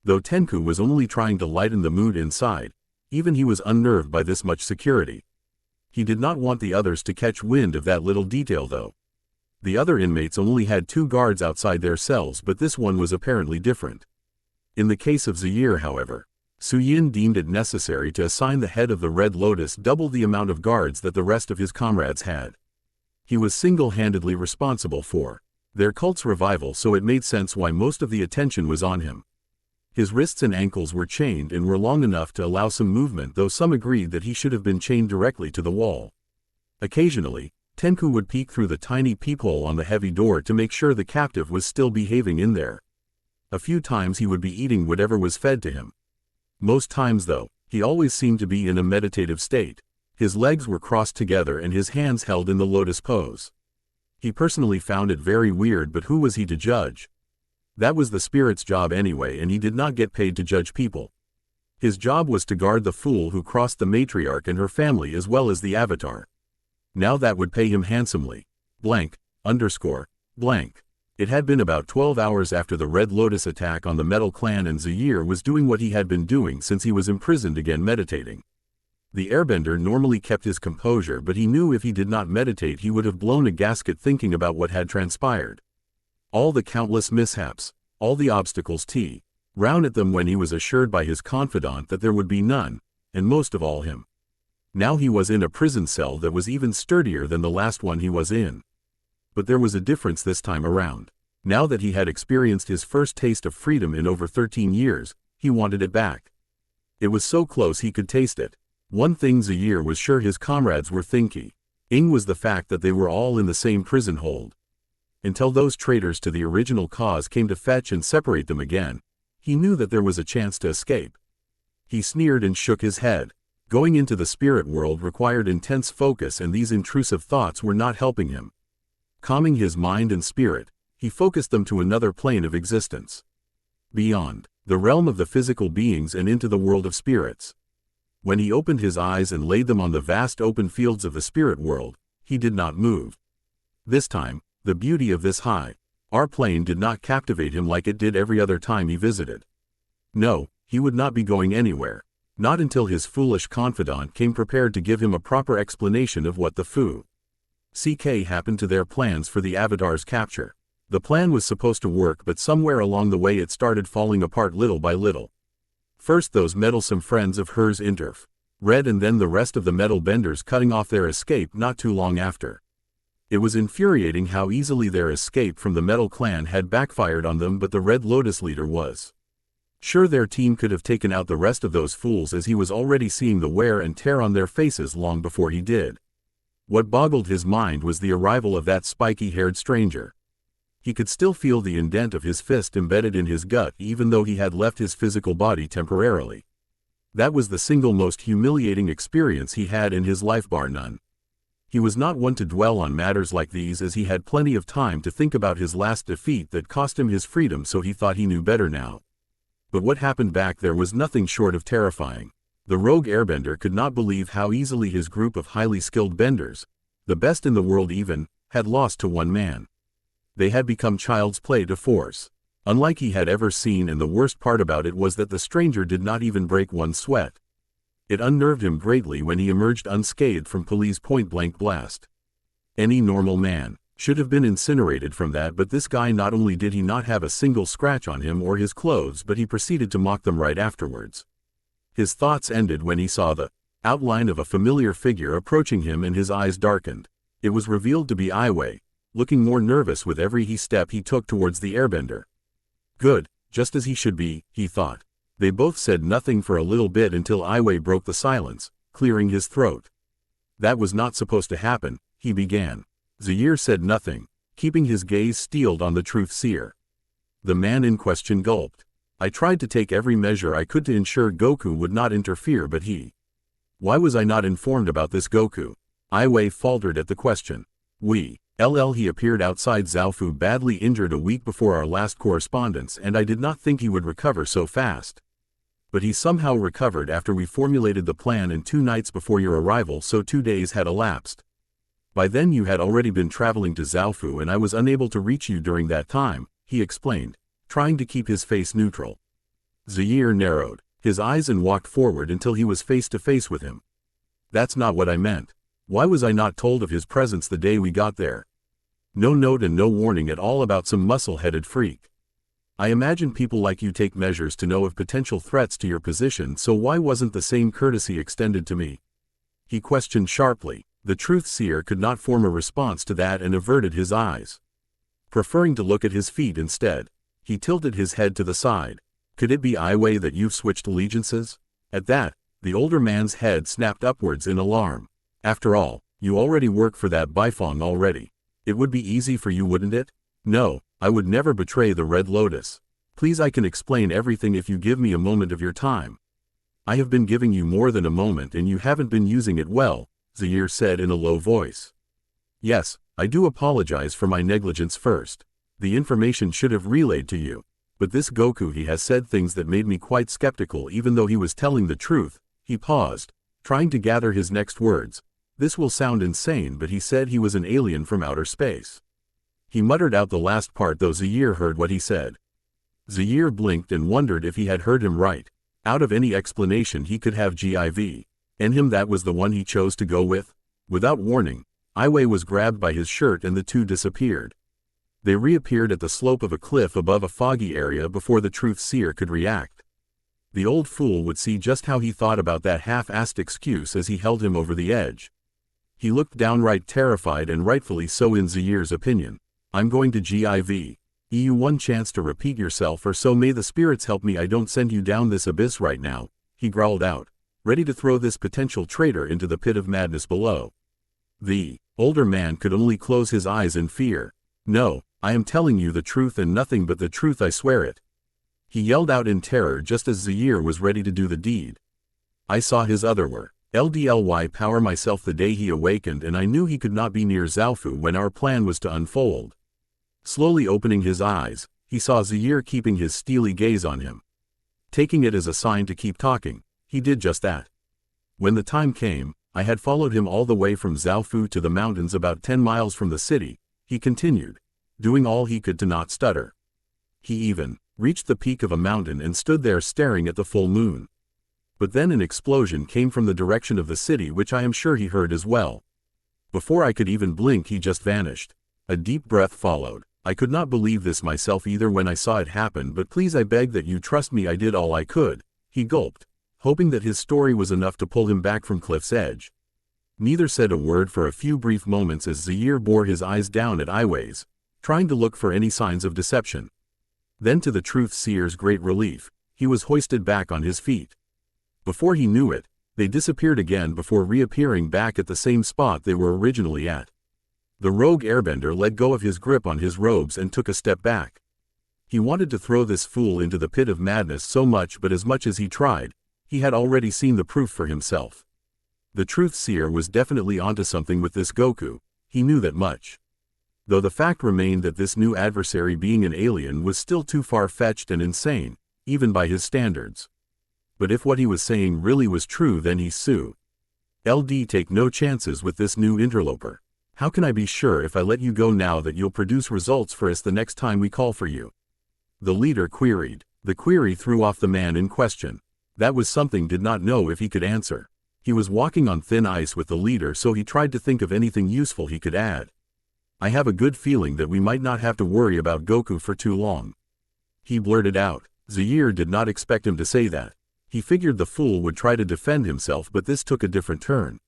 Though Tenku was only trying to lighten the mood inside, even he was unnerved by this much security. He did not want the others to catch wind of that little detail though. The other inmates only had 2 guards outside their cells, but this one was apparently different. In the case of Zaire, however, Suyin deemed it necessary to assign the head of the Red Lotus double the amount of guards that the rest of his comrades had. He was single-handedly responsible for their cult's revival, so it made sense why most of the attention was on him. His wrists and ankles were chained and were long enough to allow some movement, though some agreed that he should have been chained directly to the wall. Occasionally, Tenku would peek through the tiny peephole on the heavy door to make sure the captive was still behaving in there. A few times he would be eating whatever was fed to him. Most times though, he always seemed to be in a meditative state. His legs were crossed together and his hands held in the lotus pose. He personally found it very weird, but who was he to judge? That was the spirit's job anyway, and he did not get paid to judge people. His job was to guard the fool who crossed the matriarch and her family as well as the Avatar. Now that would pay him handsomely. Blank. It had been about 12 hours after the Red Lotus attack on the Metal Clan, and Zaire was doing what he had been doing since he was imprisoned again, meditating. The airbender normally kept his composure, but he knew if he did not meditate he would have blown a gasket thinking about what had transpired. All the countless mishaps, all the obstacles round at them when he was assured by his confidant that there would be none, and most of all him. Now he was in a prison cell that was even sturdier than the last one he was in. But there was a difference this time around. Now that he had experienced his first taste of freedom in over 13 years, he wanted it back. It was so close he could taste it. One thing Zaire was sure his comrades were thinking was the fact that they were all in the same prison hold. Until those traitors to the original cause came to fetch and separate them again, he knew that there was a chance to escape. He sneered and shook his head. Going into the spirit world required intense focus, and these intrusive thoughts were not helping him. Calming his mind and spirit, he focused them to another plane of existence. Beyond the realm of the physical beings and into the world of spirits. When he opened his eyes and laid them on the vast open fields of the spirit world, he did not move. This time, the beauty of this high-R plane did not captivate him like it did every other time he visited. No, he would not be going anywhere. Not until his foolish confidant came prepared to give him a proper explanation of what the CK happened to their plans for the Avatar's capture. The plan was supposed to work, but somewhere along the way it started falling apart little by little. First those meddlesome friends of hers Red, and then the rest of the metal benders cutting off their escape not too long after. It was infuriating how easily their escape from the Metal Clan had backfired on them, but the Red Lotus leader was sure their team could have taken out the rest of those fools, as he was already seeing the wear and tear on their faces long before he did. What boggled his mind was the arrival of that spiky-haired stranger. He could still feel the indent of his fist embedded in his gut even though he had left his physical body temporarily. That was the single most humiliating experience he had in his life, bar none. He was not one to dwell on matters like these, as he had plenty of time to think about his last defeat that cost him his freedom, so he thought he knew better now. But what happened back there was nothing short of terrifying. The rogue airbender could not believe how easily his group of highly skilled benders, the best in the world even, had lost to one man. They had become child's play to force, unlike he had ever seen, and the worst part about it was that the stranger did not even break one sweat. It unnerved him greatly when he emerged unscathed from Poli's point-blank blast. Any normal man should have been incinerated from that, but this guy, not only did he not have a single scratch on him or his clothes, but he proceeded to mock them right afterwards. His thoughts ended when he saw the outline of a familiar figure approaching him, and his eyes darkened. It was revealed to be Aiwei, looking more nervous with every step he took towards the airbender. Good, just as he should be, he thought. They both said nothing for a little bit until Aiwei broke the silence, clearing his throat. That was not supposed to happen, he began. Zaire said nothing, keeping his gaze steeled on the truth seer. The man in question gulped. I tried to take every measure I could to ensure Goku would not interfere, but he... Why was I not informed about this, Goku? Aiwei faltered at the question. He appeared outside Zaofu badly injured a week before our last correspondence, and I did not think he would recover so fast. But he somehow recovered after we formulated the plan, and 2 nights before your arrival, so 2 days had elapsed. By then you had already been traveling to Zaofu, and I was unable to reach you during that time, he explained, trying to keep his face neutral. Zaire narrowed his eyes and walked forward until he was face to face with him. That's not what I meant. Why was I not told of his presence the day we got there? No note and no warning at all about some muscle-headed freak. I imagine people like you take measures to know of potential threats to your position, so why wasn't the same courtesy extended to me? He questioned sharply. The truth seer could not form a response to that and averted his eyes, preferring to look at his feet instead. He tilted his head to the side. Could it be Aiwei that you've switched allegiances? At that, the older man's head snapped upwards in alarm. After all, you already work for that Baifeng already. It would be easy for you, wouldn't it? No, I would never betray the Red Lotus. Please, I can explain everything if you give me a moment of your time. I have been giving you more than a moment and you haven't been using it well, Zaire said in a low voice. Yes, I do apologize for my negligence first. The information should have relayed to you. But this Goku, he has said things that made me quite skeptical, even though he was telling the truth. He paused, trying to gather his next words. This will sound insane, but he said he was an alien from outer space. He muttered out the last part, though Zaire heard what he said. Zaire blinked and wondered if he had heard him right. Out of any explanation he could have give, and him, that was the one he chose to go with? Without warning, Aiwei was grabbed by his shirt and the two disappeared. They reappeared at the slope of a cliff above a foggy area before the truth seer could react. The old fool would see just how he thought about that half-assed excuse as he held him over the edge. He looked downright terrified, and rightfully so in Zaire's opinion. I'm going to give you one chance to repeat yourself, or so may the spirits help me I don't send you down this abyss right now, he growled out, ready to throw this potential traitor into the pit of madness below. The older man could only close his eyes in fear. No, I am telling you the truth and nothing but the truth, I swear it. He yelled out in terror just as Zaire was ready to do the deed. I saw his other LDLY power myself the day he awakened, and I knew he could not be near Zaofu when our plan was to unfold. Slowly opening his eyes, he saw Zaire keeping his steely gaze on him. Taking it as a sign to keep talking, he did just that. When the time came, I had followed him all the way from Zaofu to the mountains about 10 miles from the city, he continued, doing all he could to not stutter. He even reached the peak of a mountain and stood there staring at the full moon. But then an explosion came from the direction of the city, which I am sure he heard as well. Before I could even blink, he just vanished. A deep breath followed. I could not believe this myself either when I saw it happen, but please, I beg that you trust me, I did all I could. He gulped, hoping that his story was enough to pull him back from cliff's edge. Neither said a word for a few brief moments as Zaire bore his eyes down at Aiwei's, trying to look for any signs of deception. Then, to the truth seer's great relief, he was hoisted back on his feet. Before he knew it, they disappeared again before reappearing back at the same spot they were originally at. The rogue airbender let go of his grip on his robes and took a step back. He wanted to throw this fool into the pit of madness so much, but as much as he tried, he had already seen the proof for himself. The truth seer was definitely onto something with this Goku, he knew that much. Though the fact remained that this new adversary, being an alien, was still too far-fetched and insane, even by his standards. But if what he was saying really was true, then he's Sue. LD, take no chances with this new interloper. How can I be sure if I let you go now that you'll produce results for us the next time we call for you? The leader queried. The query threw off the man in question. That was something did not know if he could answer. He was walking on thin ice with the leader, so he tried to think of anything useful he could add. I have a good feeling that we might not have to worry about Goku for too long. He blurted out. Zaire did not expect him to say that. He figured the fool would try to defend himself, but this took a different turn.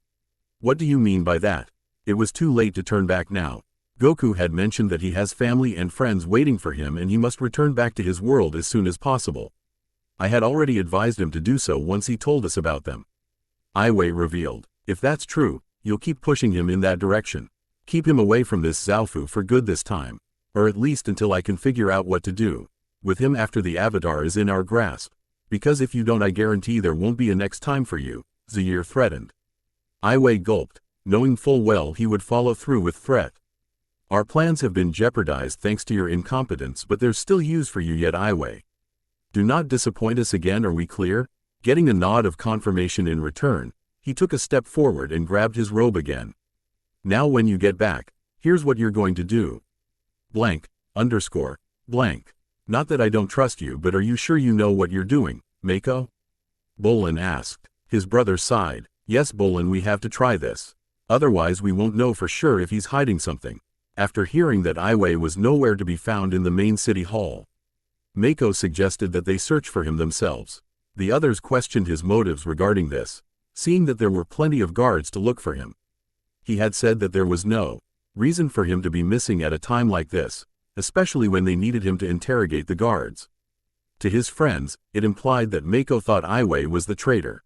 What do you mean by that? It was too late to turn back now. Goku had mentioned that he has family and friends waiting for him and he must return back to his world as soon as possible. I had already advised him to do so once he told us about them. Aiwei revealed. If that's true, you'll keep pushing him in that direction. Keep him away from this Zaofu for good this time. Or at least until I can figure out what to do with him after the Avatar is in our grasp. Because if you don't, I guarantee there won't be a next time for you, Zaire threatened. Aiwei gulped, knowing full well he would follow through with threat. Our plans have been jeopardized thanks to your incompetence, but there's still use for you yet, Aiwei. Do not disappoint us again, are we clear? Getting a nod of confirmation in return, he took a step forward and grabbed his robe again. Now when you get back, here's what you're going to do. Blank, underscore, blank. Not that I don't trust you, but are you sure you know what you're doing, Mako? Bolin asked. His brother sighed. Yes, Bolin, we have to try this. Otherwise we won't know for sure if he's hiding something. After hearing that Aiwei was nowhere to be found in the main city hall, Mako suggested that they search for him themselves. The others questioned his motives regarding this, seeing that there were plenty of guards to look for him. He had said that there was no reason for him to be missing at a time like this, especially when they needed him to interrogate the guards. To his friends, it implied that Mako thought Aiwei was the traitor.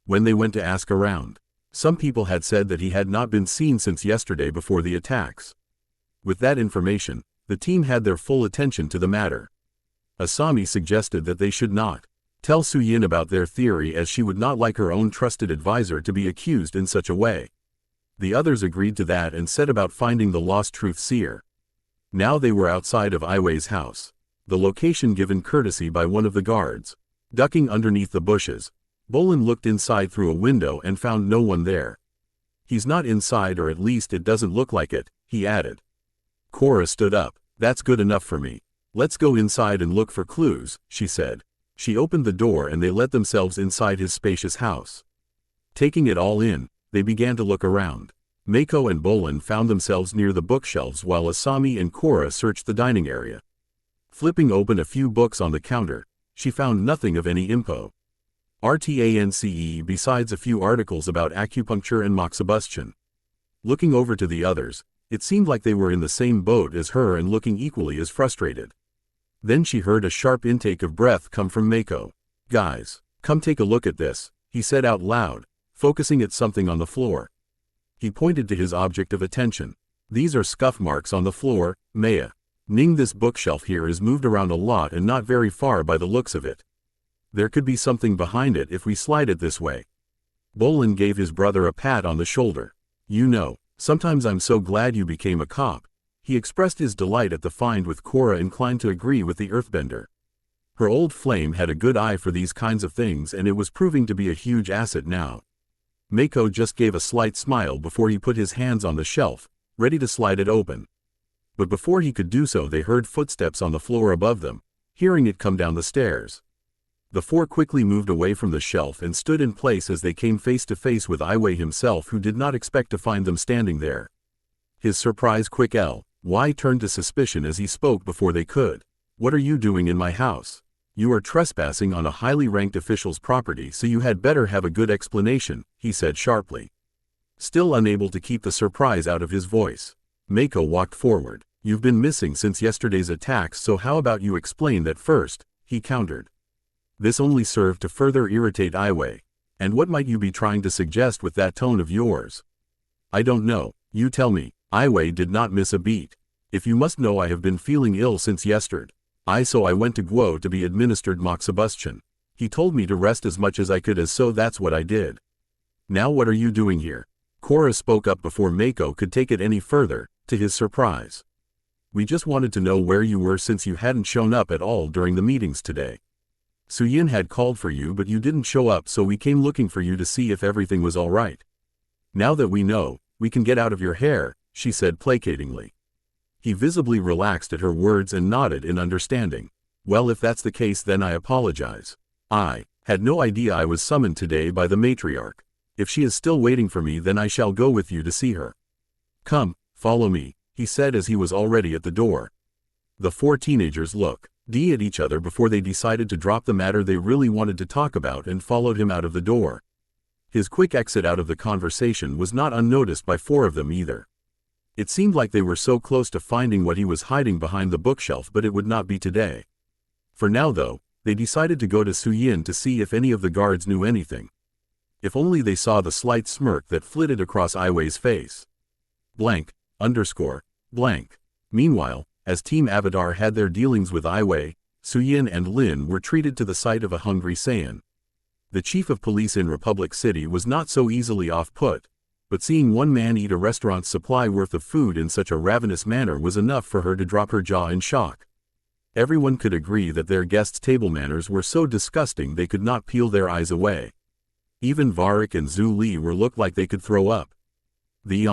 When they went to ask around, some people had said that he had not been seen since yesterday before the attacks. With that information, the team had their full attention to the matter. Asami suggested that they should not tell Suyin about their theory, as she would not like her own trusted advisor to be accused in such a way. The others agreed to that and set about finding the lost truth seer. Now they were outside of Aiwei's house, the location given courtesy by one of the guards. Ducking underneath the bushes, Bolin looked inside through a window and found no one there. He's not inside, or at least it doesn't look like it, he added. Korra stood up. That's good enough for me. Let's go inside and look for clues, she said. She opened the door and they let themselves inside his spacious house. Taking it all in, they began to look around. Mako and Bolin found themselves near the bookshelves while Asami and Korra searched the dining area. Flipping open a few books on the counter, she found nothing of any info. RTANCE besides a few articles about acupuncture and moxibustion. Looking over to the others, it seemed like they were in the same boat as her and looking equally as frustrated. Then she heard a sharp intake of breath come from Mako. Guys, come take a look at this, he said out loud, focusing at something on the floor. He pointed to his object of attention. These are scuff marks on the floor, Maya. Ning, this bookshelf here is moved around a lot and not very far by the looks of it. There could be something behind it if we slide it this way. Bolin gave his brother a pat on the shoulder. You know, sometimes I'm so glad you became a cop. He expressed his delight at the find, with Korra inclined to agree with the earthbender. Her old flame had a good eye for these kinds of things and it was proving to be a huge asset now. Mako just gave a slight smile before he put his hands on the shelf, ready to slide it open. But before he could do so, they heard footsteps on the floor above them, hearing it come down the stairs. The four quickly moved away from the shelf and stood in place as they came face to face with Aiwei himself, who did not expect to find them standing there. His surprise quick L.Y. turned to suspicion as he spoke before they could. What are you doing in my house? You are trespassing on a highly ranked official's property, so you had better have a good explanation, he said sharply. Still unable to keep the surprise out of his voice, Mako walked forward. You've been missing since yesterday's attacks, so how about you explain that first, he countered. This only served to further irritate Aiwei. And what might you be trying to suggest with that tone of yours? I don't know, you tell me. Aiwei did not miss a beat. If you must know, I have been feeling ill since yesterday. So I went to Guo to be administered moxibustion. He told me to rest as much as I could, so that's what I did. Now what are you doing here? Korra spoke up before Mako could take it any further, to his surprise. We just wanted to know where you were since you hadn't shown up at all during the meetings today. Suyin had called for you but you didn't show up, so we came looking for you to see if everything was all right. Now that we know, we can get out of your hair, she said placatingly. He visibly relaxed at her words and nodded in understanding. Well, if that's the case, then I apologize. I had no idea I was summoned today by the matriarch. If she is still waiting for me, then I shall go with you to see her. Come, follow me, he said as he was already at the door. The four teenagers looked at each other before they decided to drop the matter they really wanted to talk about and followed him out of the door. His quick exit out of the conversation was not unnoticed by four of them either. It seemed like they were so close to finding what he was hiding behind the bookshelf, but it would not be today. For now though, they decided to go to Suyin to see if any of the guards knew anything. If only they saw the slight smirk that flitted across Aiwei's face. Blank, underscore, blank. Meanwhile, as Team Avatar had their dealings with Aiwei, Suyin and Lin were treated to the sight of a hungry Saiyan. The chief of police in Republic City was not so easily off-put, but seeing one man eat a restaurant's supply worth of food in such a ravenous manner was enough for her to drop her jaw in shock. Everyone could agree that their guests' table manners were so disgusting they could not peel their eyes away. Even Varric and Zhu Li looked like they could throw up. The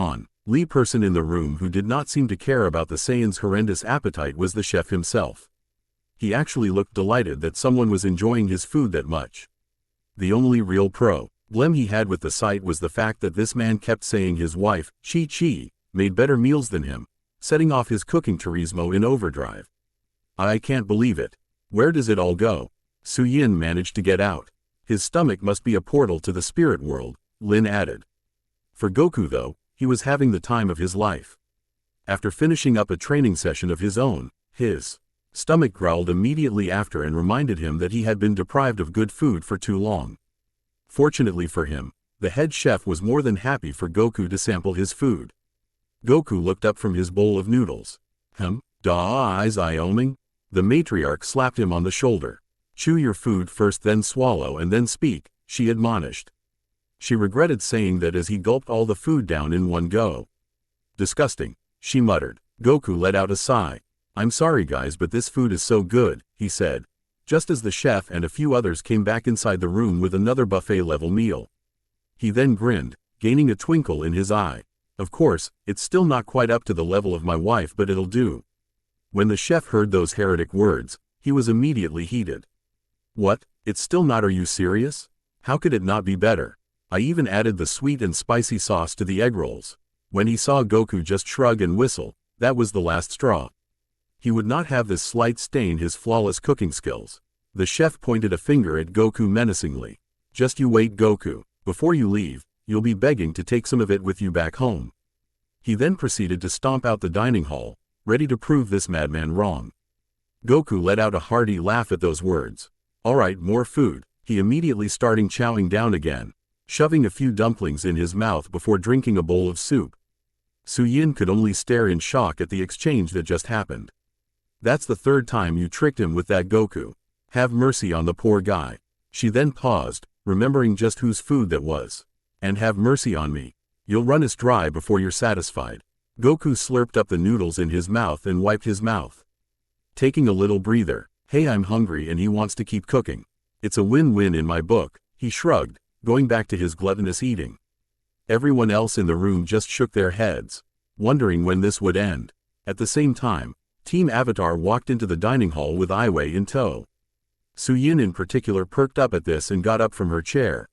Li person in the room who did not seem to care about the Saiyan's horrendous appetite was the chef himself. He actually looked delighted that someone was enjoying his food that much. The only real problem he had with the sight was the fact that this man kept saying his wife, Chi, made better meals than him, setting off his cooking turismo in overdrive. I can't believe it. Where does it all go? Suyin managed to get out. His stomach must be a portal to the spirit world, Lin added. For Goku though, he was having the time of his life. After finishing up a training session of his own, his stomach growled immediately after and reminded him that he had been deprived of good food for too long. Fortunately for him, the head chef was more than happy for Goku to sample his food. Goku looked up from his bowl of noodles. Eyes Ioming? The matriarch slapped him on the shoulder. Chew your food first, then swallow and then speak, she admonished. She regretted saying that as he gulped all the food down in one go. Disgusting, she muttered. Goku let out a sigh. I'm sorry guys, but this food is so good, he said, just as the chef and a few others came back inside the room with another buffet-level meal. He then grinned, gaining a twinkle in his eye. Of course, it's still not quite up to the level of my wife, but it'll do. When the chef heard those heretic words, he was immediately heated. What? It's still not? Are you serious? How could it not be better? I even added the sweet and spicy sauce to the egg rolls. When he saw Goku just shrug and whistle, that was the last straw. He would not have this slight stain his flawless cooking skills. The chef pointed a finger at Goku menacingly. Just you wait, Goku. Before you leave, you'll be begging to take some of it with you back home. He then proceeded to stomp out the dining hall, ready to prove this madman wrong. Goku let out a hearty laugh at those words. Alright, more food. He immediately started chowing down again, shoving a few dumplings in his mouth before drinking a bowl of soup. Suyin could only stare in shock at the exchange that just happened. That's the third time you tricked him with that, Goku. Have mercy on the poor guy. She then paused, remembering just whose food that was. And have mercy on me. You'll run us dry before you're satisfied. Goku slurped up the noodles in his mouth and wiped his mouth. Taking a little breather. Hey, I'm hungry and he wants to keep cooking. It's a win-win in my book, he shrugged, going back to his gluttonous eating. Everyone else in the room just shook their heads, wondering when this would end. At the same time, Team Avatar walked into the dining hall with Aiwei in tow. Suyin in particular perked up at this and got up from her chair.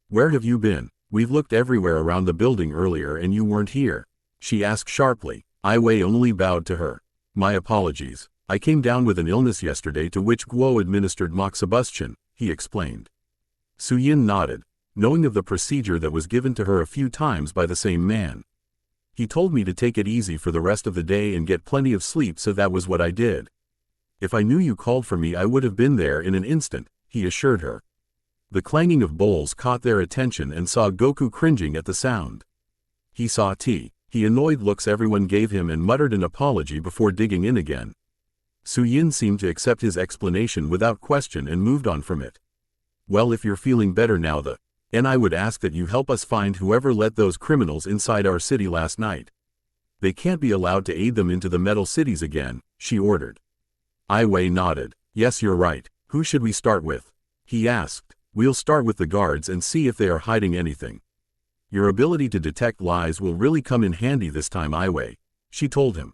Where have you been? We've looked everywhere around the building earlier and you weren't here, she asked sharply. Aiwei only bowed to her. My apologies. I came down with an illness yesterday to which Guo administered moxibustion, he explained. Suyin nodded, knowing of the procedure that was given to her a few times by the same man. He told me to take it easy for the rest of the day and get plenty of sleep, so that was what I did. If I knew you called for me, I would have been there in an instant, he assured her. The clanging of bowls caught their attention and saw Goku cringing at the sound. He saw annoyed looks everyone gave him and muttered an apology before digging in again. Suyin seemed to accept his explanation without question and moved on from it. Well, if you're feeling better now, and I would ask that you help us find whoever let those criminals inside our city last night. They can't be allowed to aid them into the metal cities again, she ordered. Aiwei nodded. Yes, you're right. Who should we start with? He asked. We'll start with the guards and see if they are hiding anything. Your ability to detect lies will really come in handy this time, Iway, she told him.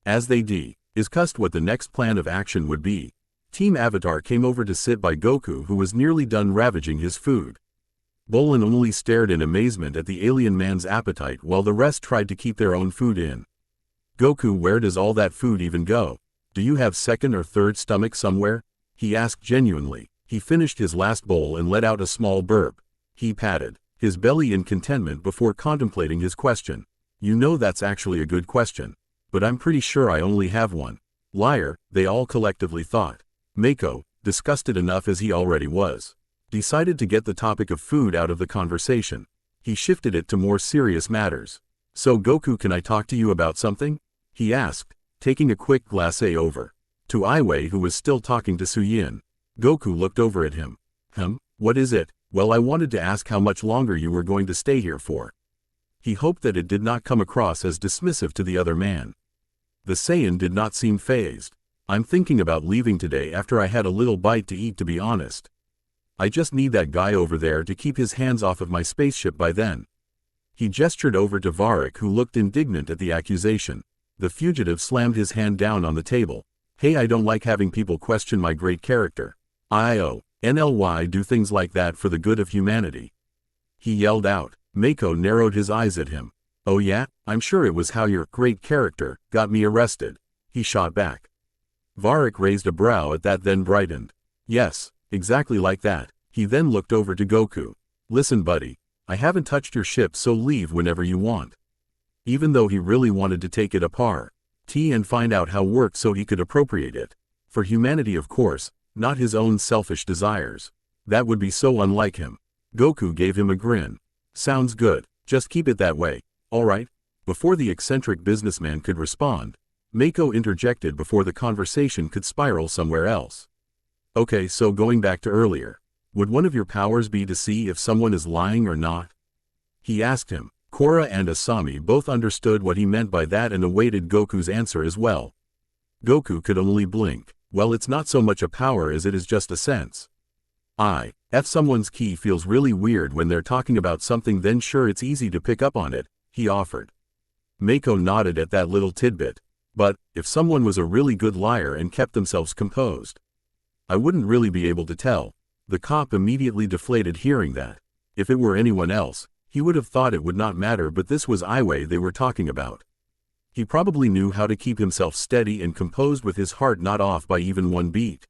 As they discussed what the next plan of action would be, Team Avatar came over to sit by Goku, who was nearly done ravaging his food. Bolin only stared in amazement at the alien man's appetite while the rest tried to keep their own food in. Goku, where does all that food even go? Do you have second or third stomach somewhere? He asked genuinely. He finished his last bowl and let out a small burp. He patted his belly in contentment before contemplating his question. You know, that's actually a good question. But I'm pretty sure I only have one. Liar, they all collectively thought. Mako, disgusted enough as he already was, decided to get the topic of food out of the conversation. He shifted it to more serious matters. So Goku, can I talk to you about something? He asked, taking a quick glacé over to Iway, who was still talking to Suyin. Goku looked over at him. What is it? Well, I wanted to ask how much longer you were going to stay here for. He hoped that it did not come across as dismissive to the other man. The Saiyan did not seem fazed. I'm thinking about leaving today after I had a little bite to eat, to be honest. I just need that guy over there to keep his hands off of my spaceship by then. He gestured over to Varrick, who looked indignant at the accusation. The fugitive slammed his hand down on the table. Hey, I don't like having people question my great character. IONLY do things like that for the good of humanity. He yelled out. Mako narrowed his eyes at him. Oh yeah, I'm sure it was how your great character got me arrested. He shot back. Varrick raised a brow at that, then brightened. Yes, exactly like that. He then looked over to Goku. Listen buddy, I haven't touched your ship, so leave whenever you want. Even though he really wanted to take it apart and find out how it worked so he could appropriate it. For humanity, of course, not his own selfish desires. That would be so unlike him. Goku gave him a grin. Sounds good, just keep it that way, alright? Before the eccentric businessman could respond, Mako interjected before the conversation could spiral somewhere else. Okay, so going back to earlier, would one of your powers be to see if someone is lying or not? He asked him. Korra and Asami both understood what he meant by that and awaited Goku's answer as well. Goku could only blink. Well, it's not so much a power as it is just a sense. If someone's key feels really weird when they're talking about something, then sure, it's easy to pick up on it, he offered. Mako nodded at that little tidbit. But, if someone was a really good liar and kept themselves composed, I wouldn't really be able to tell. The cop immediately deflated hearing that. If it were anyone else, he would have thought it would not matter, but this was Iway they were talking about. He probably knew how to keep himself steady and composed with his heart not off by even one beat.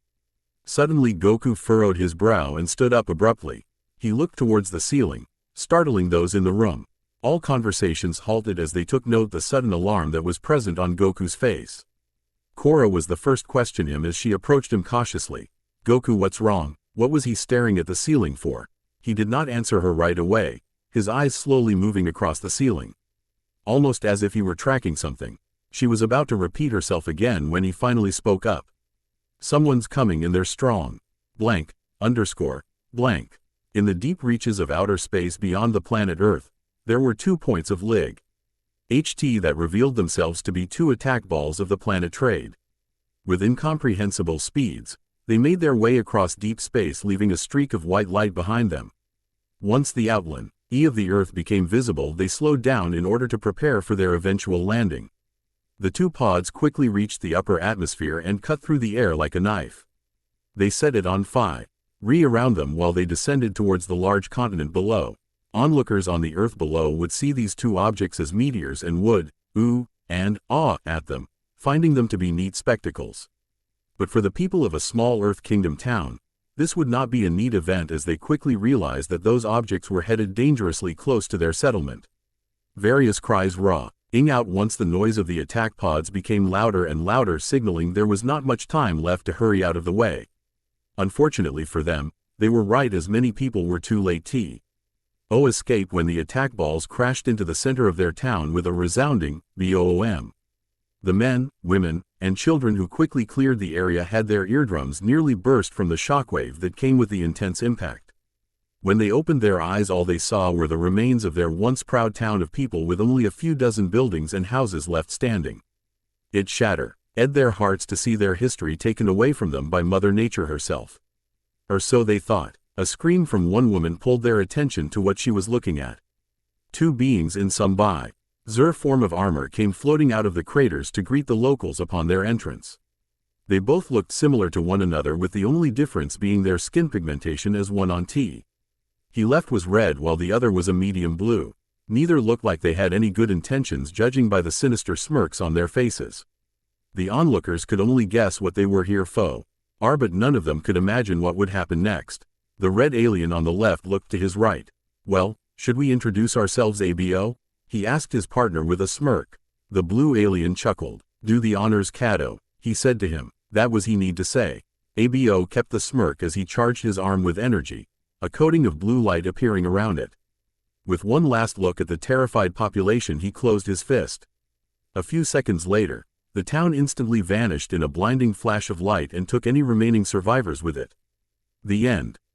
Suddenly Goku furrowed his brow and stood up abruptly. He looked towards the ceiling, startling those in the room. All conversations halted as they took note the sudden alarm that was present on Goku's face. Korra was the first to question him as she approached him cautiously. Goku, what's wrong? What was he staring at the ceiling for? He did not answer her right away, his eyes slowly moving across the ceiling, almost as if he were tracking something. She was about to repeat herself again when he finally spoke up. Someone's coming and they're strong. Blank, underscore, blank. In the deep reaches of outer space beyond the planet Earth, there were 2 points of Lig HT that revealed themselves to be 2 attack balls of the planet Trade. With incomprehensible speeds, they made their way across deep space, leaving a streak of white light behind them. Once the outline of the Earth became visible, they slowed down in order to prepare for their eventual landing. The 2 pods quickly reached the upper atmosphere and cut through the air like a knife. They set it on fire around them while they descended towards the large continent below. Onlookers on the Earth below would see these 2 objects as meteors and would ooh and ah at them, finding them to be neat spectacles. But for the people of a small Earth Kingdom town, this would not be a neat event, as they quickly realized that those objects were headed dangerously close to their settlement. Various cries rang out once the noise of the attack pods became louder and louder, signaling there was not much time left to hurry out of the way. Unfortunately for them, they were right, as many people were too late to escape when the attack balls crashed into the center of their town with a resounding boom. The men, women, and children who quickly cleared the area had their eardrums nearly burst from the shockwave that came with the intense impact. When they opened their eyes, all they saw were the remains of their once proud town of people, with only a few dozen buildings and houses left standing. It shattered ed their hearts to see their history taken away from them by Mother Nature herself. Or so they thought. A scream from one woman pulled their attention to what she was looking at. Two beings in some bizarre form of armor came floating out of the craters to greet the locals upon their entrance. They both looked similar to one another, with the only difference being their skin pigmentation, as one on T. He left was red while the other was a medium blue. Neither looked like they had any good intentions, judging by the sinister smirks on their faces. The onlookers could only guess what they were here for, but none of them could imagine what would happen next. The red alien on the left looked to his right. "Well, should we introduce ourselves, ABO?" he asked his partner with a smirk. The blue alien chuckled. "Do the honors, Kato," he said to him. That was he need to say. ABO kept the smirk as he charged his arm with energy, a coating of blue light appearing around it. With one last look at the terrified population, he closed his fist. A few seconds later, the town instantly vanished in a blinding flash of light and took any remaining survivors with it. The end.